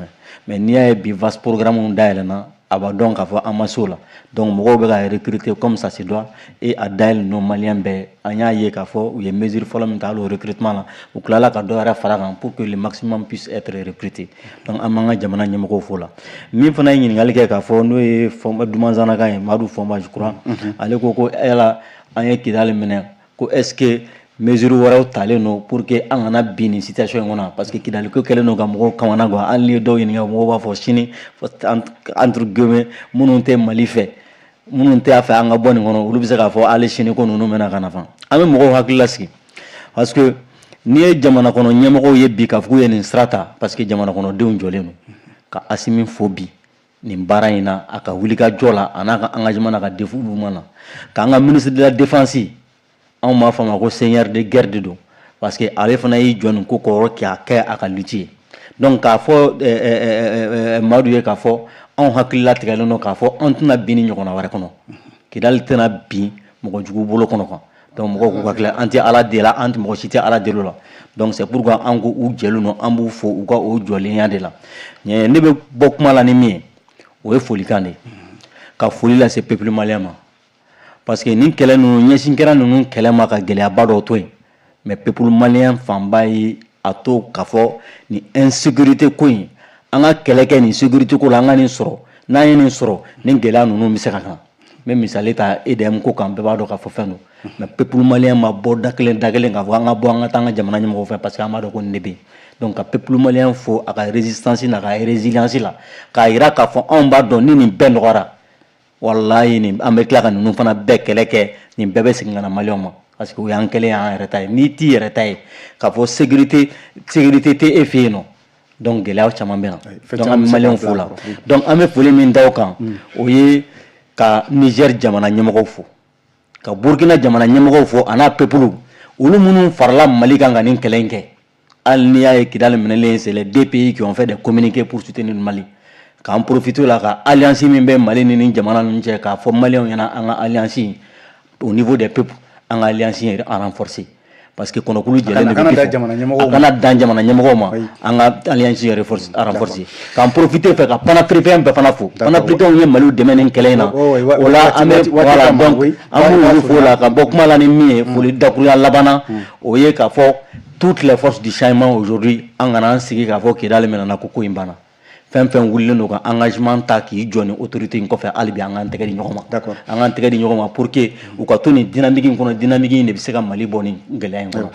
mais n'i y'a ye bi vaste programme dayɛlɛnna aba donc k'a fɔ an ma s'o la donc mɔgɔw bɛ ka recruter comme ça se doit et a dayɛlɛ nos Maliens bɛɛ an y'a ye k'a fɔ u ye mesure fɔlɔ min ta hali o recrutement la u tilala ka dɔ yɛrɛ fara kan pour que le maximum puisse être recruté donc an b'an ka jamana ɲɛmɔgɔw fo la min fana ye ɲininkali kɛ k'a fɔ n'o ye Dumanzanakan ye Madu Fɔnba je crois ale ko yala an ye Kidali minɛ ko est-ce que mesure wɛrɛw talen no pour que an kana bin nin situation in kɔnɔ parce que Kidali ko kɛlen no ka mɔgɔw kamana gan hali ni ye dɔw ɲininka mɔgɔw b'a fɔ sini entre guillemets minnu tɛ Mali fɛ minnu tɛ a fɛ an ka bɔ nin kɔnɔ olu bɛ se k'a fɔ hali sini ko ninnu bɛna ka na fan an bɛ mɔgɔw hakili lasigi parce que n'i ye jamana kɔnɔ ɲɛmɔgɔw ye bi k'a fɔ k'u ye nin sira ta parce que jamana kɔnɔdenw jɔlen don ka Asimi fo bi nin baara in na a ka wuli ka jɔ la a n'a ka engagement n'a ka dévouement na k'an ka ministre de la défense anw b'a fɔ a ma ko seigneur de guerre de don parce que ale fana y'i jɔ nin ko kɔrɔ k'a kɛ a ka lutte ye donc k'a fɔ Madu ye k'a fɔ anw hakili latigɛlen don k'a fɔ an tɛna bin ni ɲɔgɔnna wɛrɛ kɔnɔ Kidali tɛna bin mɔgɔ jugu bolo kɔnɔ quoi donc mɔgɔw k'u hakili an tɛ Ala deli la an tɛ mɔgɔ si tɛ Ala deli la donc c'est pourquoi an ko u jɛlen don an b'u fo u ka o jɔlenya de la ne bɛ bɔ kuma la ni min ye o ye folikan de ye ka foli lase peuple malien ma parce que nin kɛlɛ ninnu ɲɛsin kɛra ninnu kɛlɛ ma ka gɛlɛyaba dɔ to yen mais peuple malien fanba ye a to k'a fɔ ni insécurité ko in an ka kɛlɛ kɛ nin sécurité ko la an ka nin sɔrɔ n'an ye nin sɔrɔ nin gɛlɛya ninnu bɛ se ka kan n bɛ misali ta EDM ko kan bɛɛ b'a dɔn k'a fɔ fɛn don mais peuple malien ma bɔ da kelen k'a fɔ an ka bɔ an ka taa an ka jamana ɲɛmɔgɔw fɛ parce que an b'a dɔn ko nin de bɛ yen donc ka peuple malien fo a ka résistance n'a ka résilience la k'a jira k'a fɔ anw b'a dɔn ni nin bɛɛ nɔgɔyara wallahi nin an bɛ tila ka ninnu fana bɛɛ kɛlɛ kɛ nin bɛɛ bɛ segin ka na maliyɛnw ma parce que o y'an kɛlen y'an yɛrɛ ta ye n'i t'i yɛrɛ ta ye k'a fɔ sécurité tɛ e fɛ yen nɔ donc gɛlɛya caman bɛ na donc an bɛ maliyɛnw fo la donc an bɛ foli min da o kan o ye ka Niger jamana ɲɛmɔgɔw fo ka Burkina jamana ɲɛmɔgɔw fo a n'a peuple olu minnu farala Mali kan ka nin kɛlɛ in kɛ hali n'i y'a ye Kidali minɛlen c'est les deux pays qui ont fait des communiqués pour soutenir Mali k'an profiter la ka alliance min bɛ Mali ni nin jamana ninnu cɛ k'a fɔ maliyɛnw ɲɛna an ka alliance au niveau des peuples an ka alliance a renforcer parce que kɔnɔkulu jɛlen de bɛ kana dan jamana ɲɛmɔgɔw ma an ka alliance a renforcer k'an profiter fɛ ka panafricain bɛɛ fana fo panafricains ye Maliw dɛmɛ nin kɛlɛ in na o la an bɛ voilà donc an b'olu fo la ka bɔ kuma la ni min ye foli dakuruya labanna o ye k'a fɔ toutes les forces du changement aujourd'hui an kana an sigi k'a fɔ Kidali minɛna ko in banna fɛn fɛn wulilen don ka engagement ta k'i jɔ ni autorité in kɔfɛ hali bi an k'an tɛgɛ di ɲɔgɔn ma an k'an tɛgɛ di ɲɔgɔn ma pour que u ka to nin dynamique in kɔnɔ dynamique in de bɛ se ka Mali bɔ nin gɛlɛya in kɔnɔ.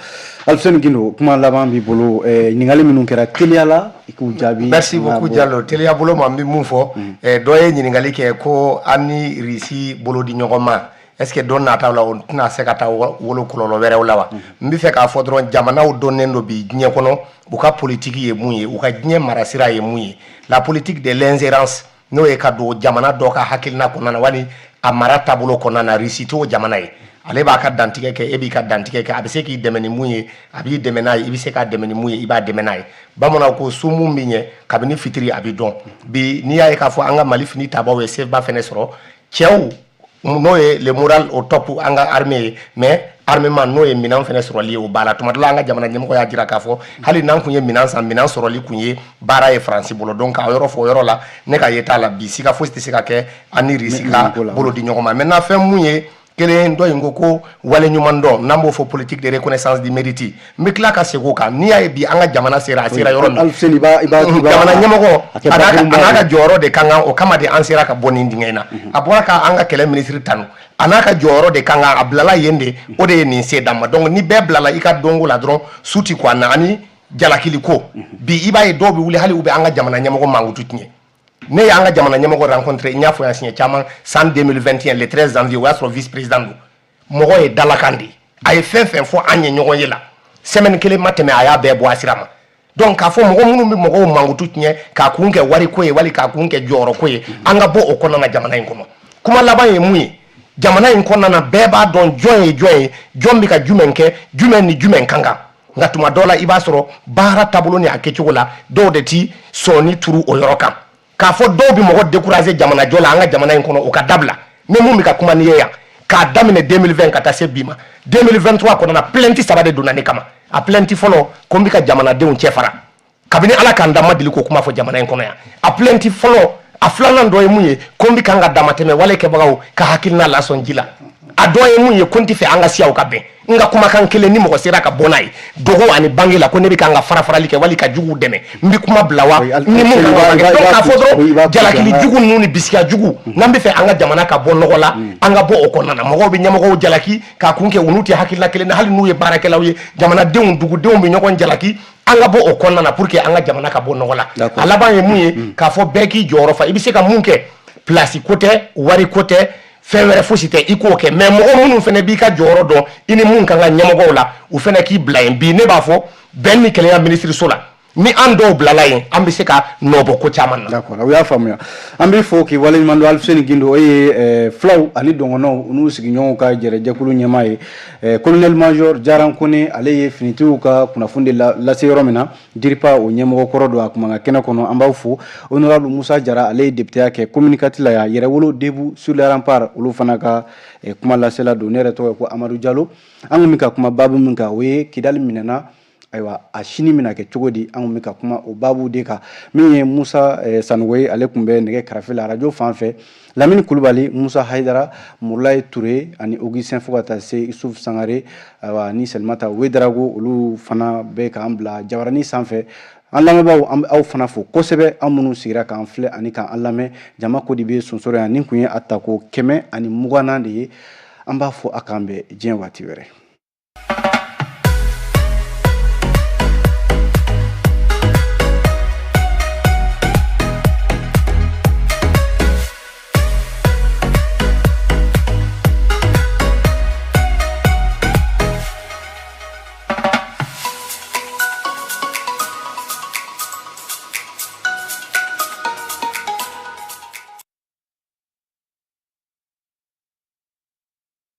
Alfuseni Gindo kuma laban b'i bolo ɲininkali minnu kɛra teliya la i k'u jaabi. Merci beaucoup Diallo teliya bolo ma n bɛ mun fɔ dɔ ye ɲininkali kɛ ko an ni Russie bolo di ɲɔgɔn ma est ce que dɔ nataw la o tɛna se ka taa wolo kɔlɔlɔ wɛrɛw la wa n bɛ fɛ k'a fɔ dɔrɔn jamanaw dɔnnen don bi diɲɛ kɔnɔ u ka politique ye mun ye u ka diɲɛ marasira ye mun ye la politique de l'ingérence n'o ye ka don jamana dɔ ka hakilina kɔnɔna na wali a mara taabolo kɔnɔna na Russie t'o jamana ye ale b'a ka dantigɛ kɛ e b'i ka dantigɛ kɛ a bɛ se k'i dɛmɛ ni mun ye a b'i dɛmɛ n'a ye i bɛ se k'a dɛmɛ ni mun ye i b'a dɛmɛ n'a ye bamananw ko su mun bɛ ɲɛ kabini fitiri a bɛ dɔn bi n'i y'a ye k'a fɔ an ka Mali fini tabaw ye seba fɛnɛ sɔrɔ cɛw n'o ye le moral au top an ka armée ye mais armement n'o ye minɛn fɛnɛ sɔrɔli ye o b'a la tuma dɔ la an ka jamana ɲɛmɔgɔ y'a jira k'a fɔ hali n'an kun ye minɛn san minɛn sɔrɔli kun ye baara ye Faransi bolo donc a yɔrɔ fɔ o yɔrɔ la ne ka ye t'a la bi siga fosi tɛ se ka kɛ an ni Russie ka bolo di ɲɔgɔn ma maintenant fɛn mun ye kelen dɔ in ko wale ɲuman dɔn n'an b'o fɔ politique de reconnaissance du mérite n bɛ tila ka segin o kan n'i y'a ye bi an ka jamana sera a sera yɔrɔ min jamana ɲɛmɔgɔ a n'a ka jɔyɔrɔ de kan kan o kama de an sera ka bɔ nin dingɛ in na a bɔra ka an ka kɛlɛ minisiri tanu a n'a ka jɔyɔrɔ de kan kan a bilala yen de o de ye nin se d'an ma donc ni bɛɛ bilala i ka dɔnko la dɔrɔn su ti ko a na ani jalakili ko bi i b'a ye dɔw bɛ wuli hali u bɛ an ka jamana ɲɛmɔgɔ mankutu tiɲɛ ne y'an ka jamana ɲɛmɔgɔ rencontré n y'a fɔ yan siɲɛ caman san 2021 le 13 janvier o y'a sɔrɔ vice président don mɔgɔ ye dalakan de a ye fɛn fɛn fɔ an ye ɲɔgɔn ye la semaine kelen ma tɛmɛ a y'a bɛɛ bɔ a sira ma donc k'a fɔ mɔgɔ minnu bɛ mɔgɔw mankutu tiɲɛ k'a kun kɛ wari ko ye wali k'a kun kɛ jɔyɔrɔ ko ye an ka bɔ o kɔnɔna na jamana in kɔnɔ kuma laban ye mun ye jamana in kɔnɔna na bɛɛ b'a dɔn jɔn ye jɔn ye jɔn bɛ ka jumɛn kɛ jumɛn ni jumɛn kan kan nka tuma dɔw la i b'a sɔrɔ baara taabolo ni a kɛcogo la dɔw de ti sɔnni turu o yɔrɔ kan k'a fɔ dɔw bɛ mɔgɔ décourager jamana jɔ la an ka jamana in kɔnɔ o ka dabila ne mun bɛ ka kuma ni ye yan k'a daminɛ 2020 ka taa se bi ma 2023 kɔnɔna plainte 3 de donna ne kama a plainte fɔlɔ ko n bɛ ka jamanadenw cɛ fara kabini ala k'an da ma deli k'o kuma fɔ jamana in kɔnɔ yan a plainte fɔlɔ a filanan dɔ ye mun ye ko n bɛ kan ka damatɛmɛ wale kɛbagaw ka hakilina lasɔn ji la a dɔ ye mun ye ko n tɛ fɛ an ka siyaw ka bɛn n ka kumakan kelen ni mɔgɔ sera ka bɔ n'a ye dogo ani bange la ko ne bɛ kan ka fara-farali kɛ wali ka juguw dɛmɛ n bɛ kuma bila wa ni mun kan ka kɛ donc k'a fɔ dɔrɔn jalakili jugu ninnu ni bisikiya jugu n'an bɛ fɛ an ka jamana ka bɔ nɔgɔ la an ka bɔ o kɔnɔna na mɔgɔw bɛ ɲɛmɔgɔw jalaki k'a kun kɛ u n'u tɛ hakilina kelen na hali n'u ye baarakɛlaw ye jamanadenw dugudenw bɛ ɲɔgɔn jalaki an ka bɔ o kɔnɔna na pour que an ka jamana ka bɔ nɔgɔ la a laban ye mun ye k'a fɔ bɛɛ k'i jɔyɔrɔ fa i bɛ se ka mun kɛ place ko tɛ wari ko tɛ fɛn wɛrɛ fosi tɛ i k'o kɛ mais mɔgɔ minnu fana b'i ka jɔyɔrɔ dɔn i ni mun kan ka ɲɛmɔgɔw la u fana k'i bila yen bi ne b'a fɔ bɛn ni kelenya minisiriso la ni an dɔw bilala yen an bɛ se ka nɔbɔ ko caman na. d'accord aw y'a faamuya an bɛ fɔ k'i waleɲuman dɔn Alfuseni Gindo o ye filaw ani dɔngɔnɔw n'u sigiɲɔgɔnw ka jɛkulu ɲɛmaa ye colonel major Jaran Kone ale ye finitigiw ka kunnafoni lase yɔrɔ min na Diripa o ɲɛmɔgɔ kɔrɔ don a kuma kɛnɛ kɔnɔ an b'aw fo honorable Musa Jara ale ye député kɛ communicati la yan Yɛrɛwolo Debu sur les remparts olu fana ka kuma lasela don ne yɛrɛ tɔgɔ ye ko Amadu Jalo an kun bɛ ka kuma baabu min kan o ye Kidali minɛna ayiwa a sini mina kɛ cogo di an kun bɛ ka kuma o baabu de kan min ye Musa Sanogo ale kun bɛ nɛgɛ karafe la radio fan fɛ Lamini Kulubali Musa Haidara Murulaye Ture ani Augustin fo ka taa se Isuf Sangare ayiwa ni Salimata Wederago olu fana bɛ k'an bila Jabarani sanfɛ an lamɛnbaaw an bɛ aw fana fo kosɛbɛ an minnu sigira k'an filɛ ani k'an lamɛn jama ko de bɛ sonsoro yan nin kun ye a tako 124 de ye an b'a fɔ a k'an bɛn diɲɛ waati wɛrɛ